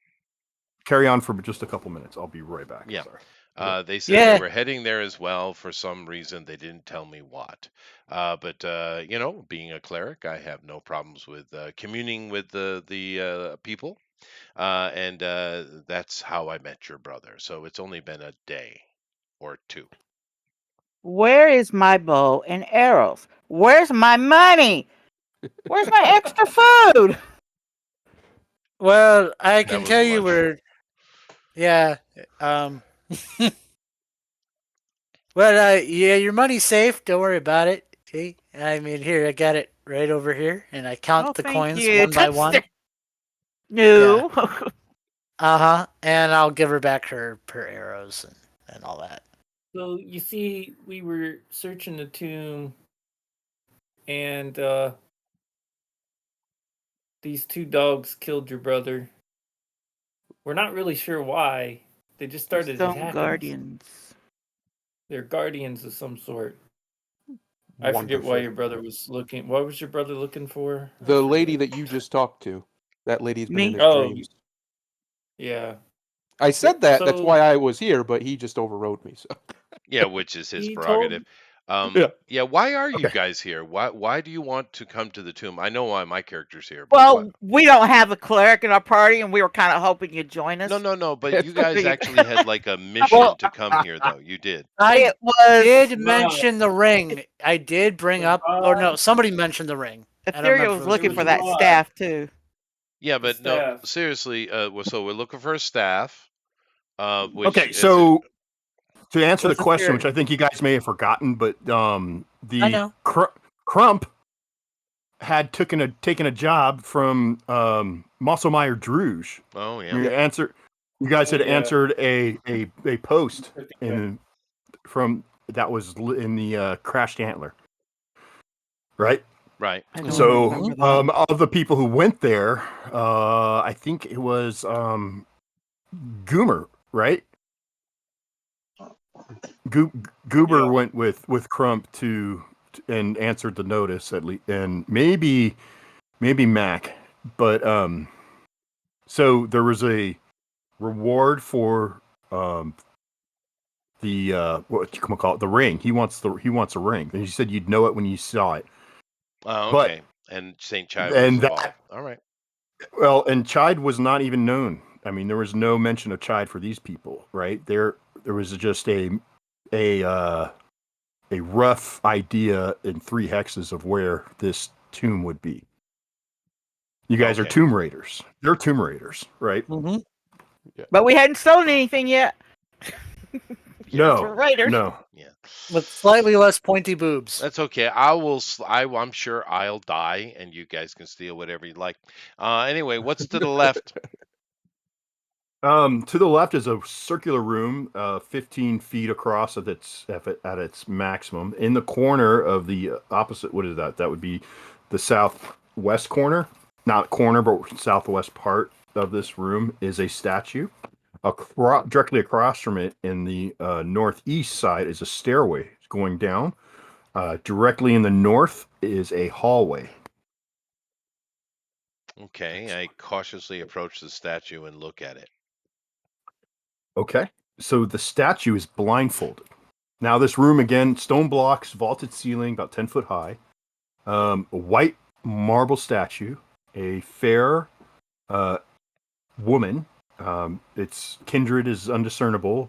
Carry on for just a couple minutes. I'll be right back. Yeah. Sorry. They said they were heading there as well for some reason. They didn't tell me what. But being a cleric, I have no problems with communing with the people. And that's how I met your brother. So it's only been a day or two. Where is my bow and arrows? Where's my money? Where's my extra food? Well, I can tell you where. Yeah. Well, yeah, your money's safe. Don't worry about it. See, I mean, here, I got it right over here, and I count the coins one by one. No. Yeah. And I'll give her back her arrows and all that. So you see, we were searching the tomb, and these two dogs killed your brother. We're not really sure why. They just started attacking. Guardians. They're guardians of some sort. I forget why your brother was looking. What was your brother looking for? The lady that you just talked to. That lady's been in his dreams. Yeah. I said that. That's why I was here, but he just overrode me. So. Yeah, which is his prerogative. Yeah. Why are you guys here? Why do you want to come to the tomb? I know why my character's here. Well, we don't have a cleric in our party, and we were kind of hoping you'd join us. No. But you guys actually had like a mission to come here, though. You did. I did mention the ring. I did bring up, or no, somebody mentioned the ring. Ethereal was looking for that staff too. Yeah, but no, seriously. So we're looking for a staff. Okay, so to answer the question, which I think you guys may have forgotten, but the Crump had taken a job from Mosselmeyer Druge. Oh yeah. You guys had answered a post from that was in the Crashed Antler, right? Right. So of the people who went there, I think it was Goomer, right? Goober went with Crump and answered the notice at least, and maybe Mac, but so there was a reward for the what you call it, the ring. He wants a ring, and he said you'd know it when you saw it. Oh, okay. And Saint Chide was involved. All right. Well, and Chide was not even known. I mean, there was no mention of Chide for these people, right? There was just a rough idea in 3 hexes of where this tomb would be. You guys are tomb raiders. They're tomb raiders, right? Mm-hmm. Yeah. But we hadn't stolen anything yet. No. Raiders. No. Yeah. With slightly less pointy boobs. That's okay. I'm sure I'll die, and you guys can steal whatever you like. Anyway, what's to the left? To the left is a circular room, 15 feet across at its maximum. In the corner of the opposite, what is that? That would be the southwest corner. Not corner, but southwest part of this room is a statue Directly across from it, in the northeast side, is a stairway going down. Directly in the north is a hallway. Okay, I cautiously approach the statue and look at it. Okay, so the statue is blindfolded. Now, this room, again, stone blocks, vaulted ceiling, about 10 foot high. A white marble statue, a fair woman. Its kindred is undiscernible.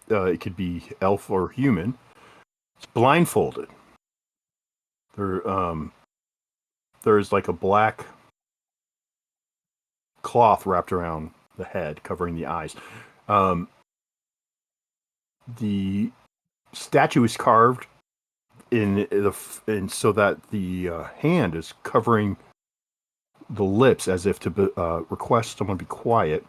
It could be elf or human. It's blindfolded. There's like a black cloth wrapped around the head, covering the eyes. The statue is carved in so that the hand is covering the lips, as if to request someone be quiet.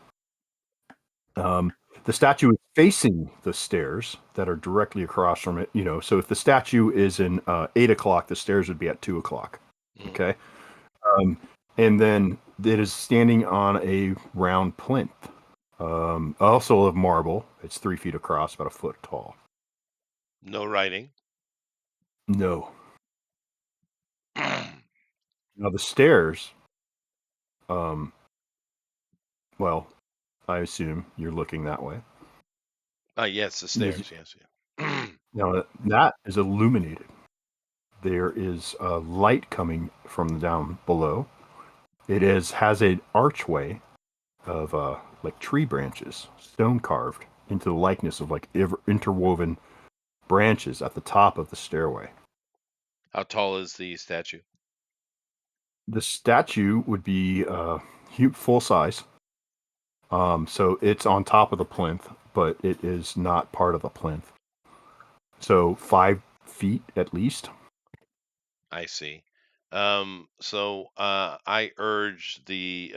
The statue is facing the stairs that are directly across from it. So if the statue is in 8 o'clock, the stairs would be at 2 o'clock. Okay. And then it is standing on a round plinth, also of marble. It's 3 feet across, about a foot tall. No writing. No. Now the stairs. Well, I assume you're looking that way. Yes, the stairs. Yes. Now that is illuminated. There is light coming from down below. It has an archway of like tree branches, stone carved into the likeness of like interwoven branches at the top of the stairway. How tall is the statue? The statue would be full size. So it's on top of the plinth, but it is not part of the plinth. So 5 feet at least. I see. So I urge the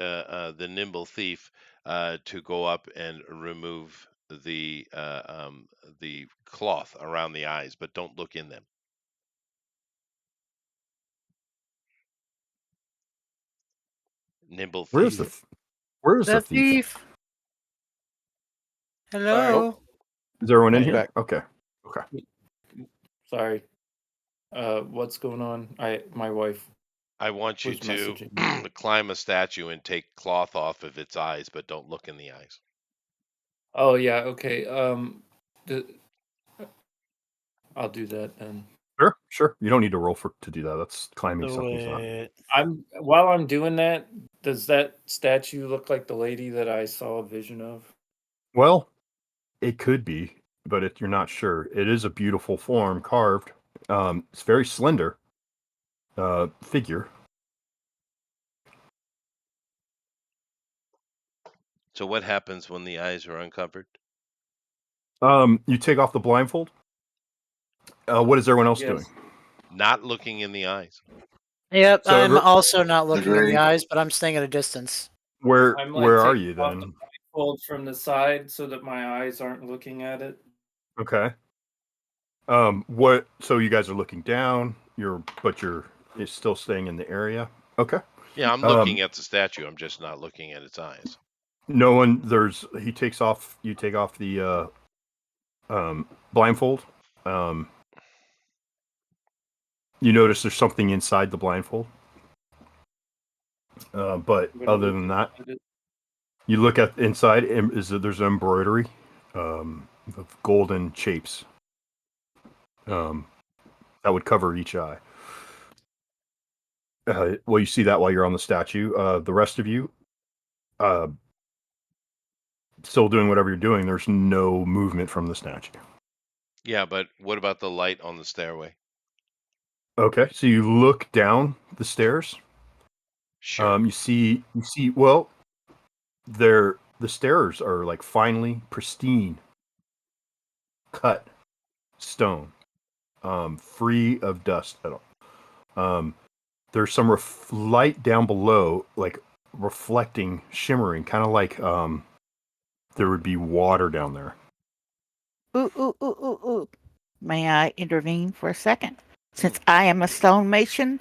nimble thief to go up and remove the cloth around the eyes, but don't look in them. Nimble Where's thief. the thief? Hello. Is everyone in Hey. here? Okay. Sorry. What's going on? My wife. I want you was to messaging. climb a statue and take cloth off of its eyes, but don't look in the eyes. Oh yeah, okay. I'll do that then. Sure. You don't need to roll to do that. That's climbing Do something's not. it. While I'm doing that, does that statue look like the lady that I saw a vision of? Well, it could be, but you're not sure. It is a beautiful form carved. It's very slender figure. So what happens when the eyes are uncovered? You take off the blindfold. What is everyone else doing? Not looking in the eyes. Yep, So I'm also not looking in Agreed. the eyes, but I'm staying at a distance. Where I'm are taking you off the then? blindfold from the side so that my eyes aren't looking at it. Okay. What? So you guys are looking down. You're still staying in the area. Okay. Yeah, I'm looking at the statue. I'm just not looking at its eyes. No one. You take off the blindfold. You notice there's something inside the blindfold. But other than that, you look at inside. There's an embroidery of golden shapes that would cover each eye. Well, you see that while you're on the statue. The rest of you, still doing whatever you're doing. There's no movement from the statue. Yeah, but what about the light on the stairway? Okay, so you look down the stairs. Sure. You see. Well, the stairs are like finely pristine, cut stone, free of dust at all. There's some light down below, like reflecting, shimmering, kind of like there would be water down there. Ooh. May I intervene for a second? Since I am a stonemason,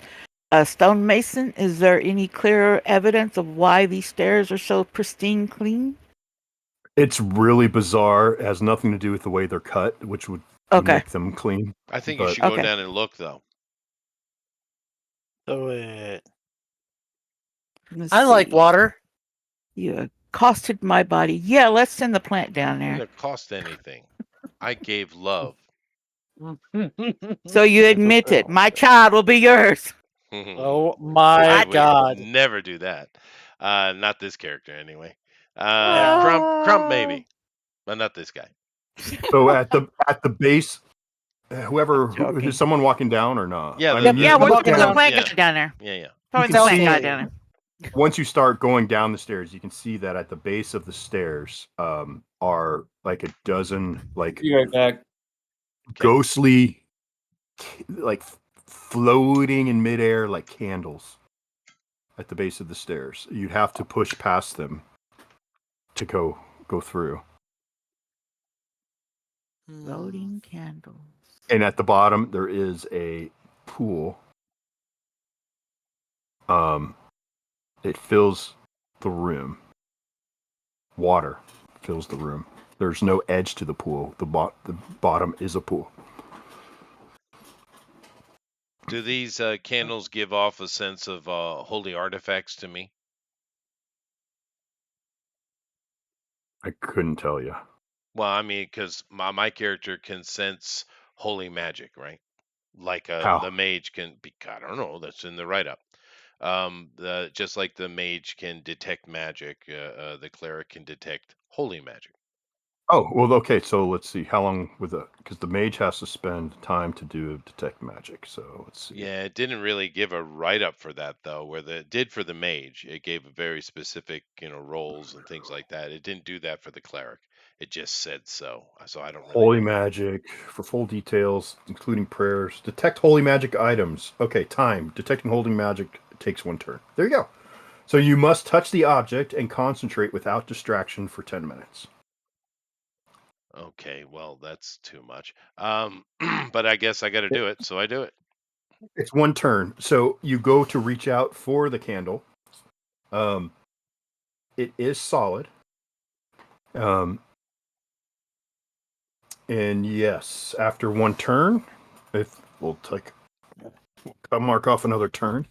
is there any clearer evidence of why these stairs are so pristine clean? It's really bizarre. It has nothing to do with the way they're cut, which would Okay. make them clean. I think you But- should go Okay. down and look though. Do it. Let's I like see. water. You accosted my body. Yeah, let's send the plant down It there. didn't cost anything. I gave love. So you That's admit okay. it. My child will be yours. Oh my I would god. never do that. Not this character anyway. Yeah. Crump maybe, but not this guy. So at the base, whoever I'm joking. is someone walking down or not? Yeah, I the- mean, Yeah, you we're look sending the down. plant Yeah. guy down there. Yeah. Probably can the plant see- guy down there. Once you start going down the stairs, you can see that at the base of the stairs are like a dozen like Be right back. ghostly, like floating in midair like candles at the base of the stairs. You'd have to push past them to go through. Floating candles. And at the bottom there is a pool. It fills the room. Water fills the room. There's no edge to the pool. The bottom is a pool. Do these candles give off a sense of holy artifacts to me? I couldn't tell you. Well, I mean, because my character can sense holy magic, right? Like How? the mage can be. I don't know. That's in the write-up. Just like the mage can detect magic, the cleric can detect holy magic. Oh, well, okay. So let's see. How long with the? Because the mage has to spend time to do detect magic. So let's see. Yeah, it didn't really give a write-up for that though. Where it did for the mage, it gave a very specific, roles and things like that. It didn't do that for the cleric. It just said so. So I don't really Holy know. magic for full details, including prayers. Detect holy magic items. Okay, time. Detecting holy magic takes 1 turn. There you go. So you must touch the object and concentrate without distraction for 10 minutes. Okay, well, that's too much. But I guess I got to do it, so I do it. It's 1 turn. So you go to reach out for the candle. It is solid. And yes, after 1 turn, we'll mark off another turn.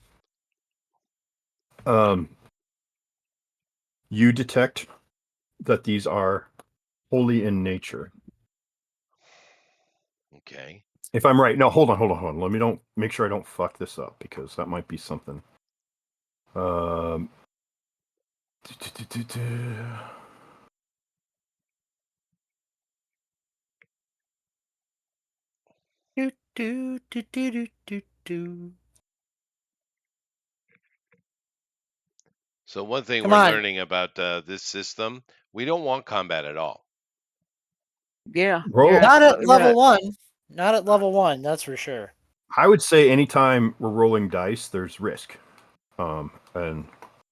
You detect that these are holy in nature. Okay. If I'm right, no, hold on. Let me make sure I don't fuck this up because that might be something. Do, do, do, do, do, do, do. So one thing Come we're on. learning about this system, we don't want combat at all. Yeah. Roll. you're Not at absolutely level right. 1. Not at level 1, that's for sure. I would say anytime we're rolling dice, there's risk, and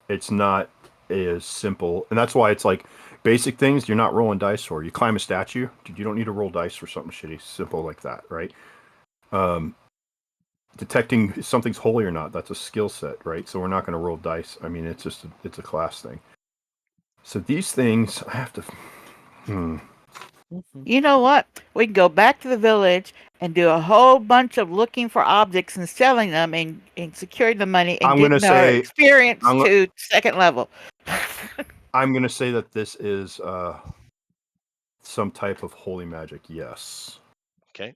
it's not as simple. And that's why it's like basic things you're not rolling dice for. You climb a statue, dude, you don't need to roll dice for something shitty, simple like that, right? Detecting if something's holy or not, that's a skill set, right? So we're not going to roll dice. I mean, it's just it's a class thing. So these things I have to. You know what? We can go back to the village and do a whole bunch of looking for objects and selling them and securing the money and I'm gonna getting our say- experience I'm go- to second level. I'm going to say that this is some type of holy magic. Yes. Okay.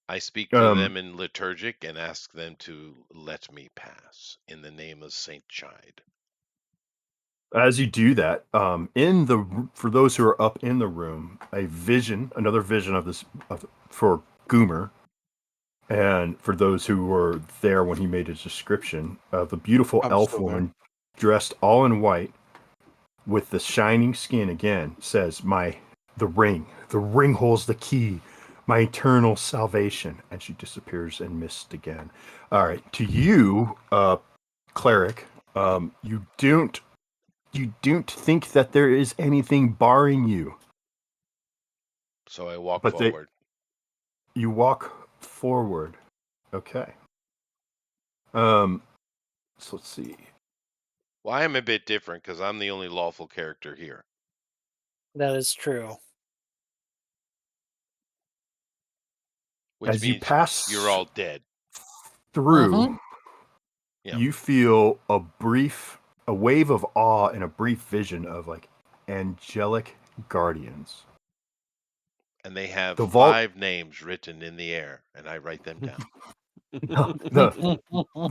I speak to them in liturgic and ask them to let me pass in the name of Saint Chide. As you do that, for those who are up in the room, another vision of this for Goomer, and for those who were there when he made his description, the beautiful I'm elf still there. woman dressed all in white with the shining skin again says, the ring holds the key, my eternal salvation, and she disappears in mist again. All right, to you, cleric, you don't think that there is anything barring you. So I walk But forward. You walk forward. Okay. So let's see. Well, I am a bit different because I'm the only lawful character here. That is true. Which As you means you're pass all dead. through, Yeah. you feel a wave of awe and a brief vision of like angelic guardians. And they have The vault, 5 names written in the air, and I write them down.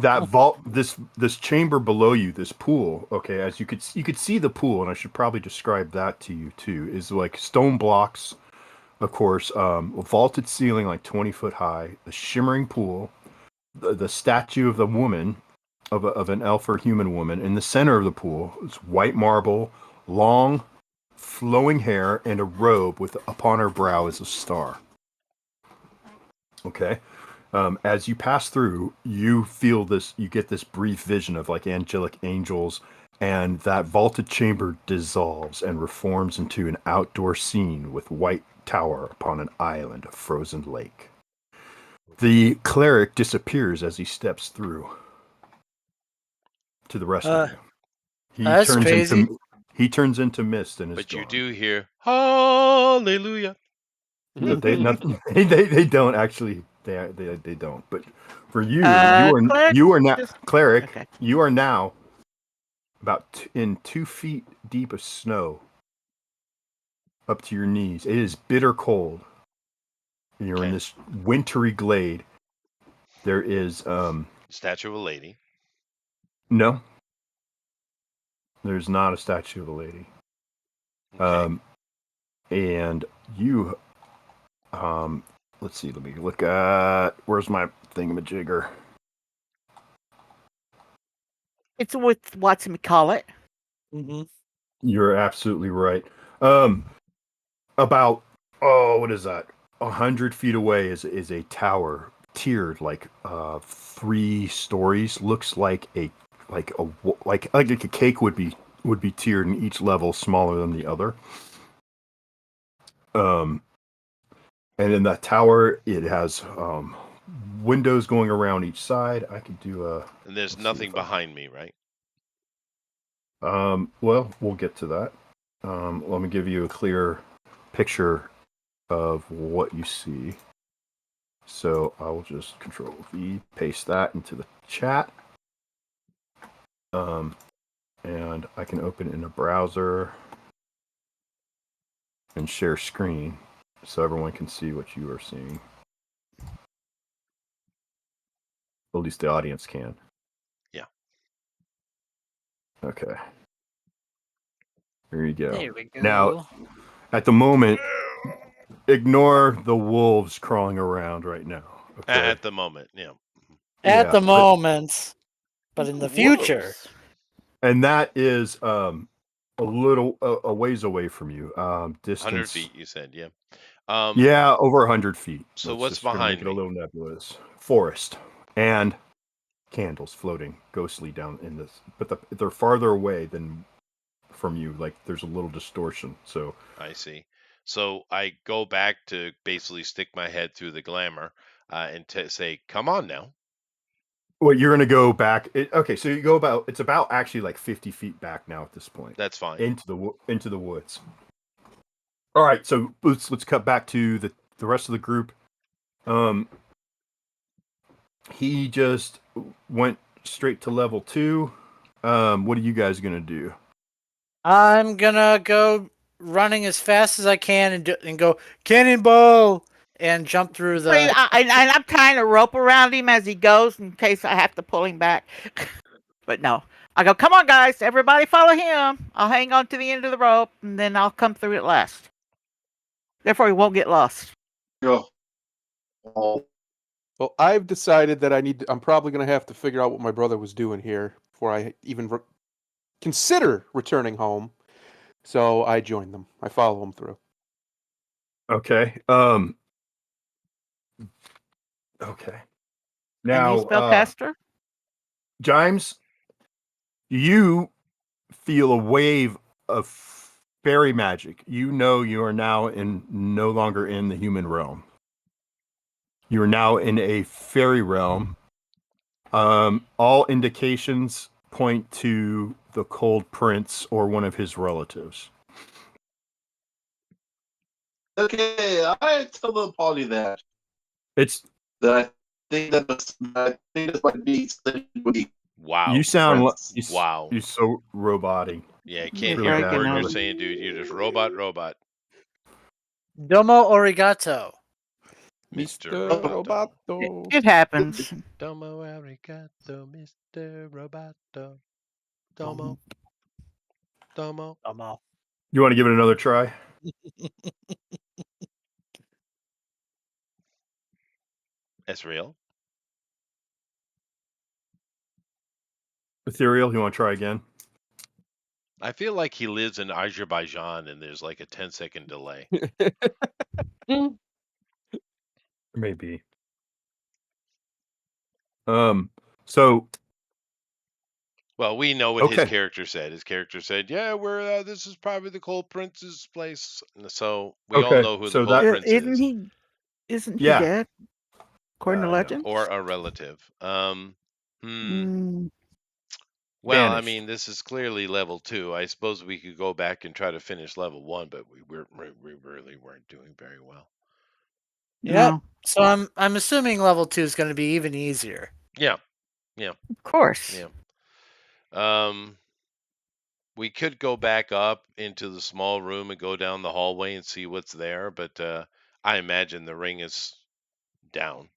that vault, this chamber below you, this pool. Okay, as you could see the pool, and I should probably describe that to you too. Is like stone blocks, of course, a vaulted ceiling like 20 foot high, a shimmering pool, the statue of the woman, of an elf or human woman in the center of the pool. It's white marble, long, flowing hair, and a robe with upon her brow is a star. Okay. As you pass through, you feel this, you get this brief vision of like angelic angels, and that vaulted chamber dissolves and reforms into an outdoor scene with white tower upon an island of frozen lake. The cleric disappears as he steps through to the rest of you. That's crazy. He turns into mist and is But you gone. do hear hallelujah. But they don't actually. They don't. But for you, Cleric, you are now just- cleric. okay. You are now about in 2 feet deep of snow, up to your knees. It is bitter cold. You're in Okay. this wintry glade. There is Statue of a lady. no. There's not a statue of a lady. Okay. And you let's see. Let me look at where's my thingamajigger. It's with Watson McCall it. Mm-hmm. You're absolutely right. About what is that? 100 feet away is a tower, tiered like 3 stories. Looks like a cake would be tiered, in each level smaller than the other. And in that tower, it has windows going around each side. I could do a. And there's nothing behind me, right? Well, we'll get to that. Let me give you a clear picture of what you see. So I will just Control V, paste that into the chat. And I can open it in a browser and share screen so everyone can see what you are seeing. At least the audience can. Yeah. Okay. There you go. There we go. Now, at the moment, ignore the wolves crawling around right now. Okay? At the moment, yeah. At Yeah, the moment, but in the future. Whoops. And that is a little a ways away from you. Distance 100 feet, you said, yeah. Yeah, over 100 feet. So Let's what's just gonna behind make it a me? little nebulous. Forest and candles floating ghostly down in this, but they're farther away than from you. Like there's a little distortion. So I see. So I go back to basically stick my head through the glamour and say, "Come on now." well, you're gonna go back. Okay, so you go about. It's about actually like 50 feet back now at this point. That's fine. Into the woods. All right, so let's cut back to the rest of the group. He just went straight to level 2. What are you guys gonna do? I'm gonna go running as fast as I can and go cannonball and jump through the. And I'm tying a rope around him as he goes in case I have to pull him back. But no. I go, come on, guys. Everybody follow him. I'll hang on to the end of the rope, and then I'll come through it last. Therefore, he won't get lost. Go. Oh, Well, I've decided that I'm probably going to have to figure out what my brother was doing here before I even consider returning home. So I join them. I follow them through. Okay. Okay. Now, And you spellcaster? Jimes, you feel a wave of fairy magic. You know you are now no longer in the human realm. You are now in a fairy realm. All indications point to the Cold Prince or one of his relatives. Okay, I tell the party that It's I think this might be weak. Wow. you sound Wow. you're so robotic. Yeah, I You're can't hear a breaking word you're up. saying, dude. You're just robot. Domo arigato. Mr. Mr. Roboto. It happens. Domo arigato, Mr. Roboto. Domo. Domo. You want to give it another try? That's real. Ethereal, you want to try again? I feel like he lives in Azerbaijan and there's like a 10-second delay. Maybe. So Well, we know what his okay. character said. His character said, "Yeah, we're this is probably the Cold Prince's place." And so we all Okay. know who the So Cold that Prince is, Isn't he yeah. dead? According to No. legend? or a relative. Mm, Well, I Banished. mean, this is clearly level 2. I suppose we could go back and try to finish level 1, but we really weren't doing very well. Yep. no, So I'm assuming level 2 is going to be even easier. Yeah, of course. yeah. We could go back up into the small room and go down the hallway and see what's there, but I imagine the ring is down.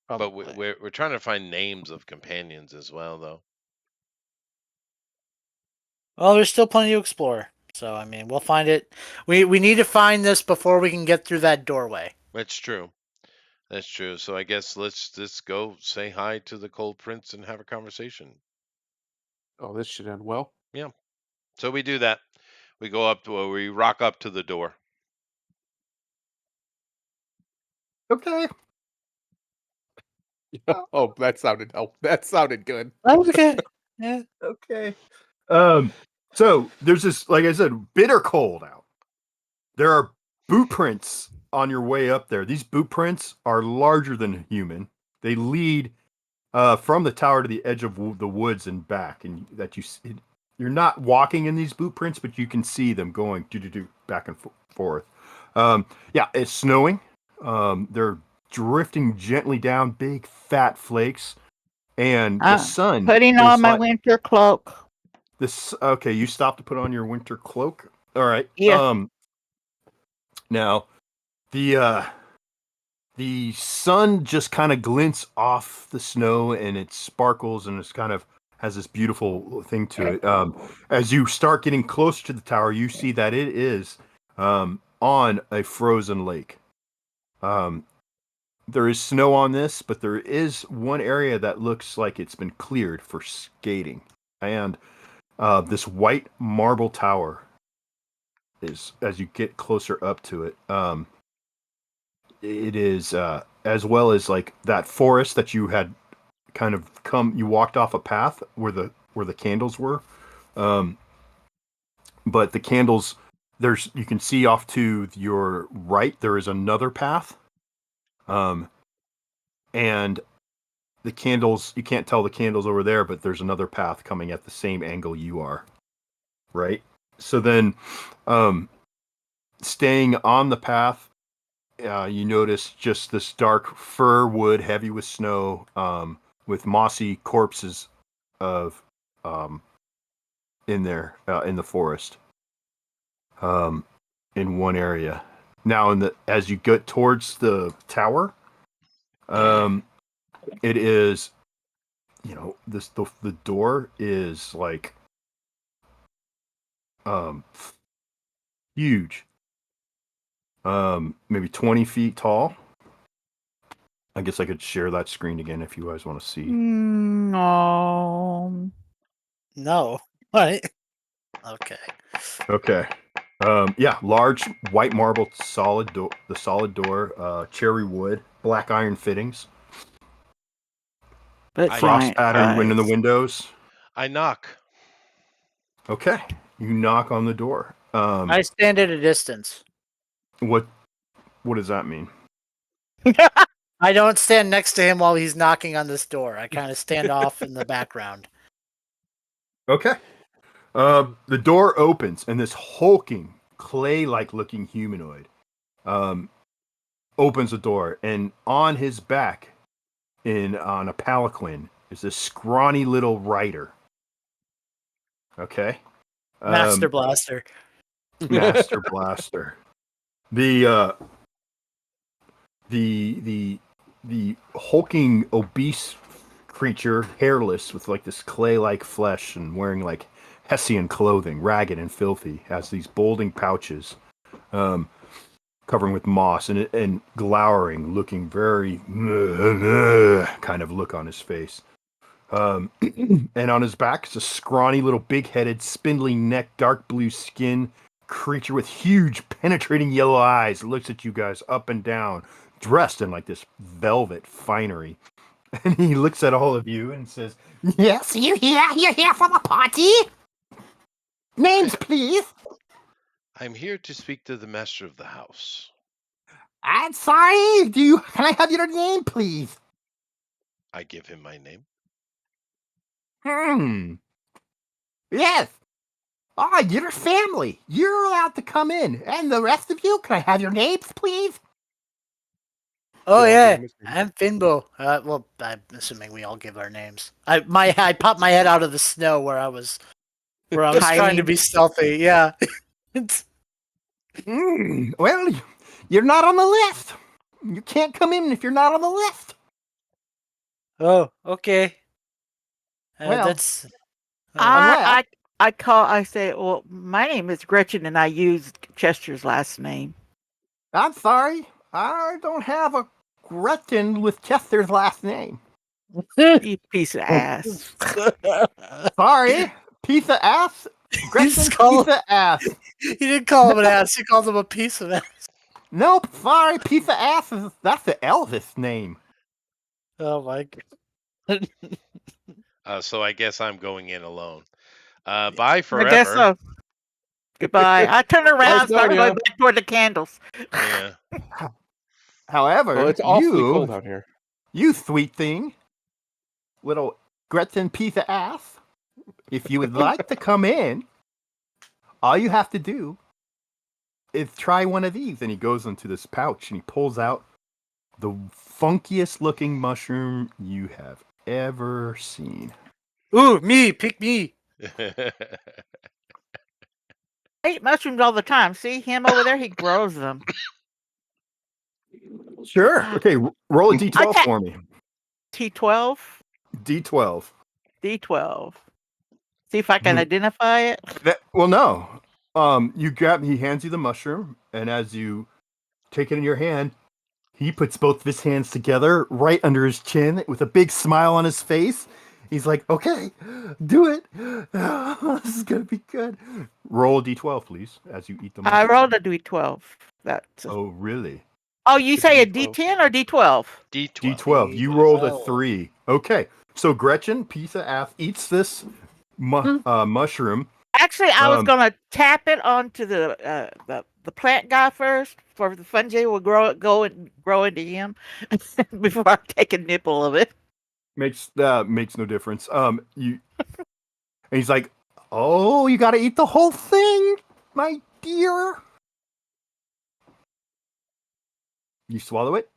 But Probably. we're trying to find names of companions as well, though. Well, there's still plenty to explore. So I mean, we'll find it. We need to find this before we can get through that doorway. That's true. That's true. So I guess let's go say hi to the Cold Prince and have a conversation. Oh, this should end well. Yeah. So we do that. We go up to we rock up to the door. Okay. Oh, that sounded good. Okay. Yeah. Okay. So there's this, like I said, bitter cold out. There are boot prints on your way up there. These boot prints are larger than human. They lead from the tower to the edge of the woods and back, and you're not walking in these boot prints, but you can see them going back and forth. Yeah, it's snowing. They're drifting gently down, big fat flakes, and the sun. Putting on my winter cloak. Okay, you stopped to put on your winter cloak. All right. Yeah. Now, the sun just kind of glints off the snow, and it sparkles, and it's kind of has this beautiful thing to it. As you start getting closer to the tower, you see that it is on a frozen lake. There is snow on this, but there is one area that looks like it's been cleared for skating, and this white marble tower is, as you get closer up to it, it is as well as like that forest that you had kind of you walked off a path where the candles were, but the candles, you can see off to your right there is another path, and the candles, you can't tell the candles over there, but there's another path coming at the same angle you are, right? So then, staying on the path, you notice just this dark fir wood, heavy with snow, with mossy corpses of in there in the forest, in one area. Now, as you get towards the tower, it is, the door is like huge, maybe 20 feet tall. I guess I could share that screen again if you guys want to see. No. No. What? Okay. Okay. Yeah, large white marble solid door. The solid door, cherry wood, black iron fittings, But frost pattern in the guys. windows. I knock. Okay, you knock on the door. I stand at a distance. What does that mean? I don't stand next to him while he's knocking on this door. I kind of stand off in the background. Okay. The door opens, and this hulking, clay-like looking humanoid opens the door, and on his back, on a palanquin, is this scrawny little rider. Okay. Master Blaster. Master Blaster. The hulking, obese creature, hairless, with like this clay-like flesh and wearing like Hessian clothing, ragged and filthy, has these bulging pouches, covering with moss and glowering, looking very kind of look on his face. And on his back is a scrawny little big-headed, spindly neck, dark blue skin creature with huge, penetrating yellow eyes. Looks at you guys up and down, dressed in like this velvet finery. And he looks at all of you and says, "Yes, you here? You're here for the party? Names, please." I'm here to speak to the master of the house. "I'm sorry. Can I have your name, please?" I give him my name. Yes. Oh, you're family. You're allowed to come in. And the rest of you, can I have your names, please? Oh We all yeah, give him his name. I'm Finbo. Well, I'm assuming we all give our names. I popped my head out of the snow where I was trying to Hiding. be stealthy. Yeah. Well, you're not on the list. You can't come in if you're not on the list. Oh, okay. Well, That's. I say, well, my name is Gretchen, and I used Chester's last name. I'm sorry. I don't have a Gretchen with Chester's last name. You piece of ass. Sorry. Piece of ass. Gretchen, just call piece of ass. He didn't call him an ass. He called him a piece of ass. Nope. Sorry. Piece of ass that's the Elvis name. Oh my god. So I guess I'm going in alone. Bye I forever. guess so. Goodbye. I turn around and Nice start knowing going ya. back toward the candles. Yeah. However, Well, it's awfully cold out here. You sweet thing, little Gretchen piece of ass, if you would like to come in, all you have to do is try one of these. And he goes into this pouch and he pulls out the funkiest looking mushroom you have ever seen. Ooh, me, pick me. I eat mushrooms all the time. See him over there? He grows them. Sure. Okay, roll a d12 Okay. for me. T12, D12. D12. See if I can identify it. Well, no. He hands you the mushroom, and as you take it in your hand, he puts both of his hands together right under his chin with a big smile on his face. He's like, "Okay, do it. This is gonna be good." Roll a d12, please, as you eat the I mushroom. rolled a D12. Oh, really? Oh, you say a D12. D10 or D12? D12. D12. You rolled a 3. Okay, so Gretchen, piece of ass, eats this mushroom. Actually, I was gonna tap it onto the plant guy first, for the fungi will grow into him before I take a nipple of it. Makes no difference. And he's like, "Oh, you got to eat the whole thing, my dear." You swallow it.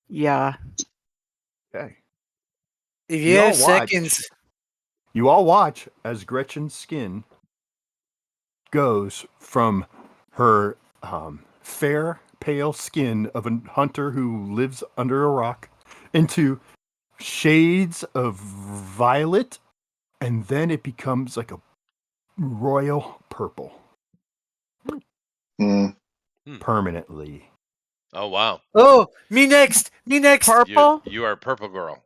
Yeah. Okay. If You you all have seconds. You all watch as Gretchen's skin goes from her fair, pale skin of a hunter who lives under a rock into shades of violet, and then it becomes like a royal purple permanently. Oh wow. Oh, me next. Me next. Purple. You are purple girl.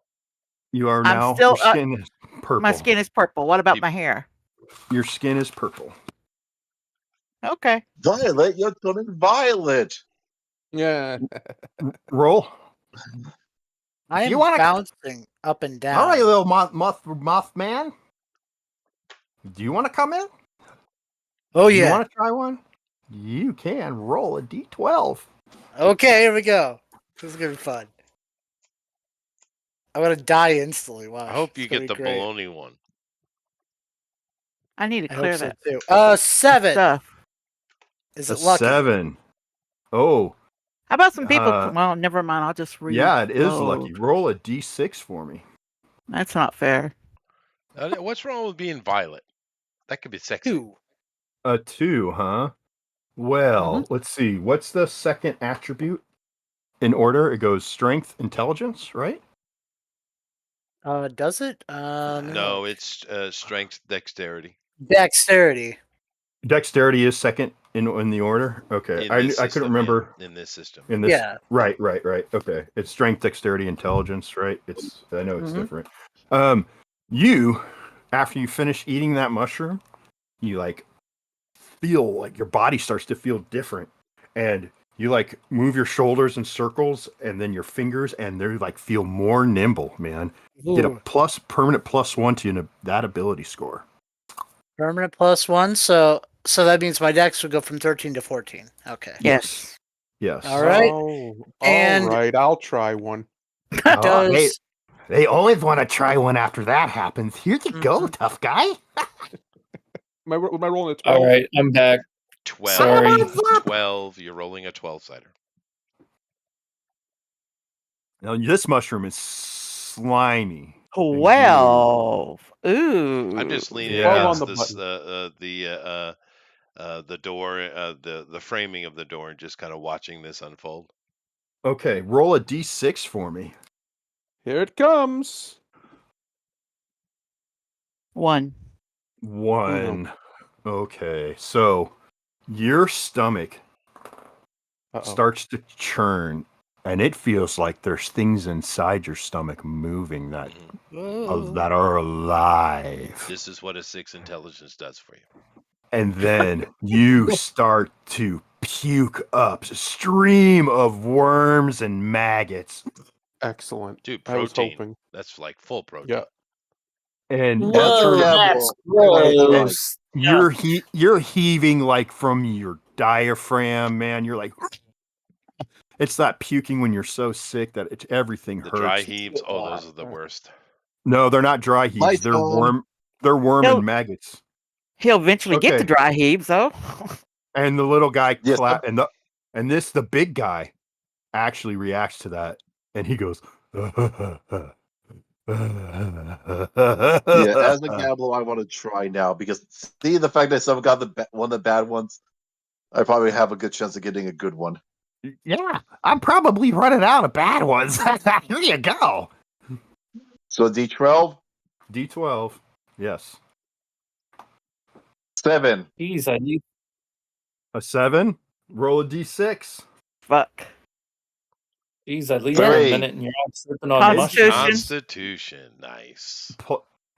You are I'm now. still- Your skin is purple. My skin is purple. What about Keep- my hair? Your skin is purple. Okay. Violet, you're turning violet. Yeah. Roll. I am You wanna- bouncing up and down. All right, little moth man. Do you want to come in? Oh You yeah. want to try one? You can roll a d12. Okay, here we go. This is gonna be fun. I'm gonna die instantly. Watch. I hope you It's gonna get be the great. bologna one. I need to I hope clear so that too. 7. stuff. Is A it lucky? 7. Oh, How about some people? Uh, Well, never mind. I'll just read. yeah, it is lucky. Roll a d6 for me. That's not fair. What's wrong with being violet? That could be sexy. 2. A 2, huh? Well, let's see. What's the second attribute in order? It goes strength, intelligence, right? Does it? No, it's strength, dexterity. Dexterity. Dexterity is second in the order. Okay, In I this couldn't system, remember in this system. in this. Yeah. Right. Okay, it's strength, dexterity, intelligence, right? I know it's Mhm. different. You after you finish eating that mushroom, you like feel like your body starts to feel different, and you like move your shoulders in circles, and then your fingers, and they like feel more nimble, man. Get a Ooh. permanent +1 to that ability score. Permanent +1. So that means my dex would go from 13 to 14. Okay. Yes. Yes. All right. Oh, And- all right. I'll try one. Does They always want to try one after that happens. Here you go, tough guy. Am I rolling a 12? All right, I'm back. 12. Sorry. 12. You're rolling a 12-sider. Now this mushroom is slimy. 12. Ooh. I'm just leaning Yeah. against On the this, the door, the framing of the door, and just kind of watching this unfold. Okay, roll a d6 for me. Here it comes. 1. 1. Okay, so your stomach starts to churn, and it feels like there's things inside your stomach moving that are alive. This is what a 6 intelligence does for you. And then you start to puke up a stream of worms and maggots. Excellent. Dude, I was protein. hoping. That's like full protein. Yeah. And Whoa, after that's you're heaving like from your diaphragm, man. You're like, it's that puking when you're so sick that everything The hurts. dry heaves, those are the worst. No, they're not dry heaves. Lights They're on. worm and maggots. He'll eventually get the Okay. dry heaves, though. And the little guy Yes, the big guy actually reacts to that, and he goes, Yeah, as a gambler, I want to try now because seeing the fact that someone got one of the bad ones, I probably have a good chance of getting a good one. yeah, I'm probably running out of bad ones. Here you go. So D12, D12. Yes. 7. Jeez, I need. A 7. Roll a D6. Fuck. Jeez, I leave for a Three. minute and you're all sipping on Constitution. mushrooms. Constitution. Nice.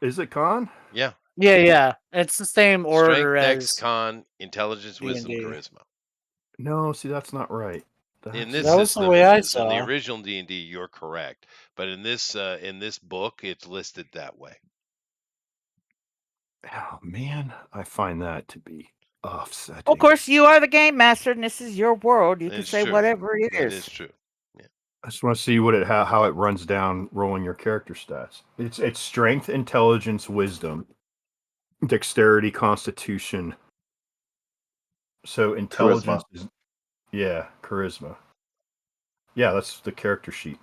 Is it con? Yeah. Yeah. It's the same order Strength, dex, as con, intelligence, wisdom, D&D. charisma. No, see, that's not right. In this That was the system, way it I is. In the saw. original D&D, you're correct, but in this book, it's listed that way. Oh man, I find that to be offsetting. Of course, you are the game master, and this is your world. You can It's say true. whatever it That is. is true. I just want to see how it runs down rolling your character stats. It's strength, intelligence, wisdom, dexterity, constitution. So intelligence is charisma. Yeah, that's the character sheet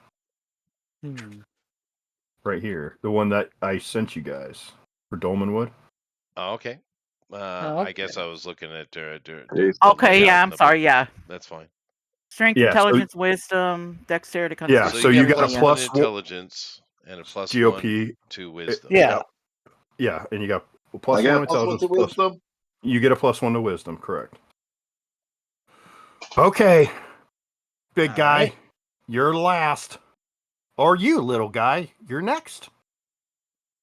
right here. The one that I sent you guys for Dolmenwood. Oh, okay. I guess I was looking at Okay, yeah, I'm sorry, yeah. That's fine. Strength, Yeah, so- intelligence, wisdom, dexterity, Yeah, constitution. so you get got a +1 plus intelligence and a +1 GOP. to wisdom. Yeah. Yeah, and you got a +1 I got a intelligence. +1 to wisdom. You get a +1 to wisdom, correct? Okay, big All guy, right. you're last. Or you, little guy, you're next.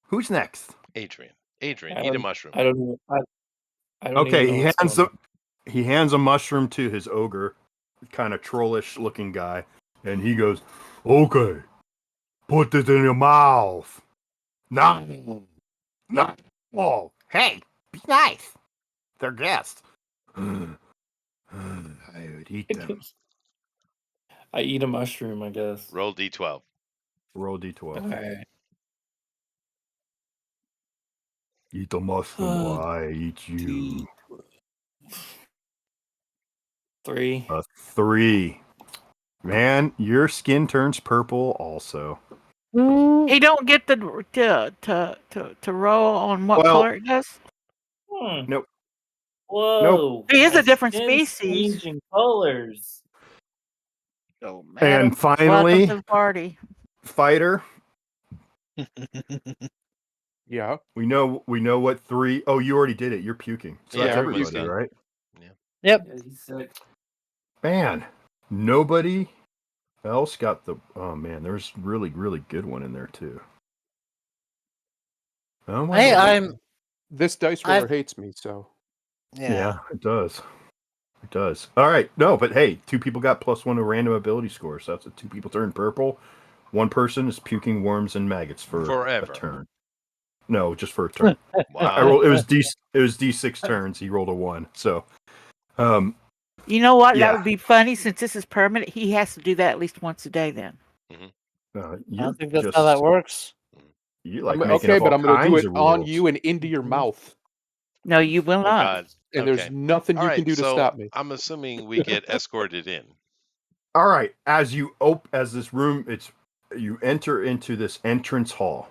Who's next? Adrian, eat a don't- mushroom. I don't know. I don't Okay, even know what's going on. he hands a mushroom to his ogre, kind of trollish looking guy, and he goes, "Okay, put it in your mouth." No. Oh, hey, be nice. They're guests. I would eat them. I eat a mushroom, I guess. Roll d12. Roll d12. Alright. Eat the mushroom or I eat you. 3. 3. Man, your skin turns purple also. He don't get to roll on what Well- color it does. Nope. Whoa. He is my a different skin's species. Changing colors. Oh, And finally, welcome to the party. fighter. Yeah. We know what 3. Oh, you already did it. You're puking. So Yeah, that's everyone's everybody, done. right? Yep. Yeah, he's sick. Man, nobody else got the. Oh man, there's really good one in there too. Oh my Hey, God. I'm. This dice roller hates me, so. Yeah, it does. It does. All right. No, but hey, 2 people got +1 to random ability score. So that's 2 people turn purple. 1 person is puking worms and maggots for Forever. a turn. No, just for a turn. Wow. I rolled. It was D6 turns. He rolled a 1. So, You know what? Yeah. That would be funny since this is permanent. He has to do that at least once a day. Then I you're don't think that's just how that works. you like I'm- making okay, up but all I'm going to do kinds it of on rules. you and into your mouth. no, you will Oh, not. God. And Okay. there's nothing All you right, can do to so stop me. I'm assuming we get escorted in. All right, as this room, you enter into this entrance hall.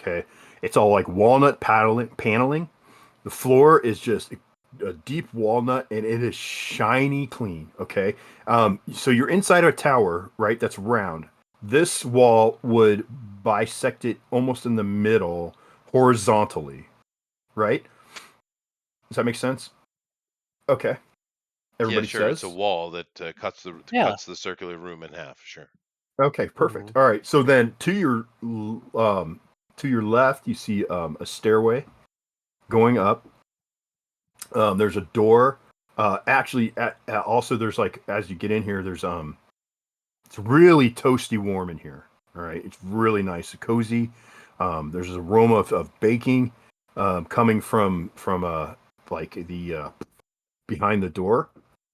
Okay, it's all like walnut paneling. The floor is just a deep walnut, and it is shiny clean. Okay, so you're inside a tower, right? That's round. This wall would bisect it almost in the middle, horizontally, right? Does that make sense? Okay. Everybody Yeah, sure. says It's a wall that cuts the circular room in half. Sure. Okay, perfect. All right. So then to your left, you see a stairway going up. There's a door. Actually, also there's like as you get in here, there's it's really toasty warm in here. All right, it's really nice, cozy. There's an aroma of baking coming from like the behind the door,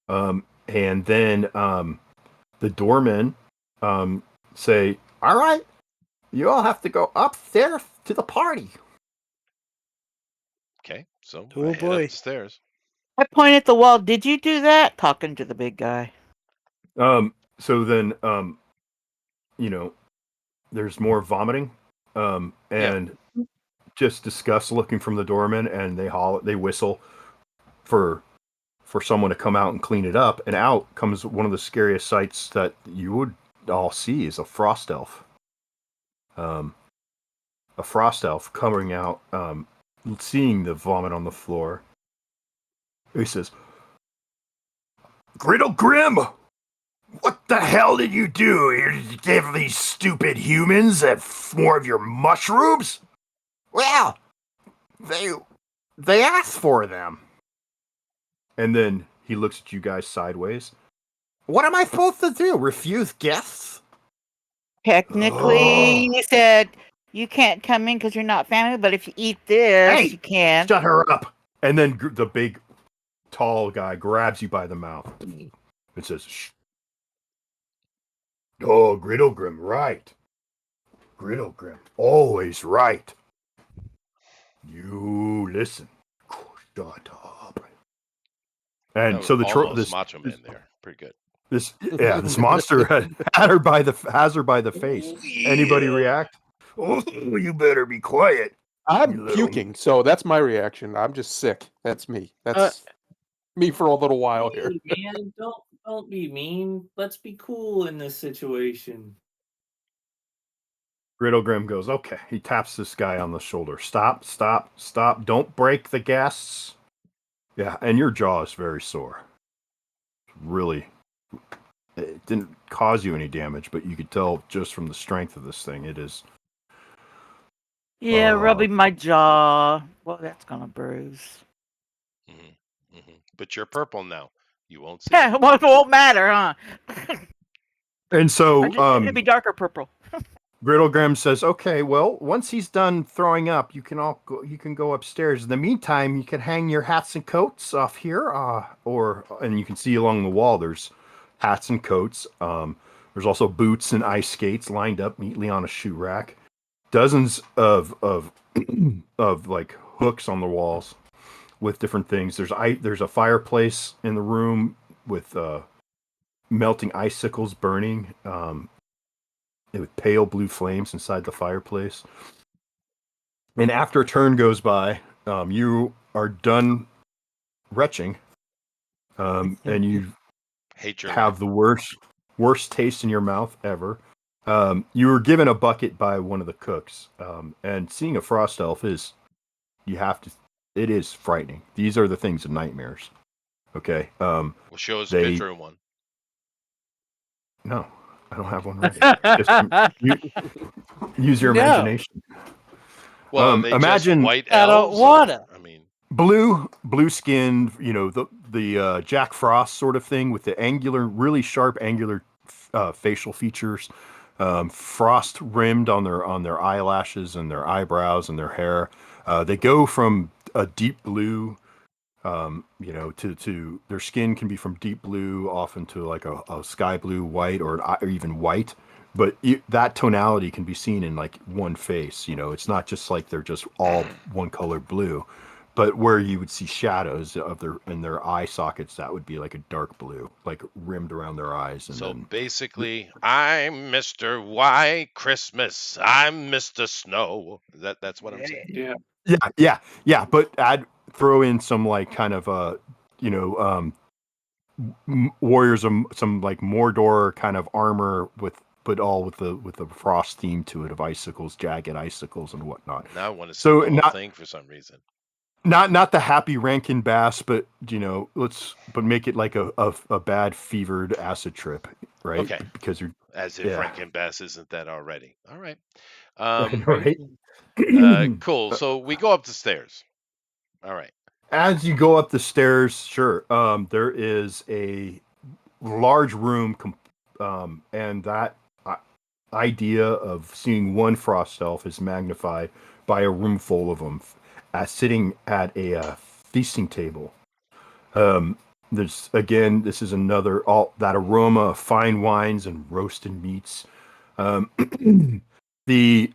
and then the doormen say, "All right, you all have to go upstairs to the party." Okay, so Oh, I head boy. up the stairs. I point at the wall. Did you do that? Talking to the big guy. So then, there's more vomiting, and just disgust looking from the doorman, and they whistle for someone to come out and clean it up, and out comes one of the scariest sights that you would all see is a frost elf. A frost elf coming out, seeing the vomit on the floor. He says, "Griddle Grim, what the hell did you do? You give these stupid humans more of your mushrooms?" "Well, they asked for them." And then he looks at you guys sideways. "What am I supposed to do? Refuse guests?" Technically, he said you can't come in because you're not family. But if you eat this, Hey, you can. Shut her up. And then the big, tall guy grabs you by the mouth and says, "Shh. Oh, Griddlegrim, right. Griddlegrim, always right. You listen. Shut up." And That so was the almost Macho Man there. Pretty good. this monster has her by the face. Anybody react? "Oh, you better be quiet. I'm You little-" puking, so that's my reaction. I'm just sick. That's me. That's me for a little while here. Hey, man, don't be mean. Let's be cool in this situation. Griddlegrim goes, "Okay." He taps this guy on the shoulder. Stop. Don't break the guests. Yeah, and your jaw is very sore. Really, it didn't cause you any damage, but you could tell just from the strength of this thing, it is. Yeah, rubbing my jaw. Well, that's gonna bruise. But you're purple now. You won't see. Yeah, it won't matter, huh? And so, it'd be darker purple. Griddlegrim says, "Okay, well, once he's done throwing up, you can go upstairs. In the meantime, you can hang your hats and coats off here, and you can see along the wall there's hats and coats. There's also boots and ice skates lined up neatly on a shoe rack. Dozens of of like hooks on the walls with different things. There's a fireplace in the room with melting icicles burning with pale blue flames inside the fireplace. And after a turn goes by, you are done retching, and you Hate your have life. the worst taste in your mouth ever. You were given a bucket by one of the cooks, and seeing a frost elf is it is frightening. These are the things of nightmares. Okay. Well, show us a They picture of one. no, I don't have one ready. Just use your No. imagination. Well, are they imagine just white I don't elves? wanna. I mean, blue skinned, the Jack Frost sort of thing with the really sharp angular facial features, frost rimmed on their eyelashes and their eyebrows and their hair. They go from a deep blue, to their skin can be from deep blue often to like a sky blue, white, or even white. But that tonality can be seen in like one face. It's not just like they're just all one color blue, but where you would see shadows in their eye sockets, that would be like a dark blue, like rimmed around their eyes. And so then basically, I'm Mr. White Christmas. I'm Mr. Snow. That's what I'm saying. Yeah. yeah. But throw in some like kind of warriors of some like Mordor kind of armor but all with the frost theme to it of icicles, jagged icicles and whatnot. Now I want to see So the whole thing for some reason. not the happy Rankin Bass, but make it like a bad fevered acid trip, right? Okay. Because you're As if Rankin Bass isn't that already. All right. right. Cool. So we go up the stairs. All right. As you go up the stairs, sure, there is a large room, and that idea of seeing one frost elf is magnified by a room full of them, sitting at a feasting table. This is another all that aroma of fine wines and roasted meats. The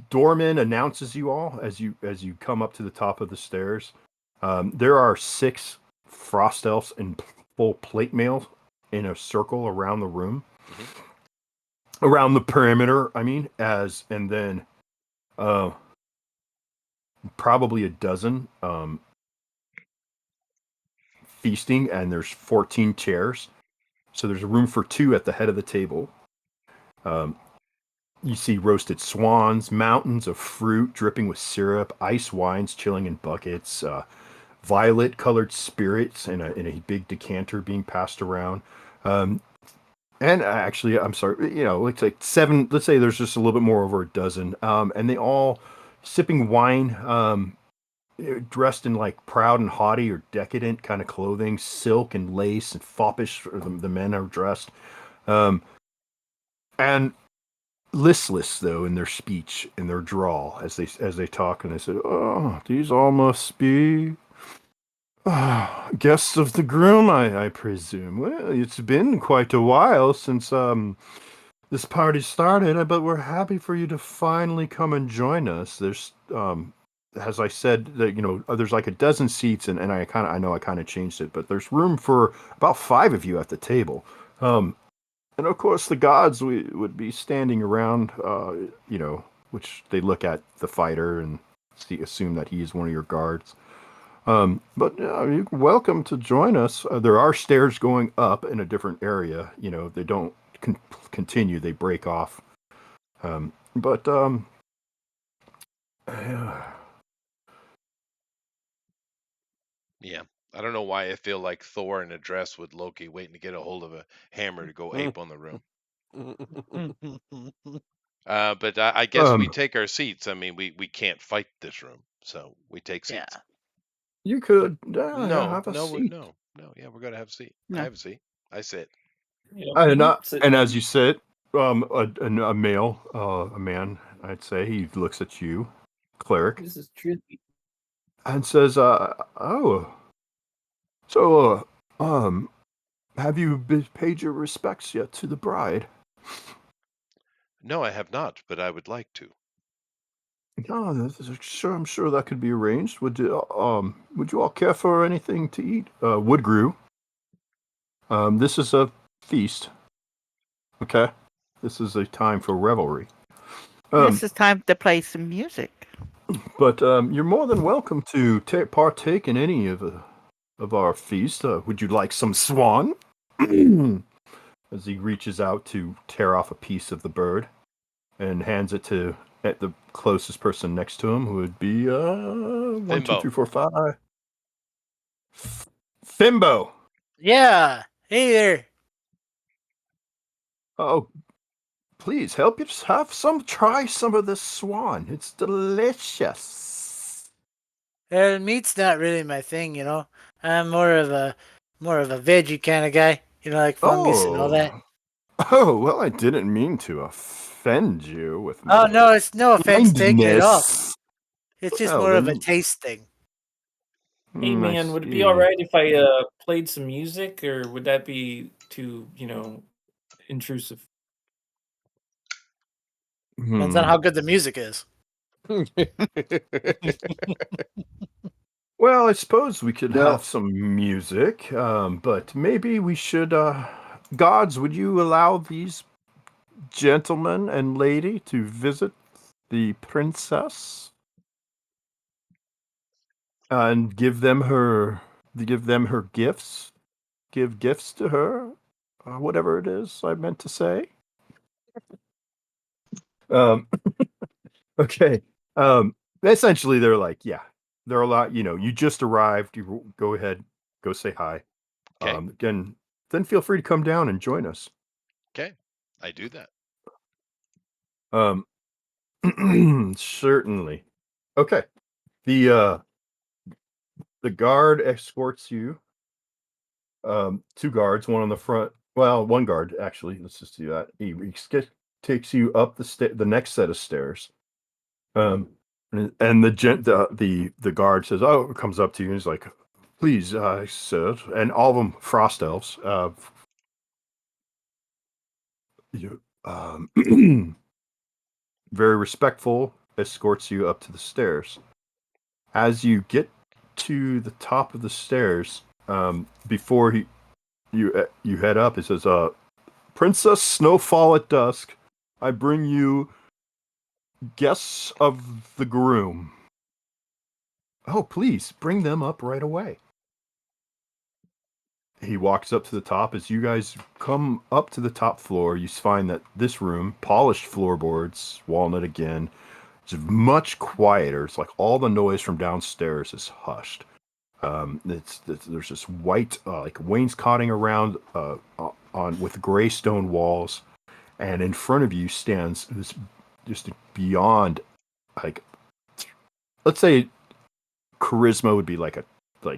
doorman announces you all as you come up to the top of the stairs. There are 6 frost elves in full plate mail in a circle around the room, around the perimeter. I mean, and then probably a dozen feasting, and there's 14 chairs. So there's a room for 2 at the head of the table. You see roasted swans, mountains of fruit dripping with syrup, ice wines chilling in buckets, violet-colored spirits in a big decanter being passed around. And actually, I'm sorry, it's like 7. Let's say there's just a little bit more, over a dozen, and they all sipping wine, dressed in like proud and haughty or decadent kind of clothing, silk and lace and foppish. The men are dressed, and listless though in their speech, in their drawl as they talk, and they say, "Oh, these all must be guests of the groom, I presume. Well, it's been quite a while since this party started, but we're happy for you to finally come and join us. There's as I said, that there's like a dozen seats, and I know I kind of changed it, but there's room for about 5 of you at the table. And of course, the gods would be standing around, which they look at the fighter and assume that he is one of your guards. But you're welcome to join us. There are stairs going up in a different area. They don't continue; they break off. But Yeah. I don't know why I feel like Thor in a dress with Loki waiting to get a hold of a hammer to go ape on the room. But I guess we take our seats. I mean, we can't fight this room, so we take seats. You could No, have a no, seat. no. Yeah, we're gonna have a seat. I No. have a seat. I sit. And as you sit, a male, a man, I'd say, he looks at you, cleric, This is trippy. and says, "Oh, so, have you paid your respects yet to the bride? No, I have not, but I would like to. Oh, sure. I'm sure that could be arranged. Would you all care for anything to eat? Wood grew. This is a feast. Okay, this is a time for revelry. This is time to play some music. But you're more than welcome to partake in any of our feast. Would you like some swan? As he reaches out to tear off a piece of the bird and hands it to at the closest person next to him, who would be 1, 2, Fimbo. 3, 4, 5. Fimbo. Yeah. Hey there. Oh, please help you try some of this swan. It's delicious. Meat's not really my thing, you know. I'm more of a veggie kind of guy. You know, like fungus and all that. Oh, well, I didn't mean to offend you with Oh my no, it's no offense taken at all. kindness. It's just Well, more of a then, taste thing. Hey I man, would it be see. all right if I played some music, or would that be too, intrusive? Depends on how good the music is. Well, I suppose we could No. have some music, but maybe we should. Gods, would you allow these gentlemen and lady to visit the princess and give them her gifts? Give gifts to her, whatever it is I meant to say. Um, okay. Essentially, they're like, yeah, they're a lot. You just arrived. You go ahead, go say hi. Okay. Again, then feel free to come down and join us. Okay. I do that. Um, certainly. Okay. The guard escorts you. 2 guards, one on the front. Well, 1 guard actually. Let's just do that. He takes you up the next set of stairs. And the guard says, "Oh," comes up to you and he's like, "Please, sir," and all of them frost elves. Very respectful, escorts you up to the stairs. As you get to the top of the stairs, before you head up, it says, "Princess Snowfall at dusk, I bring you guests of the groom." "Oh, please bring them up right away." He walks up to the top. As you guys come up to the top floor, you find that this room, polished floorboards, walnut again, is much quieter. It's like all the noise from downstairs is hushed. There's this white like wainscoting around on with gray stone walls, and in front of you stands this just beyond, like, let's say charisma would be like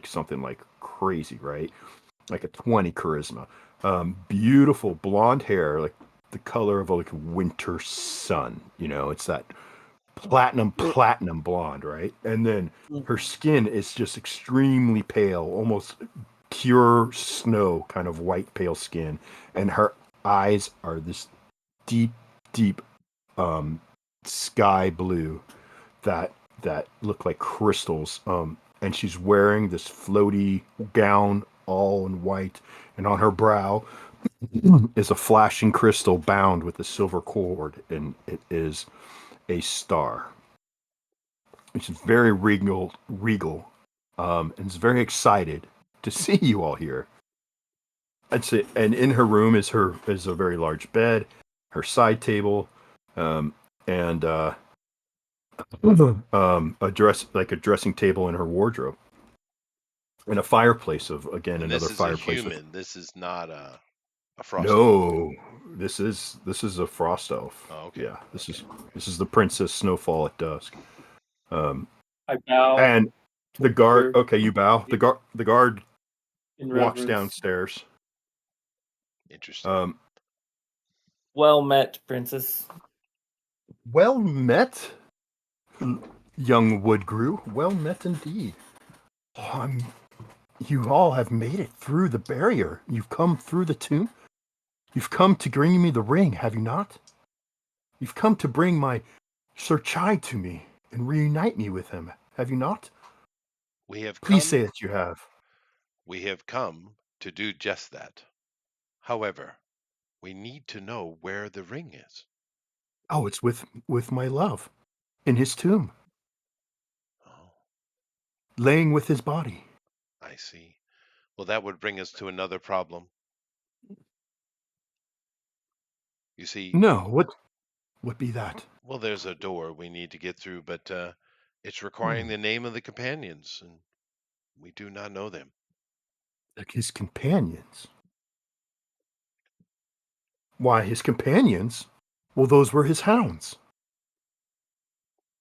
something like crazy, right? Like a 20 charisma. Beautiful blonde hair, like the color of like winter sun. It's that platinum blonde, right? And then her skin is just extremely pale, almost pure snow, kind of white pale skin, and her eyes are this deep sky blue that look like crystals. And she's wearing this floaty gown, all in white, and on her brow is a flashing crystal bound with a silver cord, and it is a star. She's very regal, and is very excited to see you all here. I'd say, and in her room is a very large bed, her side table, and a dressing table in her wardrobe, and a fireplace And another this is fireplace. a human. This is not a frost elf. No, this is a frost elf. Oh, okay. Yeah, this is the Princess Snowfall at dusk. I bow. And the guard. her Okay, you bow. The guard in walks reverence. downstairs. Interesting. Well met, princess. Well met, young Woodgrew. Well met indeed. You all have made it through the barrier. You've come through the tomb. You've come to bring me the ring, have you not? You've come to bring my Sir Chai to me and reunite me with him, have you not? We have Please come. say that you have. We have come to do just that. However, we need to know where the ring is. Oh, it's with my love in his tomb, Oh, laying with his body. I see. Well, that would bring us to another problem. You see, No, what be that? well, there's a door we need to get through, but it's requiring Hmm. the name of the companions, and we do not know them. Like his companions. Why, his companions? Well, those were his hounds.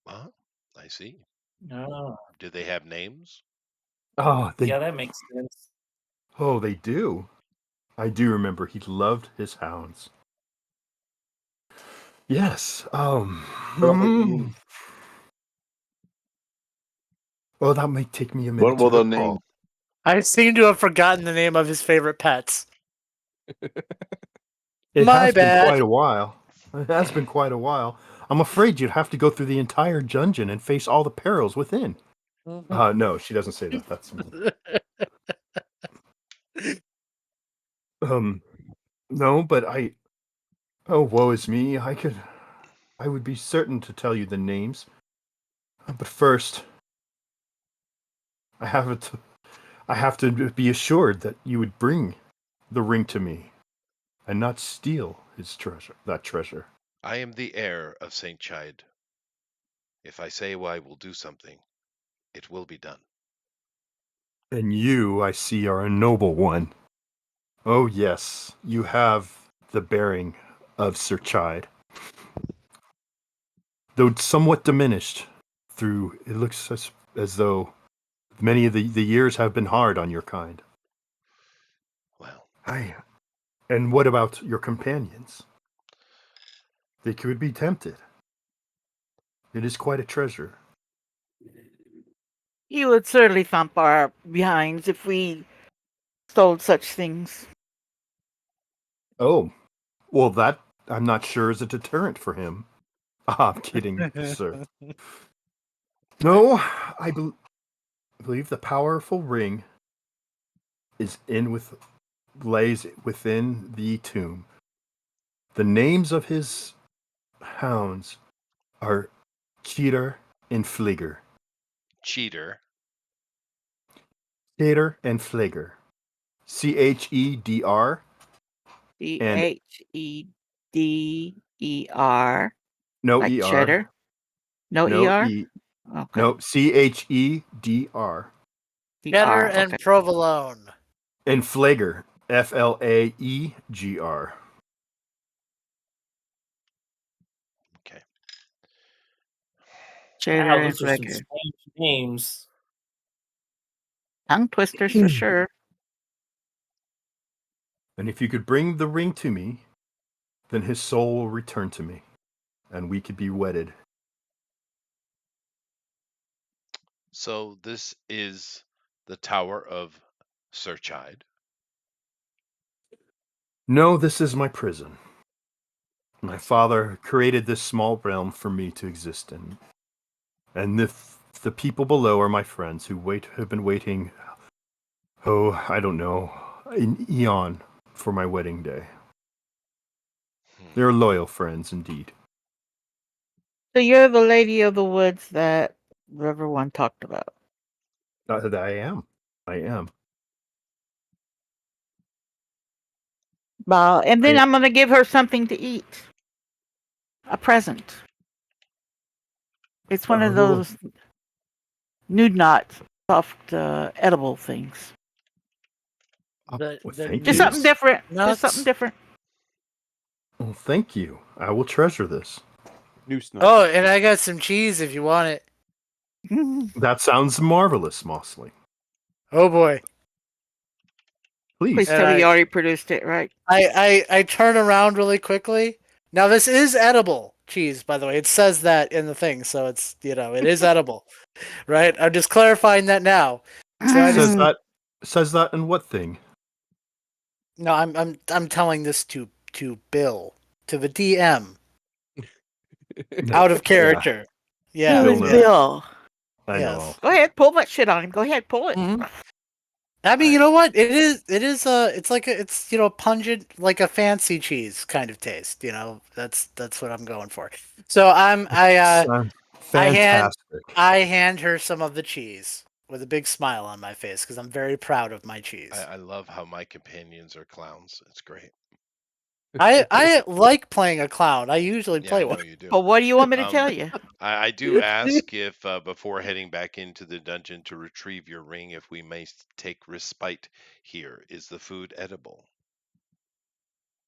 I see. Oh, Do they have names? Ah, yeah, that makes sense. oh, they do. I do remember he loved his hounds. Yes. Well, Well, that might take me a what minute to will the recall. name? I seem to have forgotten the name of his favorite pets. It My has been bad. quite a while. It has been quite a while. I'm afraid you'd have to go through the entire dungeon and face all the perils within. No, she doesn't say that. That's no, but oh, woe is me. I would be certain to tell you the names. But first, I have to be assured that you would bring the ring to me and not steal that treasure. I am the heir of Saint Chide. If I say I will do something, it will be done. And you, I see, are a noble one. Oh, yes, you have the bearing of Sir Chide. Though somewhat diminished through, it looks as though many of the years have been hard on your kind. Well, And what about your companions? They could be tempted. It is quite a treasure. You would certainly thump our behinds if we stole such things. Oh, well, that I'm not sure is a deterrent for him. Ah, I'm kidding, sir. No, believe the powerful ring lays within the tomb. The names of his hounds are Cheater and Fligger. cheater. Cheater and Fligger. Cheder and Cheder, no like er. cheddar. No No ER? e. Okay. No Cheder. Cheddar ER, and okay. provolone. And Flager. Flaegr. Okay. Cheddar Wow, and those are some flicker. strange names. Tongue twisters for sure. And if you could bring the ring to me, then his soul will return to me, and we could be wedded. So this is the Tower of Sir Chide. No, this is my prison. My father created this small realm for me to exist in. And the people below are my friends who have been waiting, oh, I don't know, an eon for my wedding day. They're loyal friends indeed. So you're the lady of the woods that everyone talked about. I am. I am. Well, and then I- I'm going to give her something to eat. A present. It's one of those nude knots, soft edible things. The thank Just you. something different. Nuts. Just something different. Well, thank you. I will treasure this. Noose nuts. Oh, and I got some cheese if you want it. That sounds marvelous, Mosley. Oh boy. Please. Please tell me you already produced it, right? I turn around really quickly. Now this is edible cheese, by the way. It says that in the thing, so it's it is edible. Right? I'm just clarifying that now. So Says that Says that in what thing? No, I'm telling this to Bill, to the DM, out of character. Yeah. Who Bill is knows. Bill? I know. Yes. Go ahead, pull that shit on him. Go ahead, pull it. Mhm. I mean, you know what? It's like it's pungent, like a fancy cheese kind of taste. That's what I'm going for. So Sounds fantastic. I hand her some of the cheese with a big smile on my face because I'm very proud of my cheese. I love how my companions are clowns. It's great. I like playing a clown. I usually Yeah, play I know one. you do. But what do you want me to tell you? I do ask if before heading back into the dungeon to retrieve your ring, if we may take respite here. Is the food edible?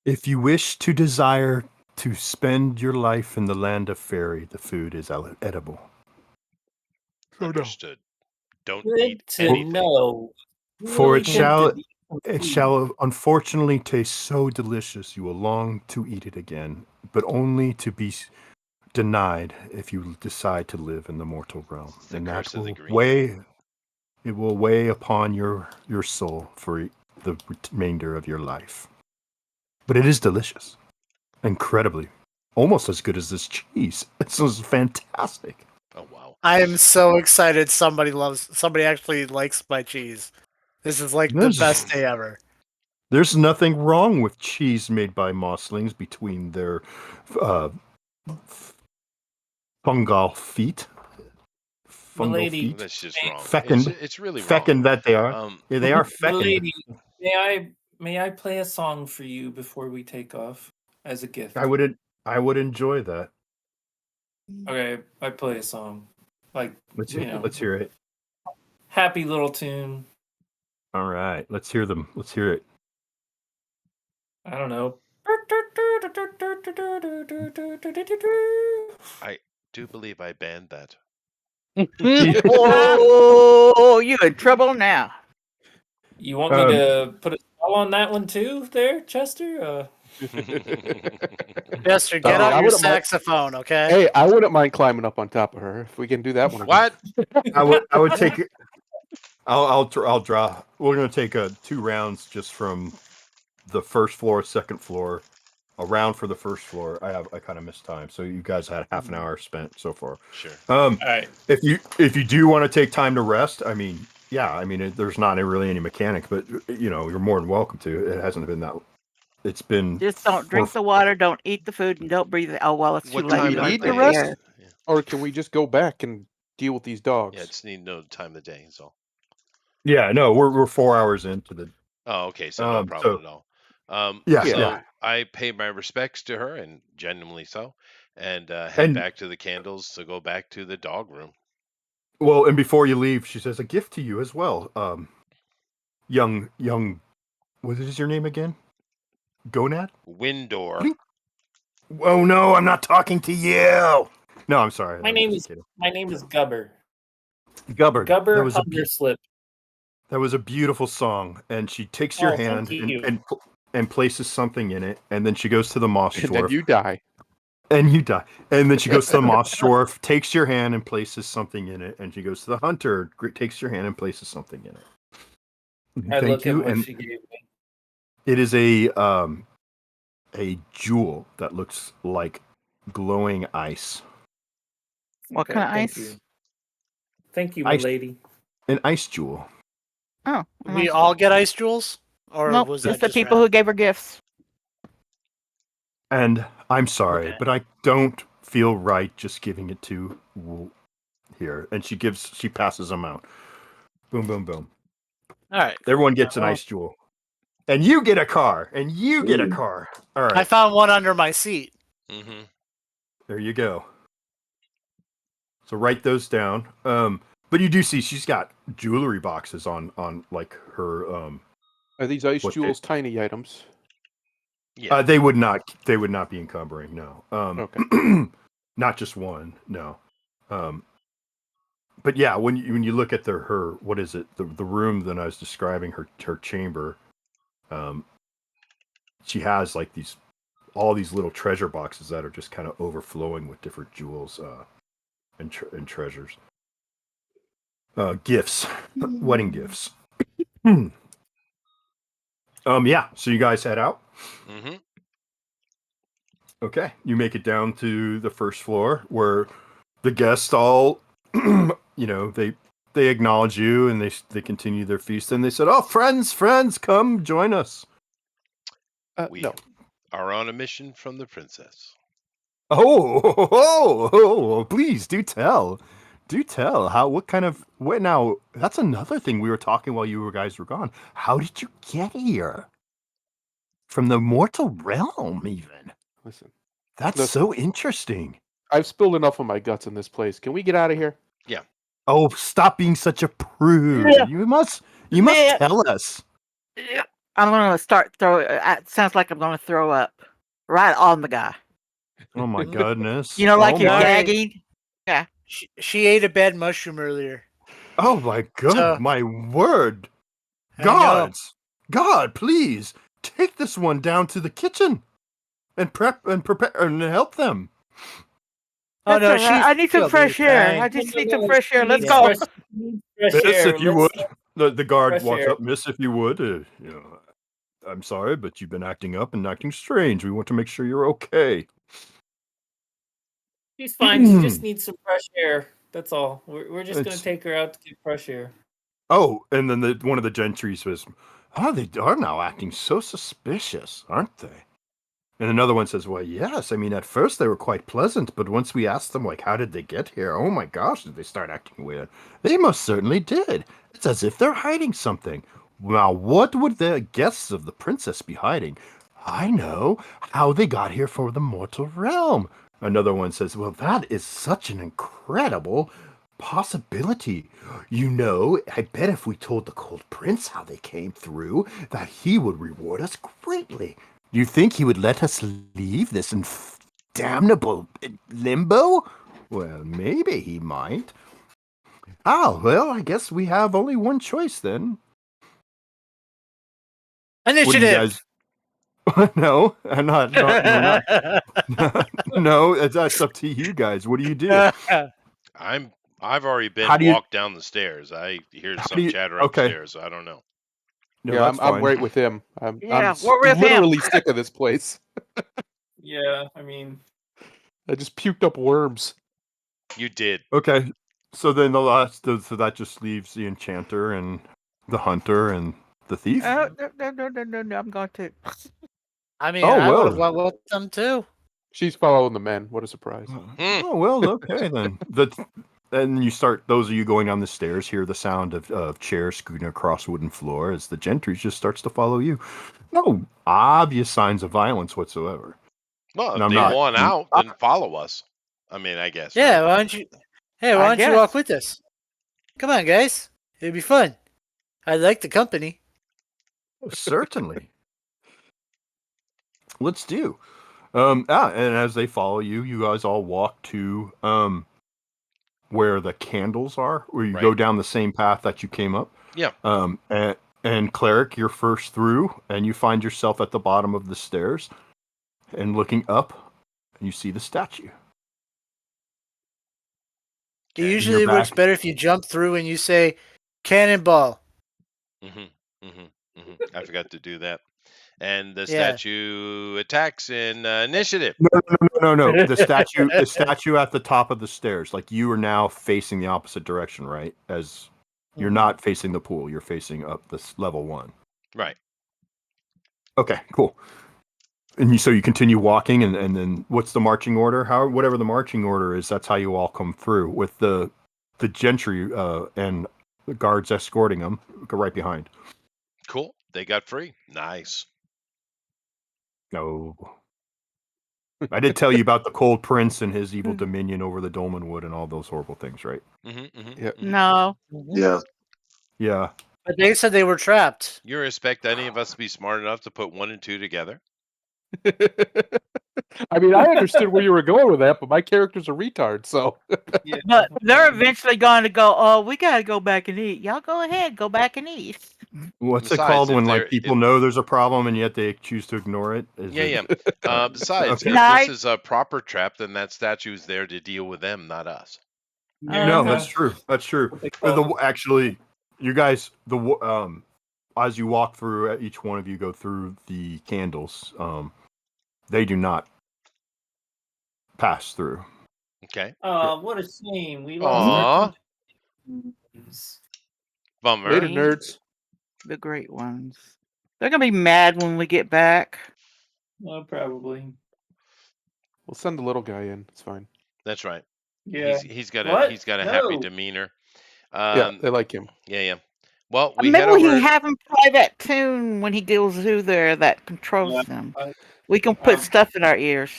If you wish to desire to spend your life in the land of fairy, the food is edible. Understood. Don't Good eat to anything. know. For Really it good shall to eat some it food. shall unfortunately taste so delicious you will long to eat it again, but only to be denied if you decide to live in the mortal realm. It's the And curse that of the will green. weigh upon your soul for the remainder of your life. But it is delicious. Incredibly. Almost as good as this cheese. This is fantastic. Oh wow. I am so excited somebody actually likes my cheese. This is like the best day ever. There's nothing wrong with cheese made by mosslings between their fungal feet. Fungal Milady, feet. That's just wrong. Fecund. It's really wrong. Fecund that they are. Yeah, they are fecund. Milady, may I play a song for you before we take off as a gift? I would enjoy that. Okay, I play a song. Like, Let's you hear it. happy little tune. All right, let's hear them. Let's hear it. I don't know. I do believe I banned that. Oh, you in trouble now. You want me to put a spell on that one too, there, Chester? Chester, get I out your wouldn't mind- saxophone, okay? Hey, I wouldn't mind climbing up on top of her if we can do that one. again. What? I would take it. I'll draw. We're gonna take 2 rounds just from the first floor, second floor, a round for the first floor. I kind of missed time, so you guys had half an hour spent so far. Sure. All right. If you do want to take time to rest, I mean, there's not really any mechanic, but you're more than welcome to. It hasn't been that. It's been Just don't drink the water, don't eat the food, and don't breathe it. Oh, well, it's too What late. time You of don't the need day to breathe rest? the air. Yeah. Or can we just go back and deal with these dogs? Yeah, just need no time of the day. So. Yeah, no, we're 4 hours into the. Oh, okay. So no problem at all. Yeah, so yeah. I pay my respects to her, and genuinely so, and head back to the candles to go back to the dog room. Well, and before you leave, she says a gift to you as well. Young, what is your name again? Gonad? Windor. Oh no, I'm not talking to you. No, I'm sorry. My name is Gubber. Gubber. Gubber Hungerslip. That was a beautiful song, and she takes your hand and places something in it, and then she goes to the moss And shore. then you die. And you die. And then she goes to the moss shore, takes your hand and places something in it, and she goes to the hunter, takes your hand and places something in it. I Thank look you. at what And she gave me. it is a jewel that looks like glowing ice. What kind of thank ice? you. Thank you, my Ice. lady. An ice jewel. Oh, We all get ice jewels? Or nope, was just that the people who gave her gifts. And I'm sorry, Okay. but I don't feel right just giving it to here. And she passes them out. Boom, boom, boom. All right. Everyone gets an ice jewel. And you get a car. And you get a car. All right. I found one under my seat. Mm-hmm. There you go. So write those down. But you do see she's got jewelry boxes on like her. Are these ice jewels tiny items? Yeah. They would not be encumbering. No. Okay. Not just one. No. But yeah, when you look at her what is it, the room that I was describing, her chamber, she has like all these little treasure boxes that are just kind of overflowing with different jewels and treasures, gifts, wedding gifts. Yeah. So you guys head out. Mm-hmm. Okay. You make it down to the first floor where the guests all, they acknowledge you and they continue their feast and they said, "Oh, friends, come join us." We No. are on a mission from the princess. Please do tell. Do tell. What now? That's another thing we were talking while you guys were gone. How did you get here? From the mortal realm, even. Listen, That's so interesting. I've spilled enough of my guts in this place. Can we get out of here? Yeah. Oh, stop being such a prude. Yeah. You must Yeah. tell us. I'm gonna start throwing. It sounds like I'm gonna throw up right on the guy. Oh my goodness. You know, like oh you're my, gagging. Yeah. She ate a bad mushroom earlier. oh my god, So- my word. I know. Gods. God, please take this one down to the kitchen and prepare and help them. Oh no, That's all right. I need some she'll fresh be air. fine. I just need some No, fresh air. she Let's needs go. fresh Miss, air. if you Let's- would. The guard fresh walks air. up. Miss, if you would. I'm sorry, but you've been acting up and acting strange. We want to make sure you're okay. She's fine. She just needs some fresh air. That's all. We're just gonna It's- take her out to get fresh air. Oh, and then one of the gentry says, "Oh, they are now acting so suspicious, aren't they?" And another one says, "Well, yes. I mean, at first they were quite pleasant, but once we asked them, like, how did they get here? Oh my gosh, did they start acting weird? They most certainly did. It's as if they're hiding something. Now, what would the guests of the princess be hiding? I know how they got here from the mortal realm." Another one says, "Well, that is such an incredible possibility. You know, I bet if we told the Cold Prince how they came through, that he would reward us greatly. Do you think he would let us leave this damnable limbo? Well, maybe he might. Ah, well, I guess we have only one choice then." What do you Initiative. guys? No, I'm not. No, that's up to you guys. What do you do? I've already been How do you- walked down the stairs. I hear How some do you- chatter okay. upstairs. So I don't know. No, yeah, that's I'm fine. right with him. I'm we're with him. literally sick of this place. Yeah, I mean, I just puked up worms. You did. Okay, so then so that just leaves the enchanter and the hunter and the thief. No. I'm going to. I mean, Oh, I would well. have went with them too. She's following the men. What a surprise. Oh well, okay then. Then you start. Those of you going down the stairs hear the sound of chairs scooting across wooden floor as the gentry just starts to follow you. No obvious signs of violence whatsoever. Well, And if I'm they not- want out, then follow us. I mean, I guess. Yeah, right? why don't you? Hey, why I don't you guess. walk with us? Come on, guys. It'd be fun. I like the company. Certainly. Let's do. And as they follow you, you guys all walk to where the candles are, where you go Right. down the same path that you came up. Yeah. And cleric, you're first through, and you find yourself at the bottom of the stairs, and looking up, you see the statue. It Okay. usually You're works back. better if you jump through and you say cannonball. I forgot to do that. And the Yeah. statue attacks in initiative. No. The statue at the top of the stairs. Like you are now facing the opposite direction, right? As you're not facing the pool, you're facing up this level 1. Right. Okay, cool. And so you continue walking, and then what's the marching order? Whatever the marching order is, that's how you all come through with the gentry and the guards escorting them go right behind. Cool. They got free. Nice. No. I did tell you about the Cold Prince and his evil dominion over the Dolmenwood and all those horrible things, right? No. Yeah. Yeah. But they said they were trapped. You expect any of us to be smart enough to put 1 and 2 together? I mean, I understood where you were going with that, but my character's a retard, so. yeah. But they're eventually going to go, oh, we got to go back and eat. Y'all go ahead. Go back and eat. What's Besides, it called if when they're- like people know there's a problem and yet they choose to ignore it? Yeah. Besides, Okay. if Night. this is a proper trap, then that statue's there to deal with them, not us. No, Uh-huh. that's true. That's true. What they call Actually, you guys, as you walk through, each one of you go through the candles. They do not pass through. Okay. Oh, what a shame. We lost Aw. our companions. Bummer. Later, nerds. The great ones. They're gonna be mad when we get back. Well, probably. We'll send the little guy in. It's fine. That's right. Yeah. He's got What? a happy No. demeanor. Yeah, they like him. Yeah. Well, we Maybe head we can over. have him play that tune when he goes through there that controls Yeah, them. I- We can put stuff in our ears.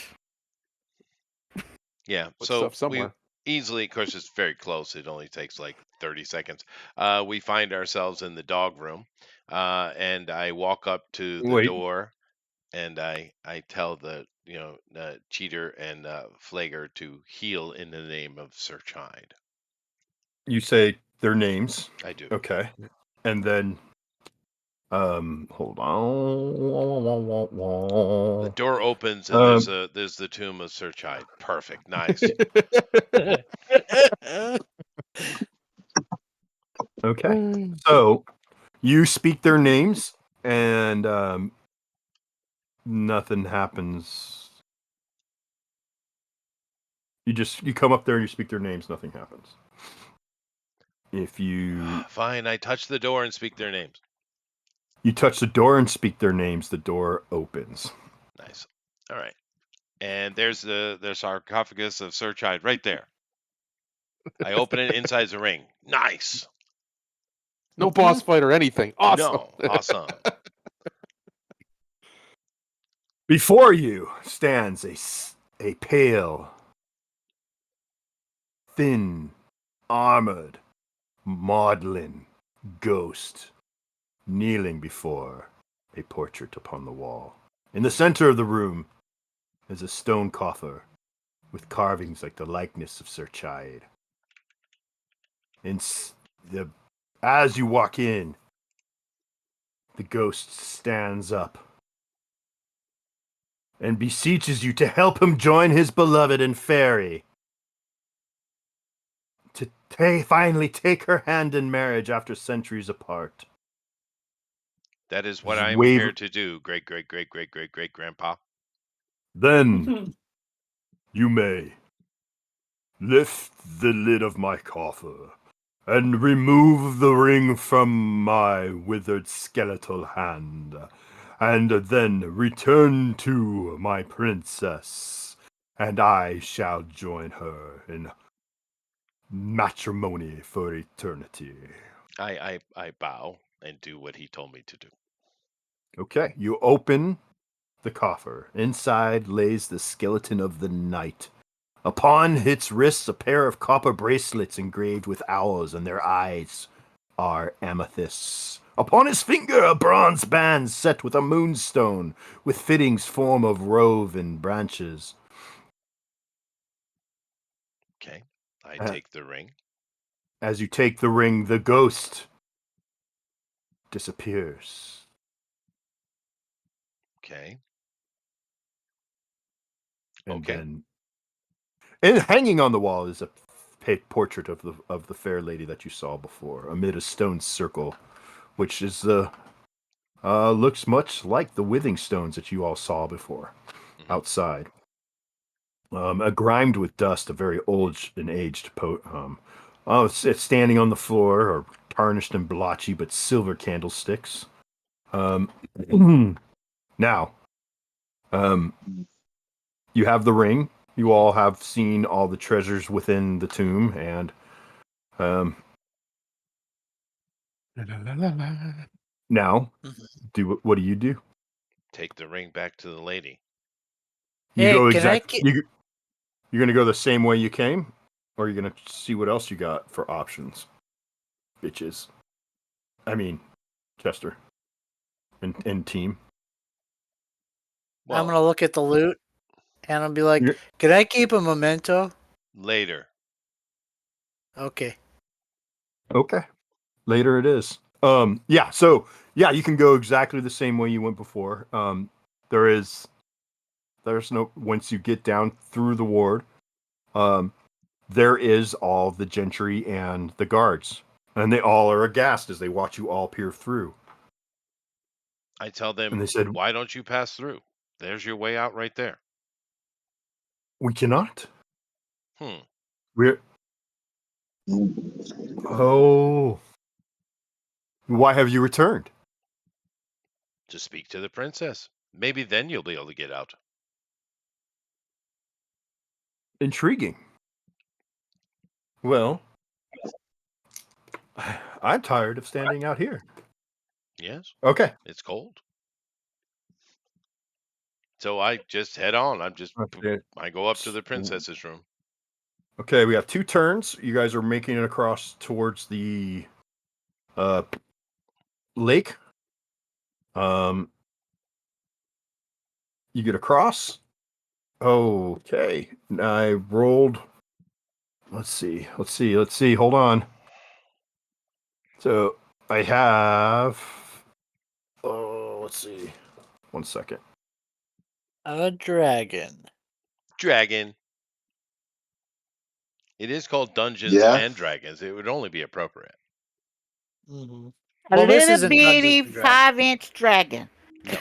Yeah. Put So stuff somewhere. we easily, of course, it's very close. It only takes like 30 seconds. We find ourselves in the dog room, and I walk up to the Wait. door, and I tell the Cheater and Flager to heal in the name of Sir Chide. You say their names. I do. Okay. And then hold on. The door opens and there's the tomb of Sir Chide. Perfect. Nice. Okay. So you speak their names and nothing happens. You come up there and you speak their names, nothing happens. If you Fine, I touch the door and speak their names. You touch the door and speak their names, the door opens. Nice. All right. And there's the sarcophagus of Sir Chide right there. I open it, inside the ring. Nice. No boss fight or anything. Awesome. No, awesome. Before you stands a pale, thin, armored, maudlin ghost kneeling before a portrait upon the wall. In the center of the room is a stone coffer with carvings like the likeness of Sir Chide. As you walk in, the ghost stands up and beseeches you to help him join his beloved and fairy. To finally take her hand in marriage after centuries apart. That is what Just I'm here to do, great grandpa. Then you may lift the lid of my coffer and remove the ring from my withered skeletal hand, and then return to my princess, and I shall join her in matrimony for eternity. I bow and do what he told me to do. Okay, you open the coffer. Inside lays the skeleton of the knight. Upon its wrists, a pair of copper bracelets engraved with owls, and their eyes are amethysts. Upon his finger, a bronze band set with a moonstone, with fittings form of woven branches. Okay, I take the ring. As you take the ring, the ghost disappears. Okay. And hanging on the wall is a portrait of the fair lady that you saw before, amid a stone circle, which is looks much like the withing stones that you all saw before, outside. Grimed with dust, a very old and aged it's standing on the floor, or tarnished and blotchy, but silver candlesticks. Now, you have the ring. You all have seen all the treasures within the tomb, and now, what do you do? Take the ring back to the lady. You Hey, go can I You're gonna go the same way you came, or you're gonna see what else you got for options, bitches. I mean, Chester and team. Well, I'm gonna look at the loot, and I'll be like, You're- "Can I keep a memento?" later. Okay. Okay. Later it is. Yeah, so you can go exactly the same way you went before. There's no, once you get down through the ward, there is all the gentry and the guards. And they all are aghast as they watch you all peer through. I tell And them, they said, why don't you pass through? There's your way out right there. "We cannot. Hmm. We're oh. Why have you returned?" To speak to the princess. Maybe then you'll be able to get out. Intriguing. Well, I'm tired of standing out here. Yes, Okay. it's cold. So I just head on. Okay. I go up to the princess's room. Okay, we have 2 turns. You guys are making it across towards the lake. You get across. Okay. I rolled. Let's see. Hold on. So I have. Oh, let's see. 1 second. A dragon. Dragon. It is called Dungeons Yeah. and Dragons. It would only be appropriate. Mm-hmm. A Well, this little isn't Dungeons bitty and Dragons. 5-inch dragon. No.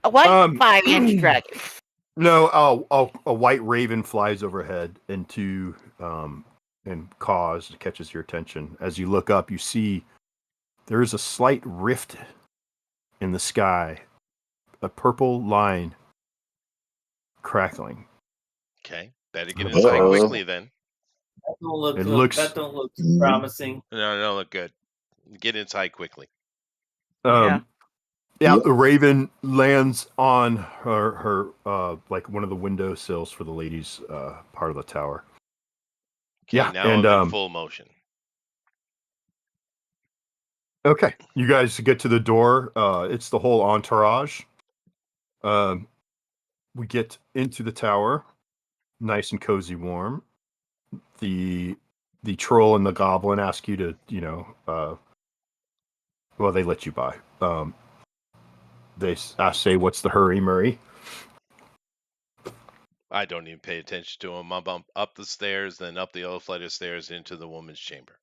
A white 5-inch dragon. No, a white raven flies overhead into and catches your attention. As you look up, you see there is a slight rift in the sky, a purple line crackling. Okay. Better get inside Uh-oh. quickly then. That Don't look promising. No, no, look good. Get inside quickly. Yeah. Yeah, Yep. the raven lands on her like one of the window sills for the ladies' part of the tower. Okay, Yeah, now and I'm in full motion. okay, you guys get to the door. It's the whole entourage. We get into the tower, nice and cozy, warm. The troll and the goblin ask you to, well, they let you by. They say, "What's the hurry, Murray?" I don't even pay attention to him. I'm up the stairs, then up the other flight of stairs into the woman's chamber.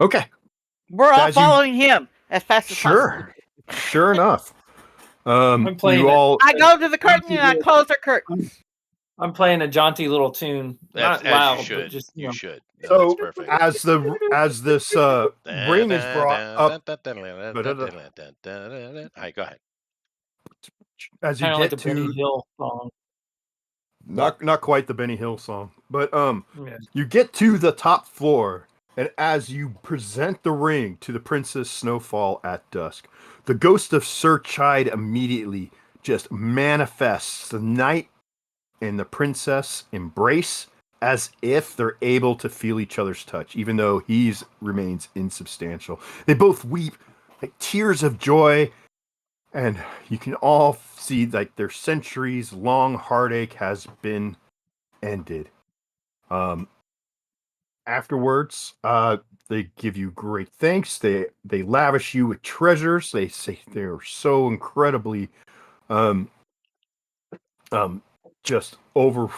Okay, We're all As you- following him as fast as possible. sure, sure enough. I'm playing You it. all I go to the curtain and I close the curtain. I'm playing a jaunty little tune. That's Not loud, as you should. but just You should. No, So, that's perfect. as this ring is brought up, Hi, go ahead. as you kind of like get the Benny to Hill song. not quite the Benny Hill song, but Yeah. you get to the top floor, and as you present the ring to the Princess Snowfall at dusk, the ghost of Sir Chide immediately just manifests. The knight and the princess embrace as if they're able to feel each other's touch, even though he remains insubstantial. They both weep like tears of joy, and you can all see like their centuries-long heartache has been ended. Afterwards, they give you great thanks. They lavish you with treasures. They say they're so incredibly just over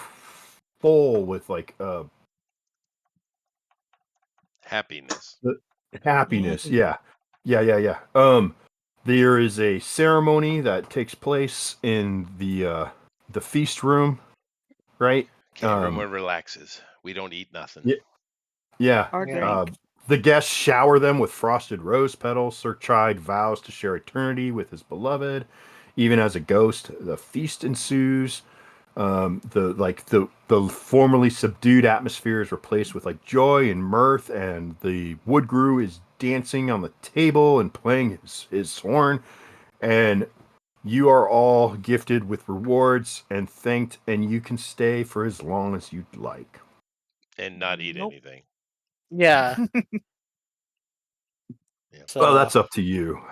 full with like Happiness. happiness. Yeah. There is a ceremony that takes place in the feast room, right? Okay, everyone relaxes. We don't eat nothing. Yeah. Or Yeah. drink. The guests shower them with frosted rose petals. Sir Chide vows to share eternity with his beloved, even as a ghost. The feast ensues. The formerly subdued atmosphere is replaced with like joy and mirth, and the woodgrew is dancing on the table and playing his horn, and you are all gifted with rewards and thanked, and you can stay for as long as you'd like. And not eat Nope. anything. Yeah. Yeah. So, Well, that's up to you.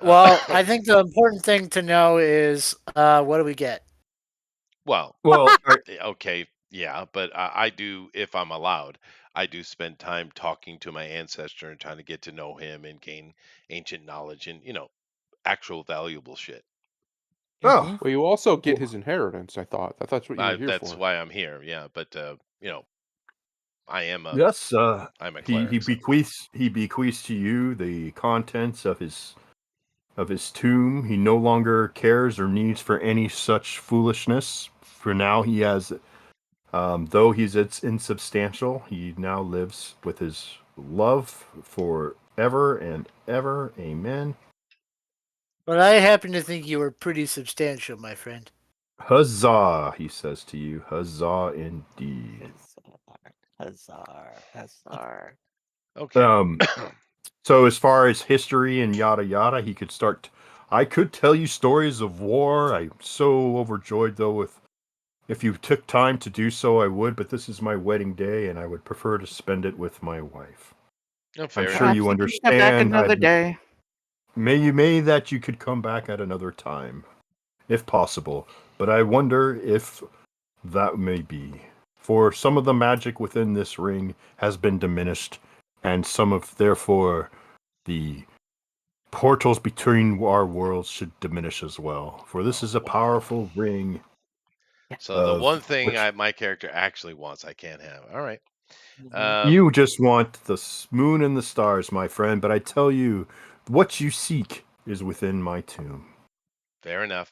well, I think the important thing to know is what do we get? Well, Well, okay, yeah, but I do, if I'm allowed, I do spend time talking to my ancestor and trying to get to know him and gain ancient knowledge and, actual valuable shit. oh, Well, you also get his inheritance. I thought that's what you were here That's for. why I'm here, yeah. But, I am a Yes, I'm a he cleric. So. bequeaths to you the contents of his tomb. He no longer cares or needs for any such foolishness. For now, he has, though it's insubstantial, he now lives with his love forever and ever. Amen. But I happen to think you were pretty substantial, my friend. Huzzah, he says to you. Huzzah indeed. Huzzar. Okay. So as far as history and yada yada, he could start. I could tell you stories of war. I'm so overjoyed though. If you took time to do so, I would. But this is my wedding day, and I would prefer to spend it with my wife. No, I'm fair sure enough. you Perhaps you can come back understand. another day. May that you could come back at another time, if possible. But I wonder if that may be. For some of the magic within this ring has been diminished, and some of therefore the portals between our worlds should diminish as well. For this is a Wow. powerful ring. So the one Of thing which my character actually wants, I can't have. All right. you just want the moon and the stars, my friend. But I tell you, what you seek is within my tomb. Fair enough.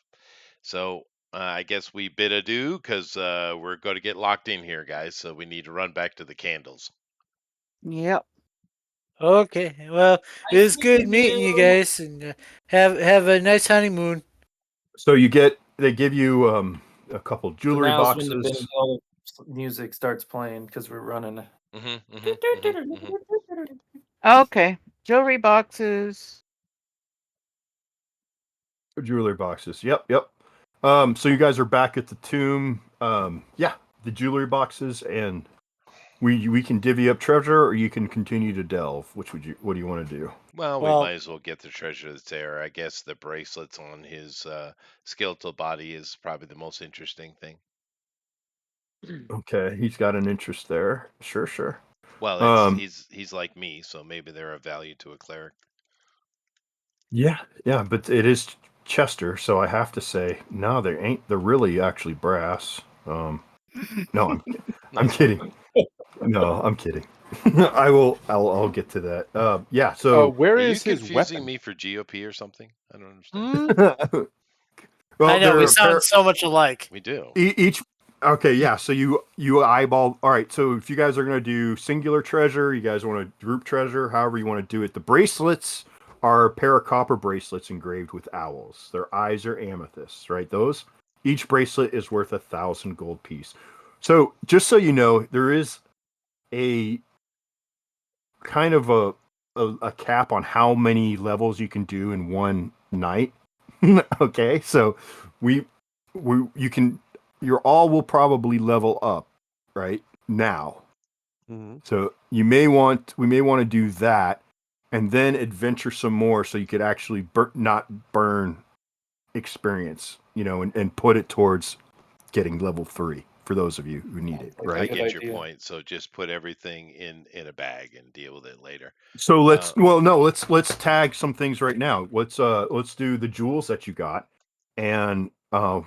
So I guess we bid adieu because we're going to get locked in here, guys. So we need to run back to the candles. Yep. Okay, well, it was good meeting you guys, and have a nice honeymoon. So they give you a couple So jewelry now's when the Ben boxes. Hill music starts playing because we're running. Okay. Jewelry boxes. Jewelry boxes. Yep. So you guys are back at the tomb. Yeah, the jewelry boxes, and we can divvy up treasure, or you can continue to delve. What do you want to do? Well, we Well, might as well get the treasure that's there. I guess the bracelets on his skeletal body is probably the most interesting thing. Okay, he's got an interest there. Sure. Well, it's Um, he's like me, so maybe they're of value to a cleric. yeah, but it is Chester, so I have to say, no, they ain't. They're really actually brass. No, I'm kidding. No, I'm kidding. I'll get to that. Yeah. So, Where Are you is his confusing weapon? me for GOP or something? I don't understand. well, I know there we are sound so much alike. We do. each. Okay, yeah. So you eyeball. All right. So if you guys are gonna do singular treasure, you guys want to group treasure, however you want to do it. The bracelets are a pair of copper bracelets engraved with owls. Their eyes are amethysts, right? Those. Each bracelet is worth 1,000 gold piece. So just so you know, there is a kind of a cap on how many levels you can do in one night. Okay, so we you can your all will probably level up right now. Mhm. So we may want to do that and then adventure some more so you could actually not burn experience, and put it towards getting level 3 for those of you who need it, That's a I right? good get your idea. point. So just put everything in a bag and deal with it later. So Uh, let's tag some things right now. Let's do the jewels that you got and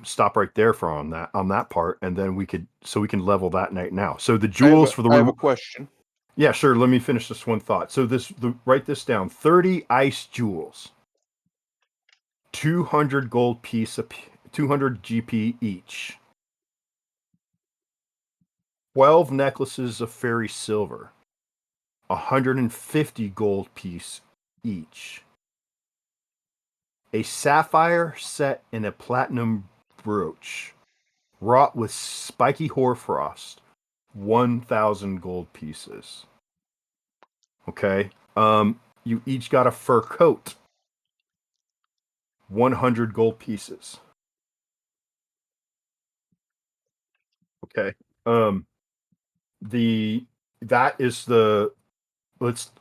stop right there for on that part, and then we can level that night now. So the jewels for the I have a question. yeah, sure. Let me finish this one thought. So write this down: 30 ice jewels, 200 gold piece, 200 GP each. 12 necklaces of fairy silver, 150 gold piece each. A sapphire set in a platinum brooch, wrought with spiky hoarfrost, 1,000 gold pieces. Okay. You each got a fur coat, 100 gold pieces. Okay. The that is the let's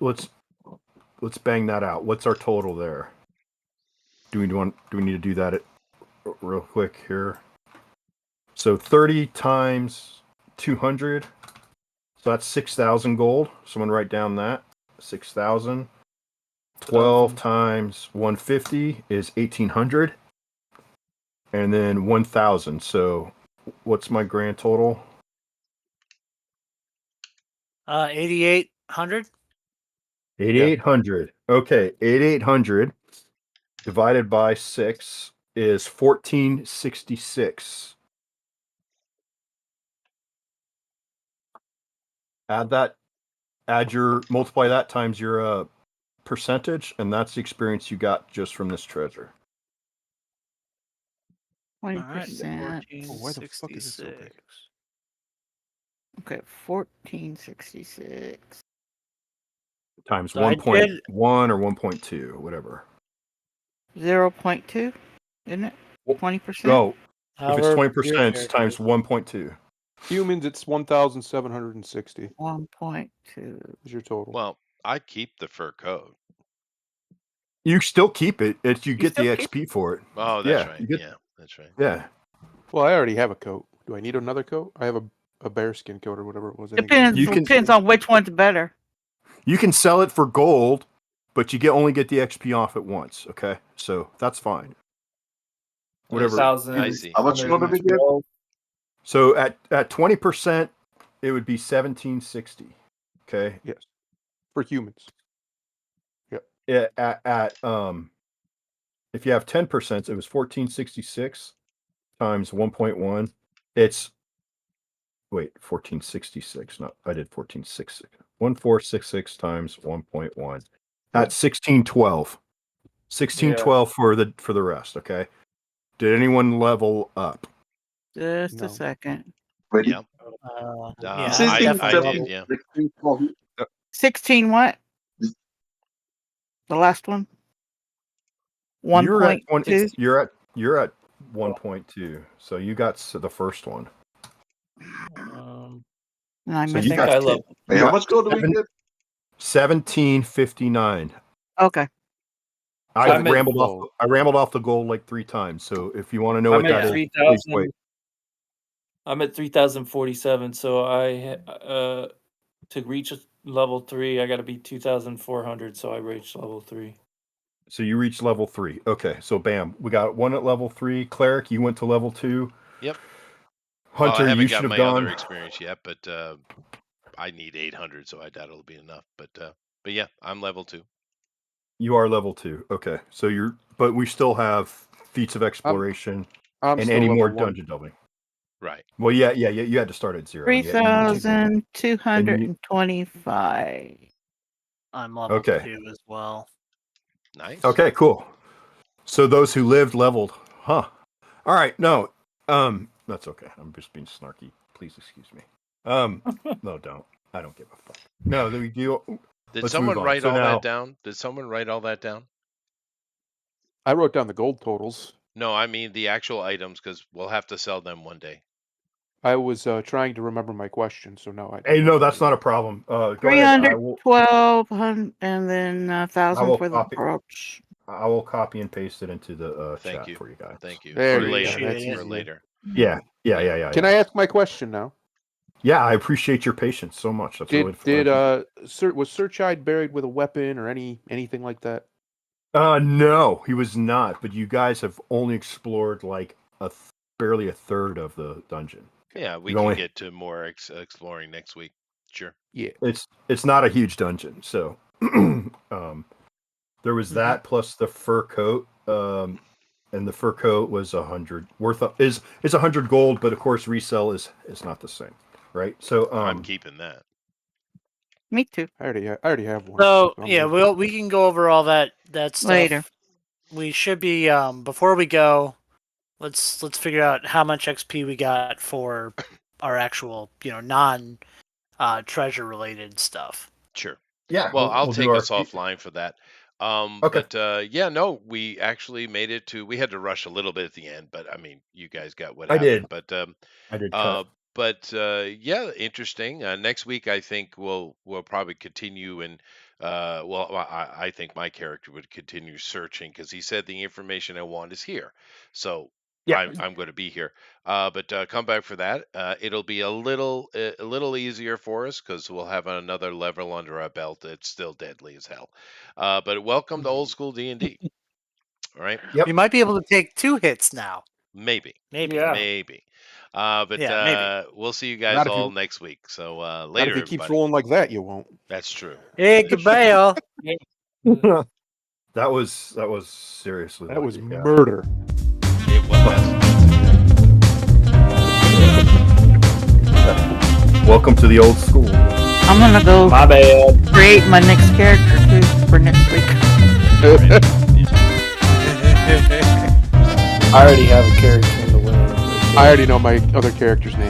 bang that out. What's our total there? Do we need to do that real quick here? So 30 times 200. So that's 6,000 gold. Someone write down that. 6,000. 12 times 150 is 1,800. And then 1,000. So what's my grand total? $8,800. 8,800. Okay, 8,800 divided by 6 is 1466. Multiply that times your percentage, and that's the experience you got just from this treasure. 20%. Oh, why the fuck is it so big? 1466. Okay, 1466. Times So I 1.1 or 1.2, whatever. 0.2, isn't it? Well, 20%. Go. If it's However, 20%, it's times 1.2. Humans, it's 1,760 1.2. is your total. Well, I keep the fur coat. You still keep it. You get the still keep XP for it. Oh, that's Yeah, right. you get- Yeah, that's right. Yeah. Well, I already have a coat. Do I need another coat? I have a bearskin coat or whatever it was. I think it was- Depends. You can- Depends on which one's better. You can sell it for gold, but you only get the XP off at once. Okay, so that's fine. Whatever. I see. How much gold did we get? So at 20%, it would be 1760. Okay. Yes, for humans. At if you have 10%, it was 1466 times 1.1. It's 1466. No, I did 1466. 1466 times 1.1. At 1612. 1612 for the rest. Okay. Did anyone level up? Just No. a second. Wait, Yeah. Yeah, Sixteen, I'm definitely I seventeen, did, yeah. 16, 12. 16 what? The last one? You're at 1.2. You're at 1.2. So you got the first one. And I So missed you think got I that. love. Wait, how much gold did we get? 1759. Okay. I I'm at- rambled off the goal like 3 times. So if you want to know I'm what at that is, please 3,000. wait. I'm at 3,047. So to reach level 3, I got to be 2,400. So I reached level 3. So you reached level 3. Okay, so bam, we got one at level 3. Cleric, you went to level 2. Yep. Hunter, I haven't you got should have my gone. other experience yet, but I need 800, so I doubt it'll be enough. But yeah, I'm level 2. You are level 2. Okay, so but we still have feats of exploration I'm and still any more level 1. dungeon delving. Right. Well, yeah, you had to start at 0. 3,225. I'm level Okay. 2 as well. Nice. Okay, cool. So those who lived leveled, huh? All right, no, that's okay. I'm just being snarky. Please excuse me. No, don't. I don't give a fuck. No, we do. Did Let's someone move on. write So all now- that down? Did someone write all that down? I wrote down the gold totals. No, I mean the actual items, because we'll have to sell them one day. I was trying to remember my question, so no, I. Hey, no, that's not a problem. Go ahead. 300, 1,200, and then 1,000 will for the copy- approach. I will copy and paste it into the Thank chat you. for you guys. Thank you. There For you go, later. that's easier. For later. Yeah. Can I ask my question now? Yeah, I appreciate your patience so much. That's really was Sir Chide buried with a weapon or anything like that? No, he was not. But you guys have only explored like barely a third of the dungeon. Yeah, we You can only- get to more exploring next week. Sure. Yeah. It's not a huge dungeon, so there was that plus the fur coat, and the fur coat was 100 is 100 gold, but of course resell is not the same, right? So I'm keeping that. Me too. I already have one. So I'm yeah, good. we can go over all that stuff Later. We should be before we go. Let's figure out how much XP we got for our actual non treasure related stuff. Sure. yeah. Well, I'll we'll do take our- us offline for that. Okay. But yeah, no, we actually made it to. We had to rush a little bit at the end, but I mean, you guys got what I happened. did. But I did cut. yeah, interesting. Next week, I think we'll probably continue and well, I think my character would continue searching because he said the information I want is here. So Yeah. I'm going to be here. But come back for that. It'll be a little easier for us because we'll have another level under our belt. It's still deadly as hell. But welcome to old school D&D. All right. Yep. We might be able to take 2 hits now. Maybe. Yeah. Maybe. But Yeah, maybe. we'll see you guys Not if all you- next week. So Not later, if he keeps everybody. rolling like that, you won't. That's true. Hey, goodbye, all. That was seriously. That was lucky, yeah. murder. It was. Welcome to the old school. I'm gonna go My bad. create my next character too for next week. I already have a character in the winner. I already know my other character's name.